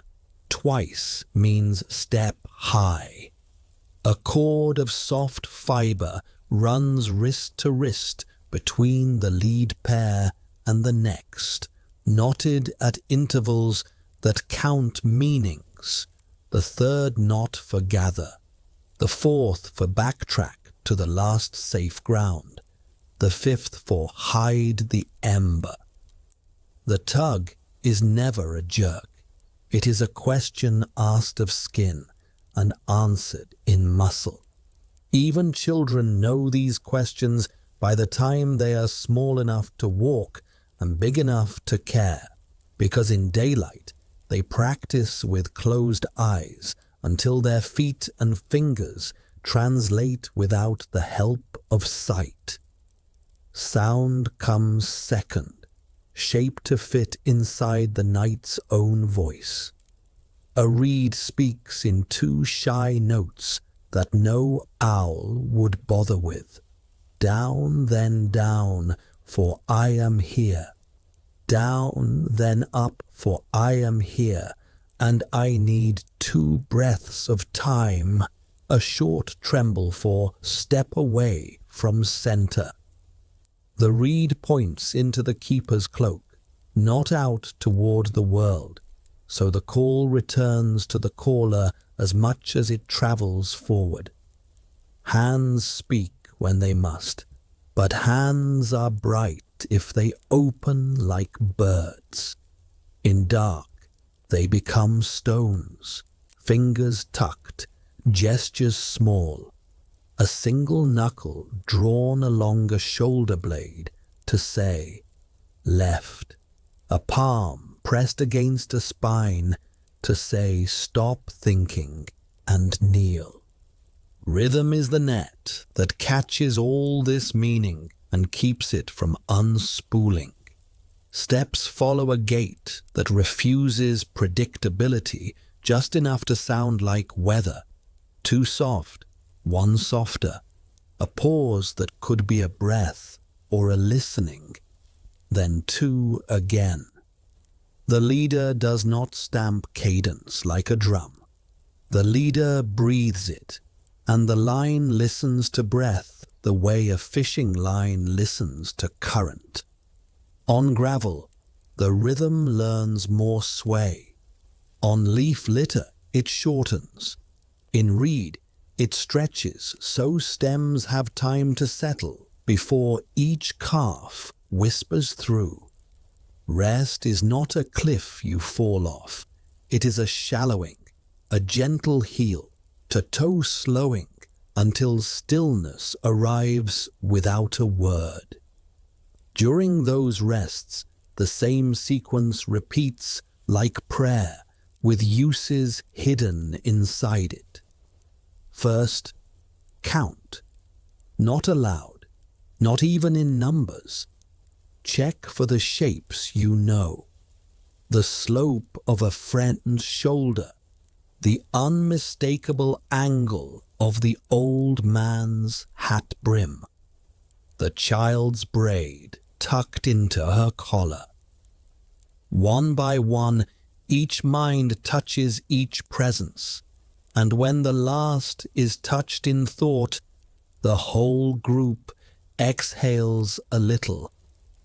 Twice means step high. A cord of soft fiber runs wrist to wrist between the lead pair and the next, knotted at intervals that count meanings, the third knot for gather, the fourth for backtrack to the last safe ground, the fifth for hide the ember. The tug is never a jerk. It is a question asked of skin and answered in muscle. Even children know these questions by the time they are small enough to walk and big enough to care, because in daylight they practice with closed eyes until their feet and fingers translate without the help of sight. Sound comes second, shaped to fit inside the night's own voice. A reed speaks in 2 shy notes that no owl would bother with. Down, then down, for I am here. Down, then up, for I am here, and I need 2 breaths of time, a short tremble for step away from center. The reed points into the keeper's cloak, not out toward the world, so the call returns to the caller as much as it travels forward. Hands speak when they must, but hands are bright if they open like birds. In dark, they become stones, fingers tucked, gestures small, a single knuckle drawn along a shoulder blade to say, left, a palm pressed against a spine to say, stop thinking and kneel. Rhythm is the net that catches all this meaning and keeps it from unspooling. Steps follow a gait that refuses predictability just enough to sound like weather. 2 soft, 1 softer, a pause that could be a breath or a listening, then 2 again. The leader does not stamp cadence like a drum. The leader breathes it, and the line listens to breath the way a fishing line listens to current. On gravel, the rhythm learns more sway. On leaf litter, it shortens. In reed, it stretches so stems have time to settle before each calf whispers through. Rest is not a cliff you fall off. It is a shallowing, a gentle heel, to toe slowing until stillness arrives without a word. During those rests, the same sequence repeats like prayer, with uses hidden inside it. First, count. Not aloud, not even in numbers. Check for the shapes you know. The slope of a friend's shoulder, the unmistakable angle of the old man's hat brim, the child's braid tucked into her collar. One by one, each mind touches each presence, and when the last is touched in thought, the whole group exhales a little,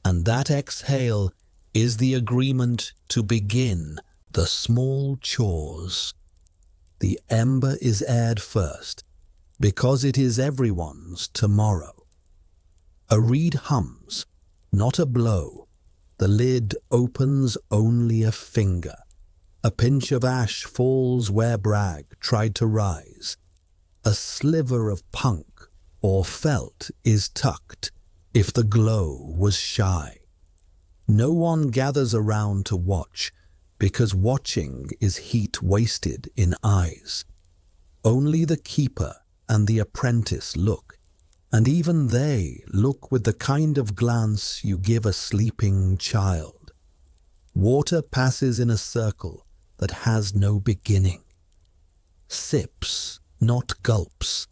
and that exhale is the agreement to begin the small chores. The ember is aired first, because it is everyone's tomorrow. A reed hums, not a blow. The lid opens only a finger. A pinch of ash falls where brag tried to rise. A sliver of punk or felt is tucked if the glow was shy. No one gathers around to watch, because watching is heat wasted in eyes. Only the keeper and the apprentice look, and even they look with the kind of glance you give a sleeping child. Water passes in a circle that has no beginning. Sips, not gulps.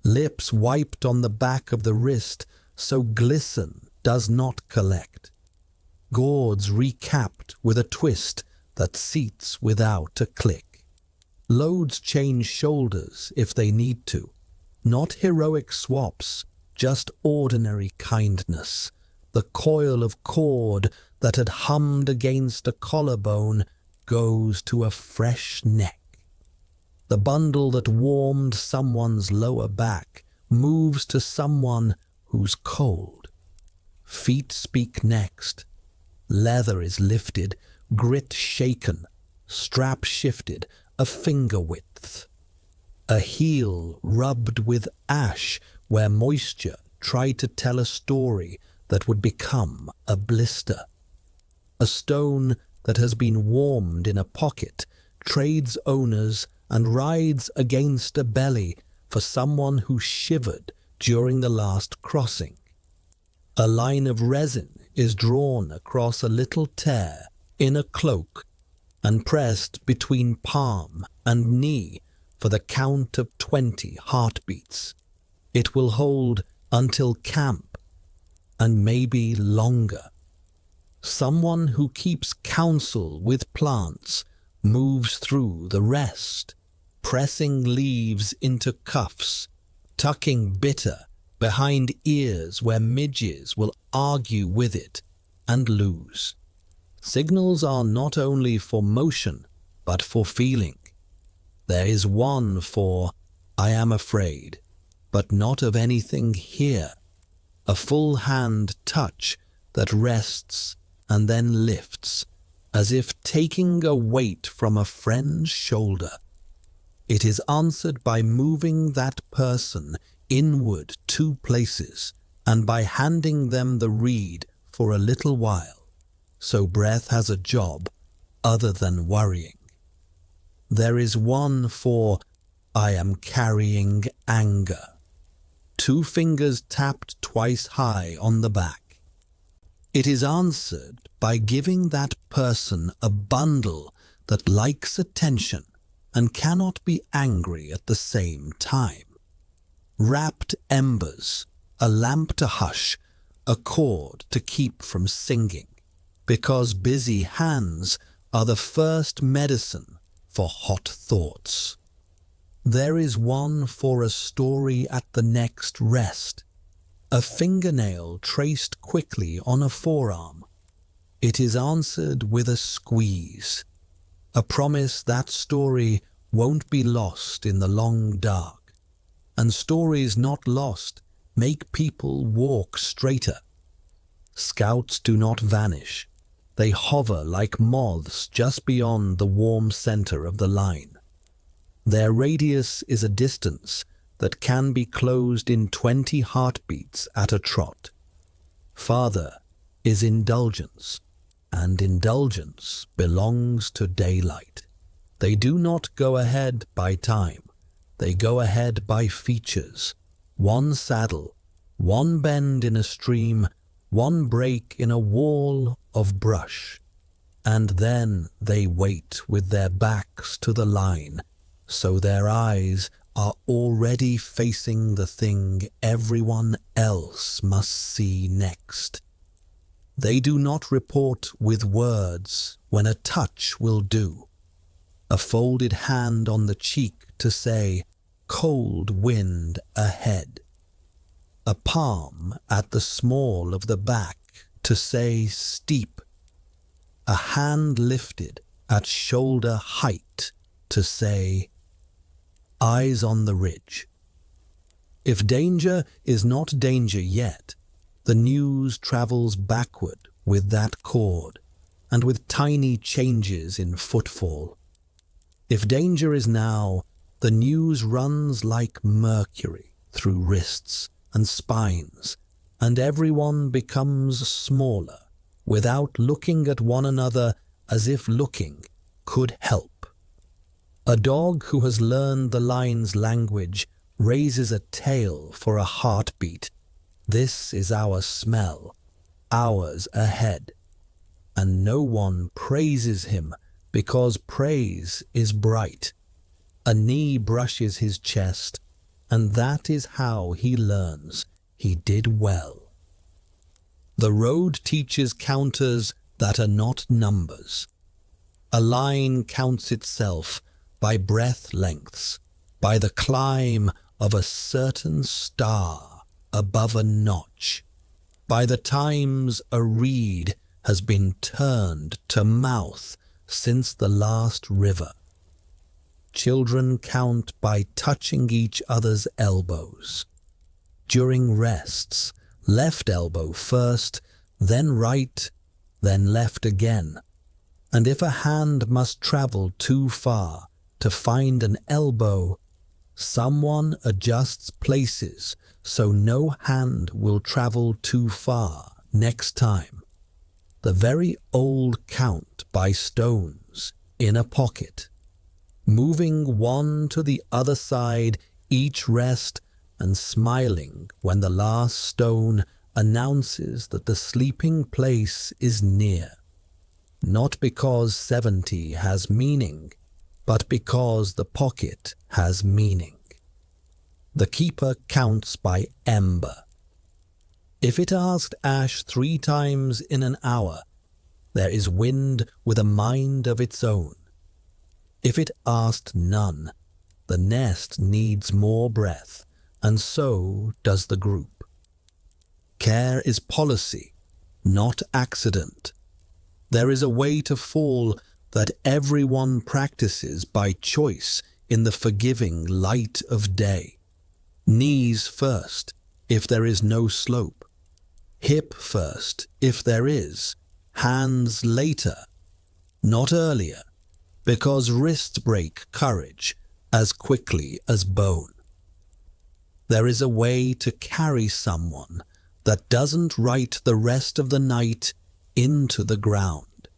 Lips wiped on the back of the wrist so glisten does not collect. Gourds recapped with a twist that seats without a click. Loads change shoulders if they need to. Not heroic swaps, just ordinary kindness. The coil of cord that had hummed against a collarbone goes to a fresh neck. The bundle that warmed someone's lower back moves to someone who's cold. Feet speak next. Leather is lifted, grit shaken, strap shifted, a finger width. A heel rubbed with ash where moisture tried to tell a story that would become a blister. A stone that has been warmed in a pocket trades owners and rides against a belly for someone who shivered during the last crossing. A line of resin is drawn across a little tear in a cloak and pressed between palm and knee for the count of 20 heartbeats. It will hold until camp, and maybe longer. Someone who keeps counsel with plants moves through the rest, pressing leaves into cuffs, tucking bitter behind ears where midges will argue with it and lose. Signals are not only for motion, but for feeling. There is one for, I am afraid, but not of anything here. A full hand touch that rests and then lifts, as if taking a weight from a friend's shoulder. It is answered by moving that person inward 2 places, and by handing them the reed for a little while, so breath has a job other than worrying. There is one for, I am carrying anger. 2 fingers tapped twice high on the back. It is answered by giving that person a bundle that likes attention and cannot be angry at the same time. Wrapped embers, a lamp to hush, a cord to keep from singing, because busy hands are the first medicine for hot thoughts. There is one for a story at the next rest, a fingernail traced quickly on a forearm, It is answered with a squeeze, a promise that story won't be lost in the long dark. And stories not lost make people walk straighter. Scouts do not vanish. They hover like moths just beyond the warm center of the line. Their radius is a distance that can be closed in 20 heartbeats at a trot. Farther is indulgence, and indulgence belongs to daylight. They do not go ahead by time. They go ahead by features. One saddle, one bend in a stream, one break in a wall of brush. And then they wait with their backs to the line, so their eyes are already facing the thing everyone else must see next. They do not report with words when a touch will do. A folded hand on the cheek to say, "Cold wind ahead." A palm at the small of the back to say, "Steep." A hand lifted at shoulder height to say, "Eyes on the ridge." If danger is not danger yet, the news travels backward with that chord, and with tiny changes in footfall. If danger is now, the news runs like mercury through wrists and spines, and everyone becomes smaller, without looking at one another as if looking could help. A dog who has learned the line's language raises a tail for a heartbeat. This is our smell, hours ahead. And no one praises him because praise is bright. A knee brushes his chest, and that is how he learns he did well. The road teaches counters that are not numbers. A line counts itself by breath lengths, by the climb of a certain star above a notch, by the times a reed has been turned to mouth since the last river. Children count by touching each other's elbows. During rests, left elbow first, then right, then left again. And if a hand must travel too far to find an elbow, someone adjusts places so no hand will travel too far next time. The very old count by stones in a pocket, moving one to the other side each rest and smiling when the last stone announces that the sleeping place is near. Not because 70 has meaning, but because the pocket has meaning. The keeper counts by ember. If it asked ash 3 times in an hour, there is wind with a mind of its own. If it asked none, the nest needs more breath, and so does the group. Care is policy, not accident. There is a way to fall that everyone practices by choice in the forgiving light of day. Knees first, if there is no slope. Hip first, if there is. Hands later, not earlier, because wrists break courage as quickly as bone. There is a way to carry someone that doesn't write the rest of the night into the ground.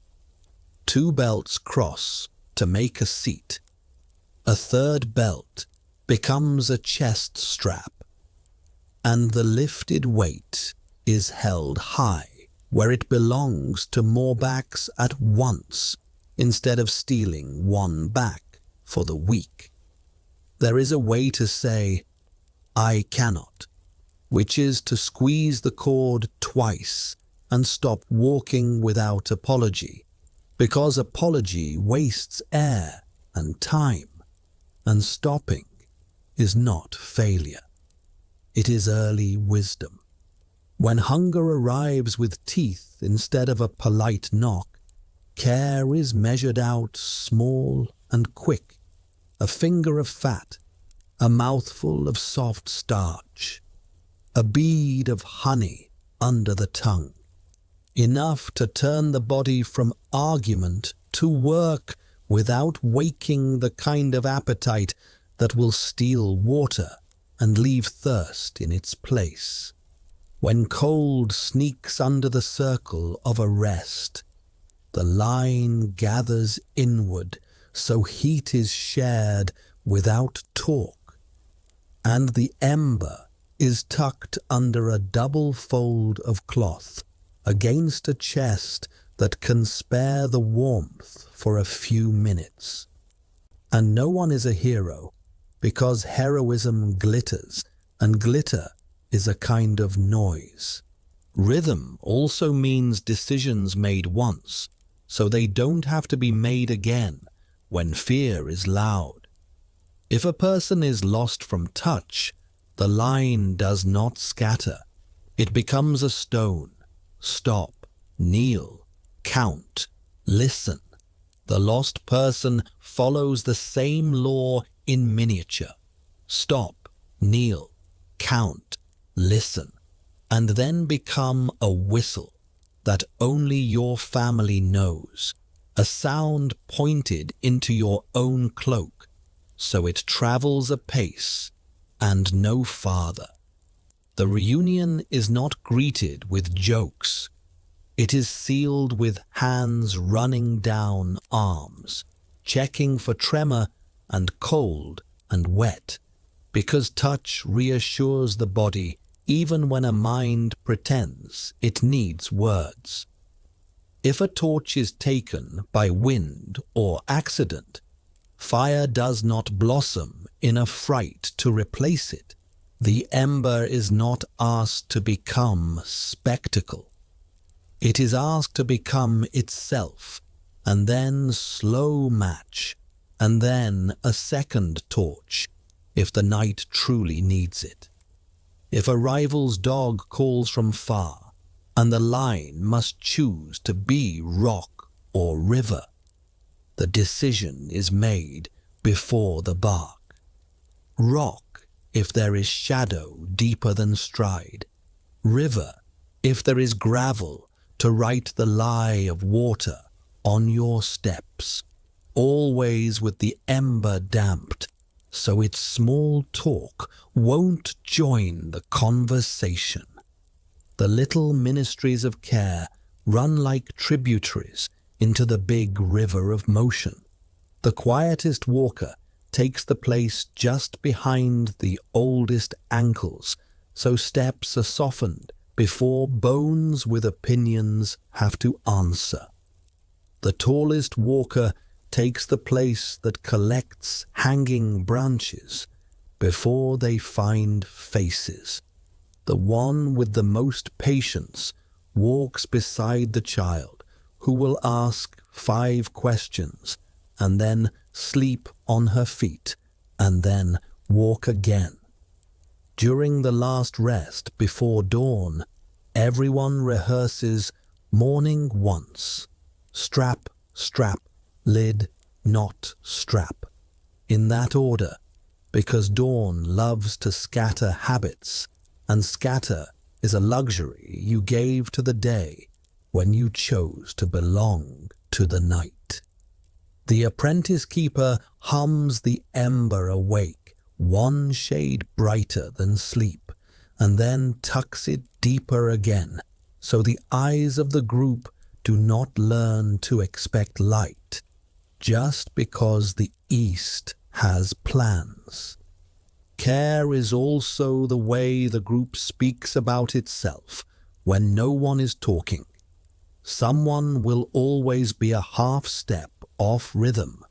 2 belts cross to make a seat. A 3rd belt becomes a chest strap, and the lifted weight is held high where it belongs to more backs at once instead of stealing one back for the weak. There is a way to say, "I cannot," which is to squeeze the cord twice and stop walking without apology, because apology wastes air and time, and stopping is not failure. It is early wisdom. When hunger arrives with teeth instead of a polite knock, care is measured out small and quick, a finger of fat, a mouthful of soft starch, a bead of honey under the tongue, enough to turn the body from argument to work without waking the kind of appetite that will steal water and leave thirst in its place. When cold sneaks under the circle of a rest, the line gathers inward so heat is shared without talk, and the ember is tucked under a double fold of cloth against a chest that can spare the warmth for a few minutes. And no one is a hero, because heroism glitters, and glitter is a kind of noise. Rhythm also means decisions made once, so they don't have to be made again when fear is loud. If a person is lost from touch, the line does not scatter. It becomes a stone. Stop, kneel, count, listen. The lost person follows the same law in miniature. Stop, kneel, count, listen, and then become a whistle that only your family knows, a sound pointed into your own cloak, so it travels apace and no farther. The reunion is not greeted with jokes. It is sealed with hands running down arms, checking for tremor and cold and wet, because touch reassures the body even when a mind pretends it needs words. If a torch is taken by wind or accident, fire does not blossom in a fright to replace it. The ember is not asked to become spectacle. It is asked to become itself, and then slow match, and then a second torch, if the night truly needs it. If a rival's dog calls from far, and the line must choose to be rock or river, the decision is made before the bark. Rock if there is shadow deeper than stride, river if there is gravel to write the lie of water on your steps, always with the ember damped, so its small talk won't join the conversation. The little ministries of care run like tributaries into the big river of motion. The quietest walker takes the place just behind the oldest ankles, so steps are softened before bones with opinions have to answer. The tallest walker takes the place that collects hanging branches before they find faces. The one with the most patience walks beside the child who will ask 5 questions and then sleep on her feet and then walk again. During the last rest before dawn, everyone rehearses morning once. Strap, strap, lid, knot, strap. In that order, because dawn loves to scatter habits, and scatter is a luxury you gave to the day when you chose to belong to the night. The apprentice keeper hums the ember awake, one shade brighter than sleep, and then tucks it deeper again, so the eyes of the group do not learn to expect light, just because the East has plans. Care is also the way the group speaks about itself when no one is talking. Someone will always be a half step off rhythm,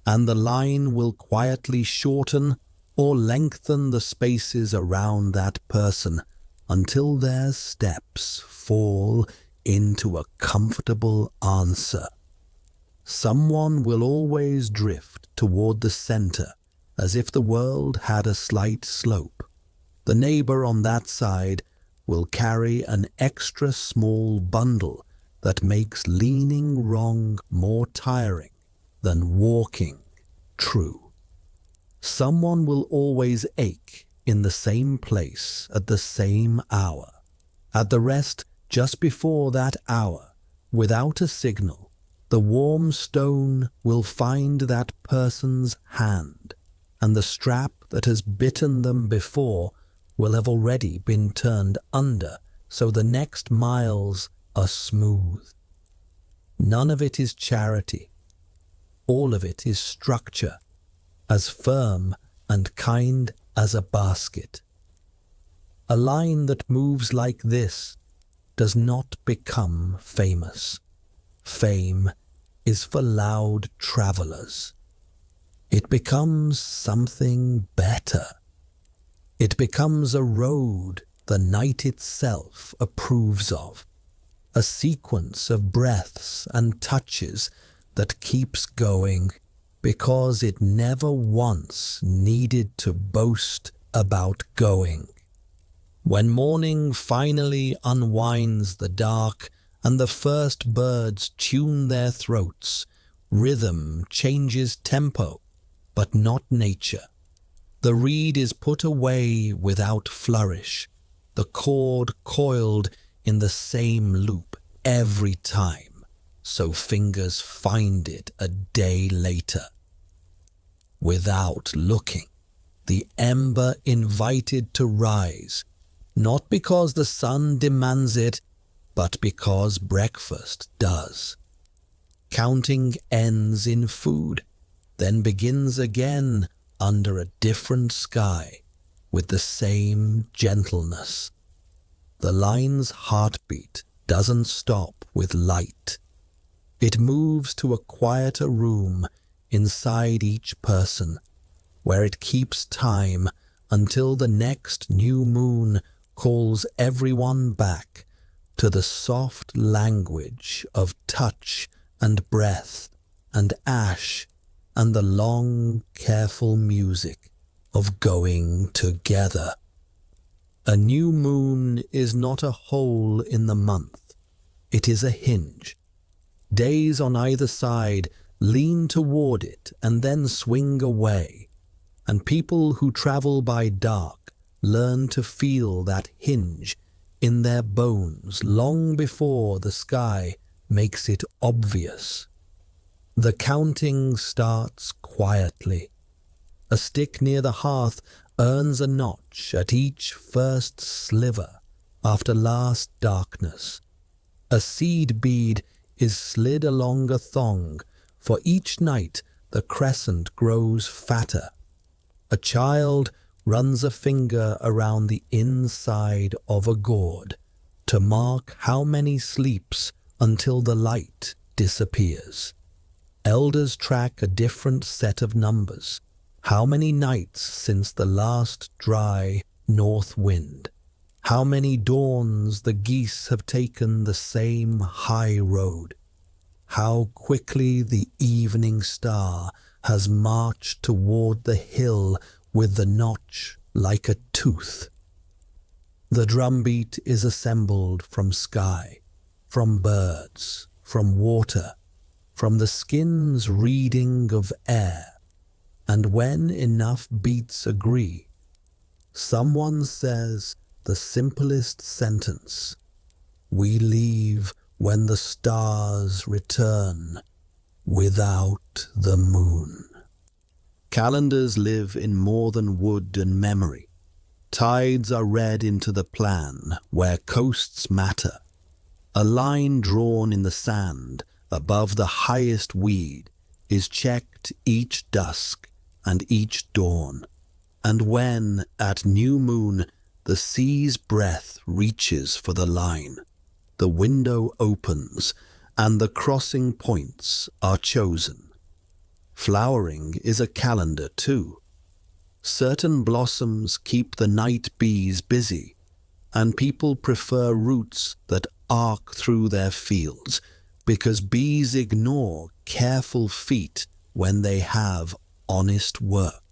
and the line will quietly shorten or lengthen the spaces around that person until their steps fall into a comfortable answer. Someone will always drift toward the center as if the world had a slight slope. The neighbor on that side will carry an extra small bundle that makes leaning wrong more tiring than walking true. Someone will always ache in the same place at the same hour. At the rest just before that hour, without a signal, the warm stone will find that person's hand, and the strap that has bitten them before will have already been turned under, so the next miles are smooth. None of it is charity. All of it is structure, as firm and kind as a basket. A line that moves like this does not become famous. Fame is for loud travelers. It becomes something better. It becomes a road the night itself approves of, a sequence of breaths and touches that keeps going because it never once needed to boast about going. When morning finally unwinds the dark and the first birds tune their throats, rhythm changes tempo, but not nature. The reed is put away without flourish, the cord coiled in the same loop every time, so fingers find it a day later. Without looking, the ember invited to rise, not because the sun demands it, but because breakfast does. Counting ends in food, then begins again under a different sky with the same gentleness. The line's heartbeat doesn't stop with light. It moves to a quieter room inside each person, where it keeps time until the next new moon calls everyone back to the soft language of touch and breath and ash and the long, careful music of going together. A new moon is not a hole in the month. It is a hinge. Days on either side lean toward it and then swing away, and people who travel by dark learn to feel that hinge in their bones long before the sky makes it obvious. The counting starts quietly. A stick near the hearth earns a notch at each first sliver after last darkness. A seed bead is slid along a thong, for each night the crescent grows fatter. A child runs a finger around the inside of a gourd to mark how many sleeps until the light disappears. Elders track a different set of numbers. How many nights since the last dry north wind? How many dawns the geese have taken the same high road? How quickly the evening star has marched toward the hill with the notch like a tooth. The drumbeat is assembled from sky, from birds, from water, from the skin's reading of air, and when enough beats agree, someone says the simplest sentence: we leave when the stars return without the moon. Calendars live in more than wood and memory. Tides are read into the plan where coasts matter. A line drawn in the sand above the highest weed is checked each dusk and each dawn. And when, at new moon, the sea's breath reaches for the line, the window opens and the crossing points are chosen. Flowering is a calendar too. Certain blossoms keep the night bees busy, and people prefer routes that arc through their fields because bees ignore careful feet when they have honest work.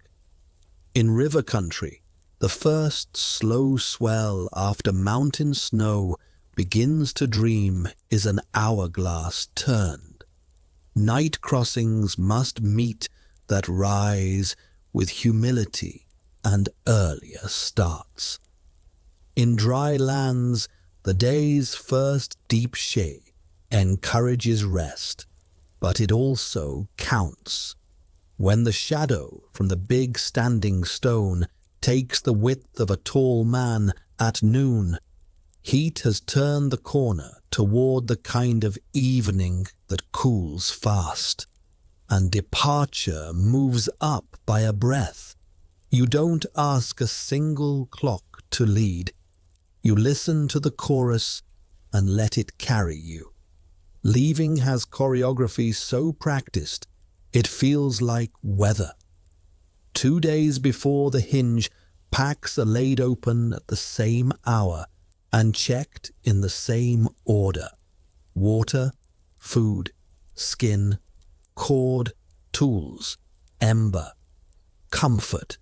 In river country, The first slow swell after mountain snow begins to dream is an hourglass turned. Night crossings must meet that rise with humility and earlier starts. In dry lands, the day's first deep shade encourages rest, but it also counts. When the shadow from the big standing stone takes the width of a tall man at noon, heat has turned the corner toward the kind of evening that cools fast, and departure moves up by a breath. You don't ask a single clock to lead. You listen to the chorus and let it carry you. Leaving has choreography so practiced, it feels like weather. 2 days before the hinge, packs are laid open at the same hour and checked in the same order. Water, food, skin, cord, tools, ember, comfort.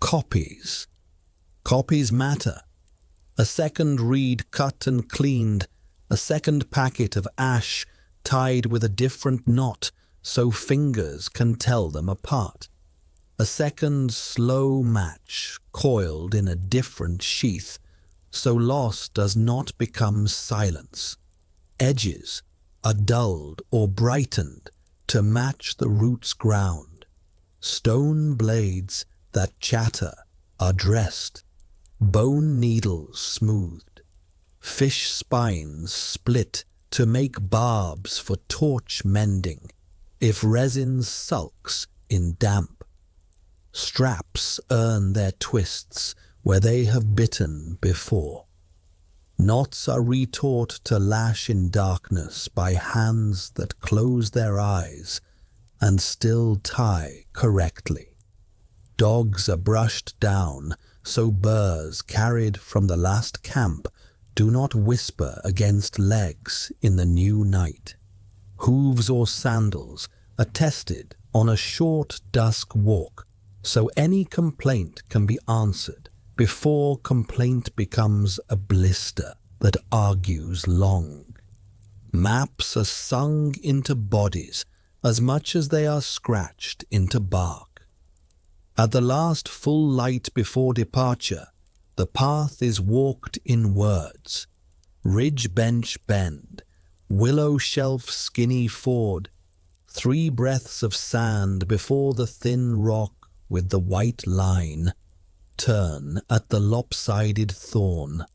Copies. Copies matter. A second reed cut and cleaned, a second packet of ash tied with a different knot so fingers can tell them apart. A second slow match coiled in a different sheath, so loss does not become silence. Edges are dulled or brightened to match the root's ground. Stone blades that chatter are dressed, bone needles smoothed, fish spines split to make barbs for torch mending if resin sulks in damp. Straps earn their twists where they have bitten before. Knots are retaught to lash in darkness by hands that close their eyes and still tie correctly. Dogs are brushed down so burrs carried from the last camp do not whisper against legs in the new night. Hooves or sandals are tested on a short dusk walk, so any complaint can be answered before complaint becomes a blister that argues long. Maps are sung into bodies as much as they are scratched into bark. At the last full light before departure, the path is walked in words. Ridge bench bend, willow shelf skinny ford, 3 breaths of sand before the thin rock with the white line, turn at the lopsided thorn.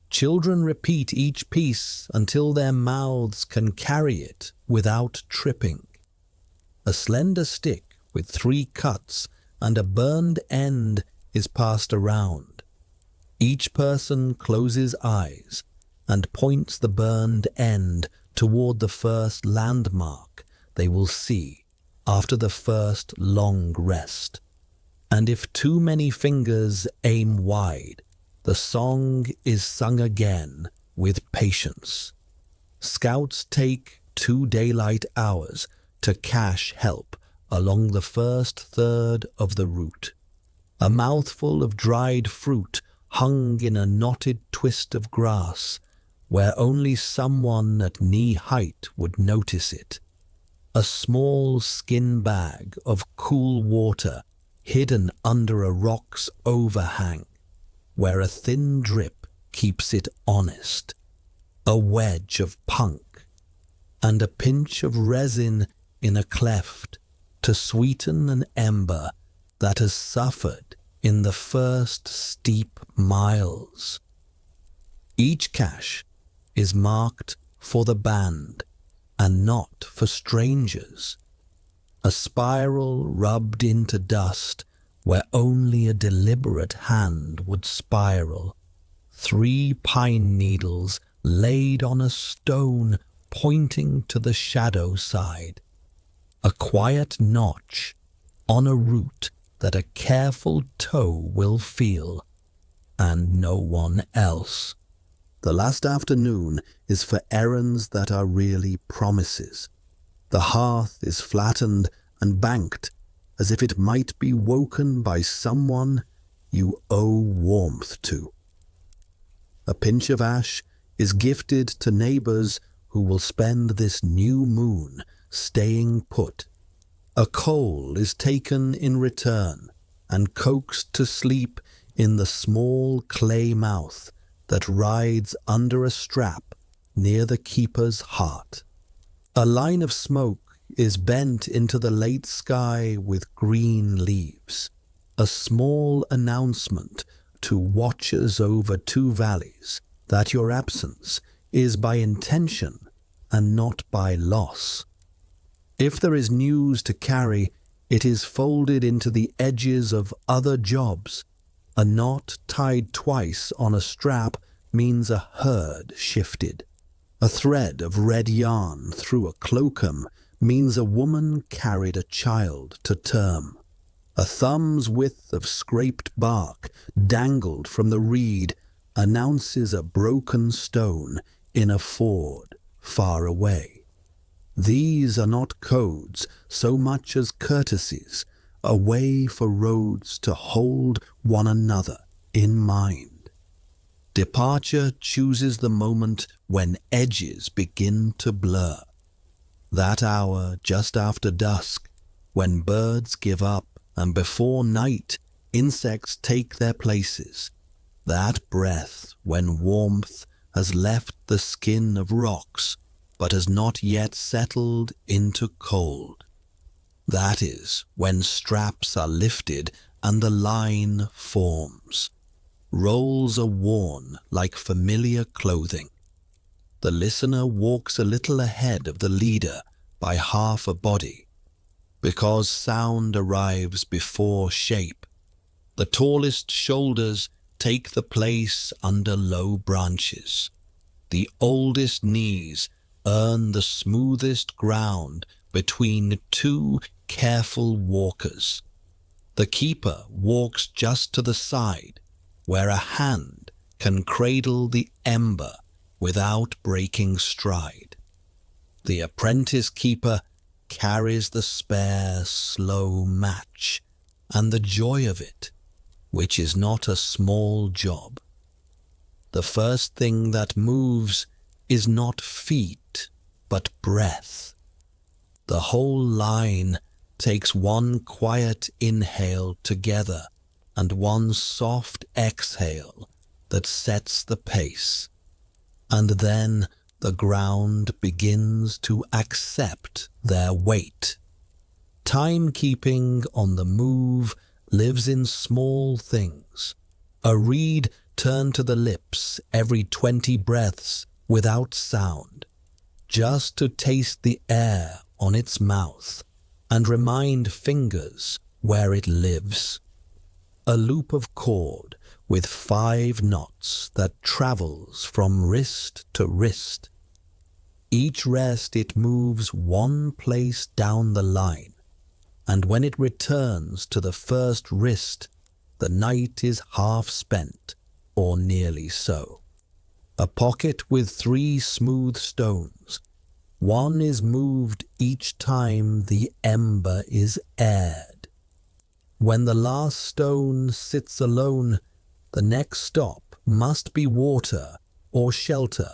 Children repeat each piece until their mouths can carry it without tripping. A slender stick with 3 cuts and a burned end is passed around. Each person closes eyes and points the burned end toward the first landmark they will see after the first long rest. And if too many fingers aim wide, the song is sung again with patience. Scouts take 2 daylight hours to cache help along the first third of the route. A mouthful of dried fruit hung in a knotted twist of grass, where only someone at knee height would notice it. A small skin bag of cool water hidden under a rock's overhang, where a thin drip keeps it honest. A wedge of punk, and a pinch of resin in a cleft to sweeten an ember that has suffered in the first steep miles. Each cache is marked for the band and not for strangers. A spiral rubbed into dust where only a deliberate hand would spiral. 3 pine needles laid on a stone pointing to the shadow side. A quiet notch on a route that a careful toe will feel, and no one else. The last afternoon is for errands that are really promises. The hearth is flattened and banked as if it might be woken by someone you owe warmth to. A pinch of ash is gifted to neighbors who will spend this new moon staying put. A coal is taken in return and coaxed to sleep in the small clay mouth that rides under a strap near the keeper's heart. A line of smoke is bent into the late sky with green leaves, a small announcement to watchers over two valleys that your absence is by intention and not by loss. If there is news to carry, it is folded into the edges of other jobs. A knot tied twice on a strap means a herd shifted. A thread of red yarn through a cloakum means a woman carried a child to term. A thumb's width of scraped bark dangled from the reed announces a broken stone in a ford far away. These are not codes so much as courtesies, a way for roads to hold one another in mind. Departure chooses the moment when edges begin to blur. That hour just after dusk, when birds give up and before night insects take their places. That breath when warmth has left the skin of rocks but has not yet settled into cold. That is when straps are lifted and the line forms. Roles are worn like familiar clothing. The listener walks a little ahead of the leader by half a body. Because sound arrives before shape, the tallest shoulders take the place under low branches. The oldest knees earn the smoothest ground between two careful walkers. The keeper walks just to the side, where a hand can cradle the ember without breaking stride. The apprentice keeper carries the spare, slow match, and the joy of it, which is not a small job. The first thing that moves is not feet, but breath. The whole line takes one quiet inhale together and one soft exhale that sets the pace. And then the ground begins to accept their weight. Timekeeping on the move lives in small things. A reed turned to the lips every 20 breaths without sound, just to taste the air on its mouth and remind fingers where it lives. A loop of cord with 5 knots that travels from wrist to wrist. Each rest it moves one place down the line, and when it returns to the first wrist, the night is half spent, or nearly so. A pocket with 3 smooth stones. One is moved each time the ember is aired. When the last stone sits alone, the next stop must be water or shelter,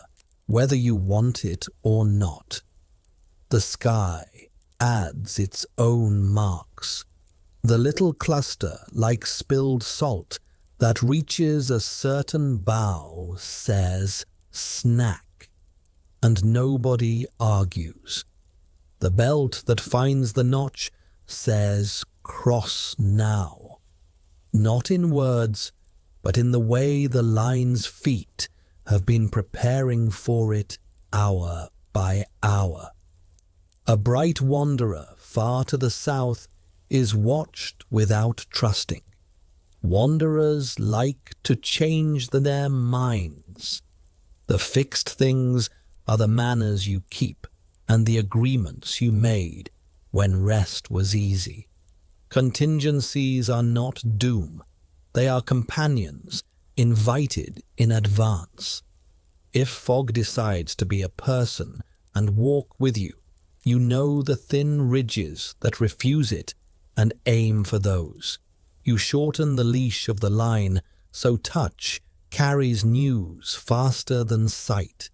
whether you want it or not. The sky adds its own marks. The little cluster, like spilled salt, that reaches a certain bough says, snack, and nobody argues. The belt that finds the notch says, cross now. Not in words, but in the way the line's feet have been preparing for it hour by hour. A bright wanderer far to the south is watched without trusting. Wanderers like to change their minds. The fixed things are the manners you keep and the agreements you made when rest was easy. Contingencies are not doom. They are companions, invited in advance. If fog decides to be a person and walk with you, you know the thin ridges that refuse it and aim for those. You shorten the leash of the line so touch carries news faster than sight.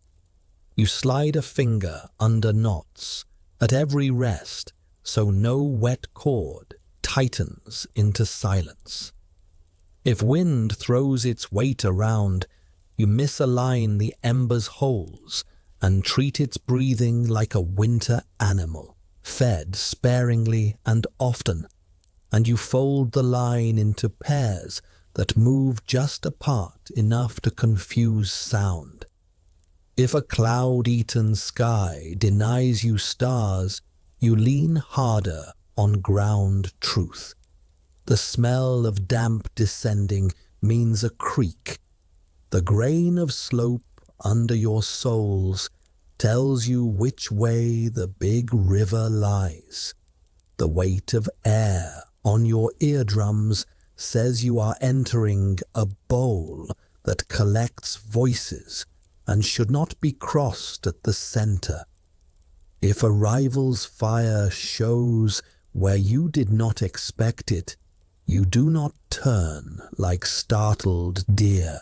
You slide a finger under knots at every rest so no wet cord tightens into silence. If wind throws its weight around, you misalign the ember's holes and treat its breathing like a winter animal, fed sparingly and often, and you fold the line into pairs that move just apart enough to confuse sound. If a cloud-eaten sky denies you stars, you lean harder on ground truth. The smell of damp descending means a creak. The grain of slope under your soles tells you which way the big river lies. The weight of air on your eardrums says you are entering a bowl that collects voices and should not be crossed at the center. If a rival's fire shows where you did not expect it, you do not turn like startled deer.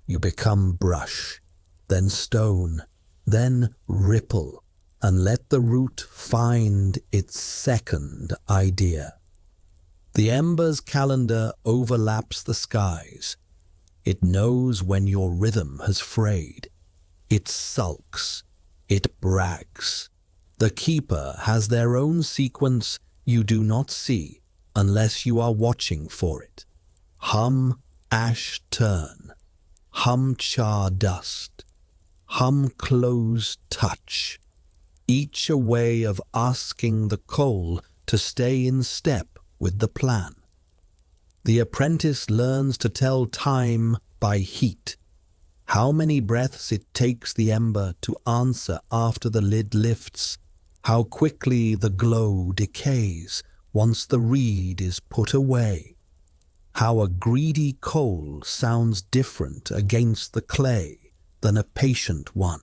You become brush, then stone, then ripple, and let the root find its second idea. The ember's calendar overlaps the skies. It knows when your rhythm has frayed. It sulks. It brags. The keeper has their own sequence you do not see unless you are watching for it. Hum, ash turn. Hum, char dust. Hum, close touch. Each a way of asking the coal to stay in step with the plan. The apprentice learns to tell time by heat. How many breaths it takes the ember to answer after the lid lifts. How quickly the glow decays once the reed is put away. How a greedy coal sounds different against the clay than a patient one.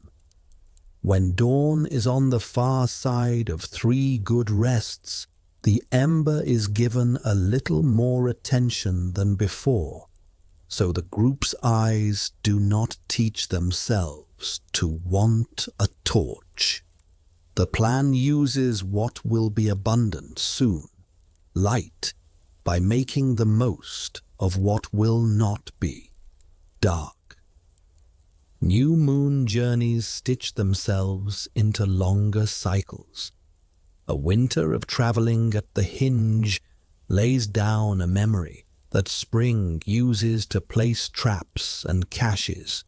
When dawn is on the far side of 3 good rests, the ember is given a little more attention than before, so the group's eyes do not teach themselves to want a torch. The plan uses what will be abundant soon, light, by making the most of what will not be, dark. New moon journeys stitch themselves into longer cycles. A winter of traveling at the hinge lays down a memory that spring uses to place traps and caches.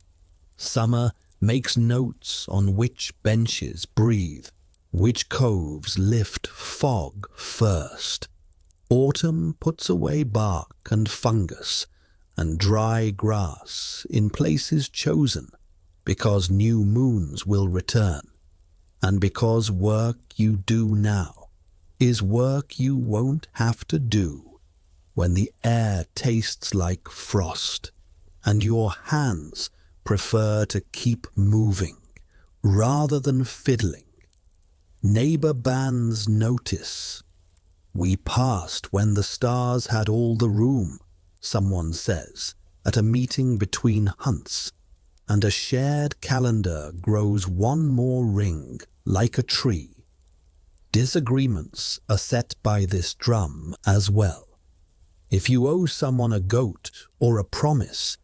Summer makes notes on which benches breathe, which coves lift fog first. Autumn puts away bark and fungus and dry grass in places chosen because new moons will return, and because work you do now is work you won't have to do when the air tastes like frost and your hands prefer to keep moving rather than fiddling. Neighbor bands notice. We passed when the stars had all the room, someone says, at a meeting between hunts, and a shared calendar grows one more ring like a tree. Disagreements are set by this drum as well. If you owe someone a goat or a promise,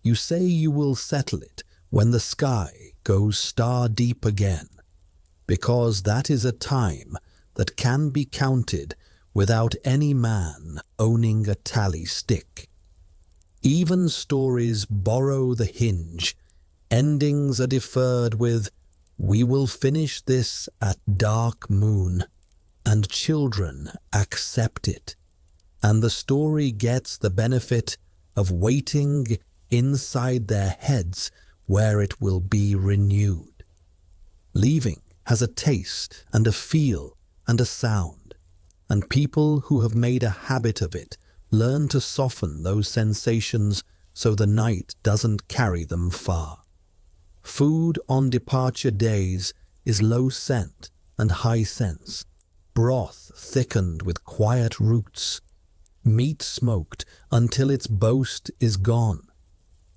you say you will settle it when the sky goes star-deep again, because that is a time that can be counted without any man owning a tally stick. Even stories borrow the hinge. Endings are deferred with, "We will finish this at dark moon," and children accept it, and the story gets the benefit of waiting inside their heads where it will be renewed. Leaving has a taste and a feel and a sound, and people who have made a habit of it learn to soften those sensations so the night doesn't carry them far. Food on departure days is low scent and high sense, broth thickened with quiet roots. meat smoked until its boast is gone,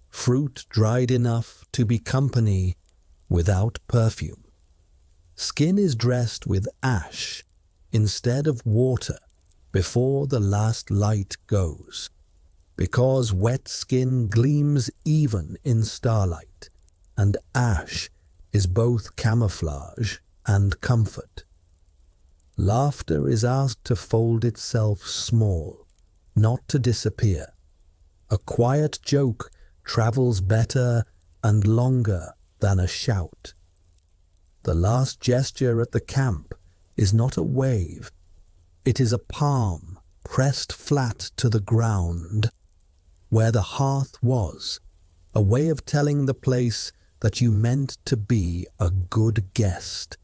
fruit dried enough to be company without perfume. Skin is dressed with ash instead of water before the last light goes, because wet skin gleams even in starlight, and ash is both camouflage and comfort. Laughter is asked to fold itself small, not to disappear. A quiet joke travels better and longer than a shout. The last gesture at the camp is not a wave. It is a palm pressed flat to the ground where the hearth was, a way of telling the place that you meant to be a good guest.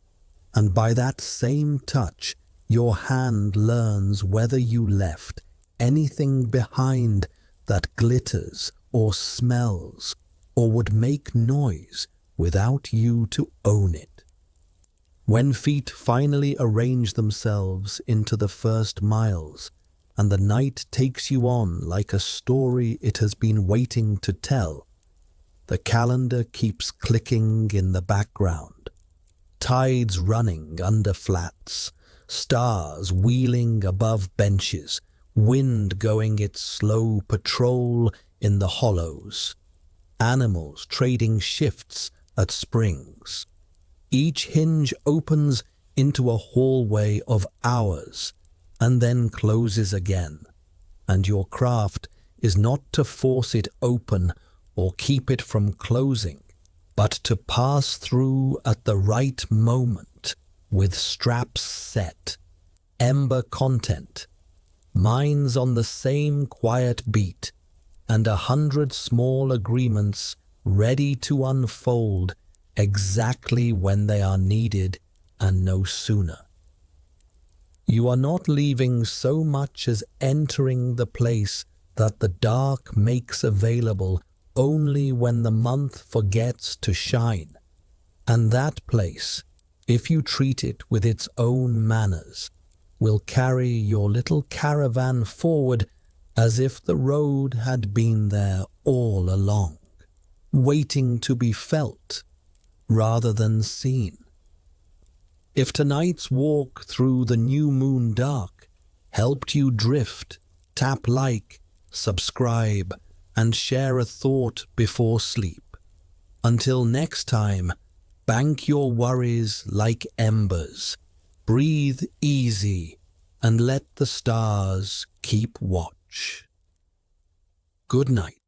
And by that same touch, your hand learns whether you left anything behind that glitters or smells or would make noise without you to own it. When feet finally arrange themselves into the first miles, and the night takes you on like a story it has been waiting to tell, the calendar keeps clicking in the background. Tides running under flats, stars wheeling above benches, wind going its slow patrol in the hollows, animals trading shifts at springs. Each hinge opens into a hallway of hours and then closes again, and your craft is not to force it open or keep it from closing, but to pass through at the right moment with straps set, ember content, minds on the same quiet beat, and 100 small agreements ready to unfold exactly when they are needed and no sooner. You are not leaving so much as entering the place that the dark makes available only when the month forgets to shine, and that place, if you treat it with its own manners, will carry your little caravan forward as if the road had been there all along, waiting to be felt rather than seen. If tonight's walk through the new moon dark helped you drift, tap like, subscribe, and share a thought before sleep. Until next time, bank your worries like embers, breathe easy, and let the stars keep watch. Good night.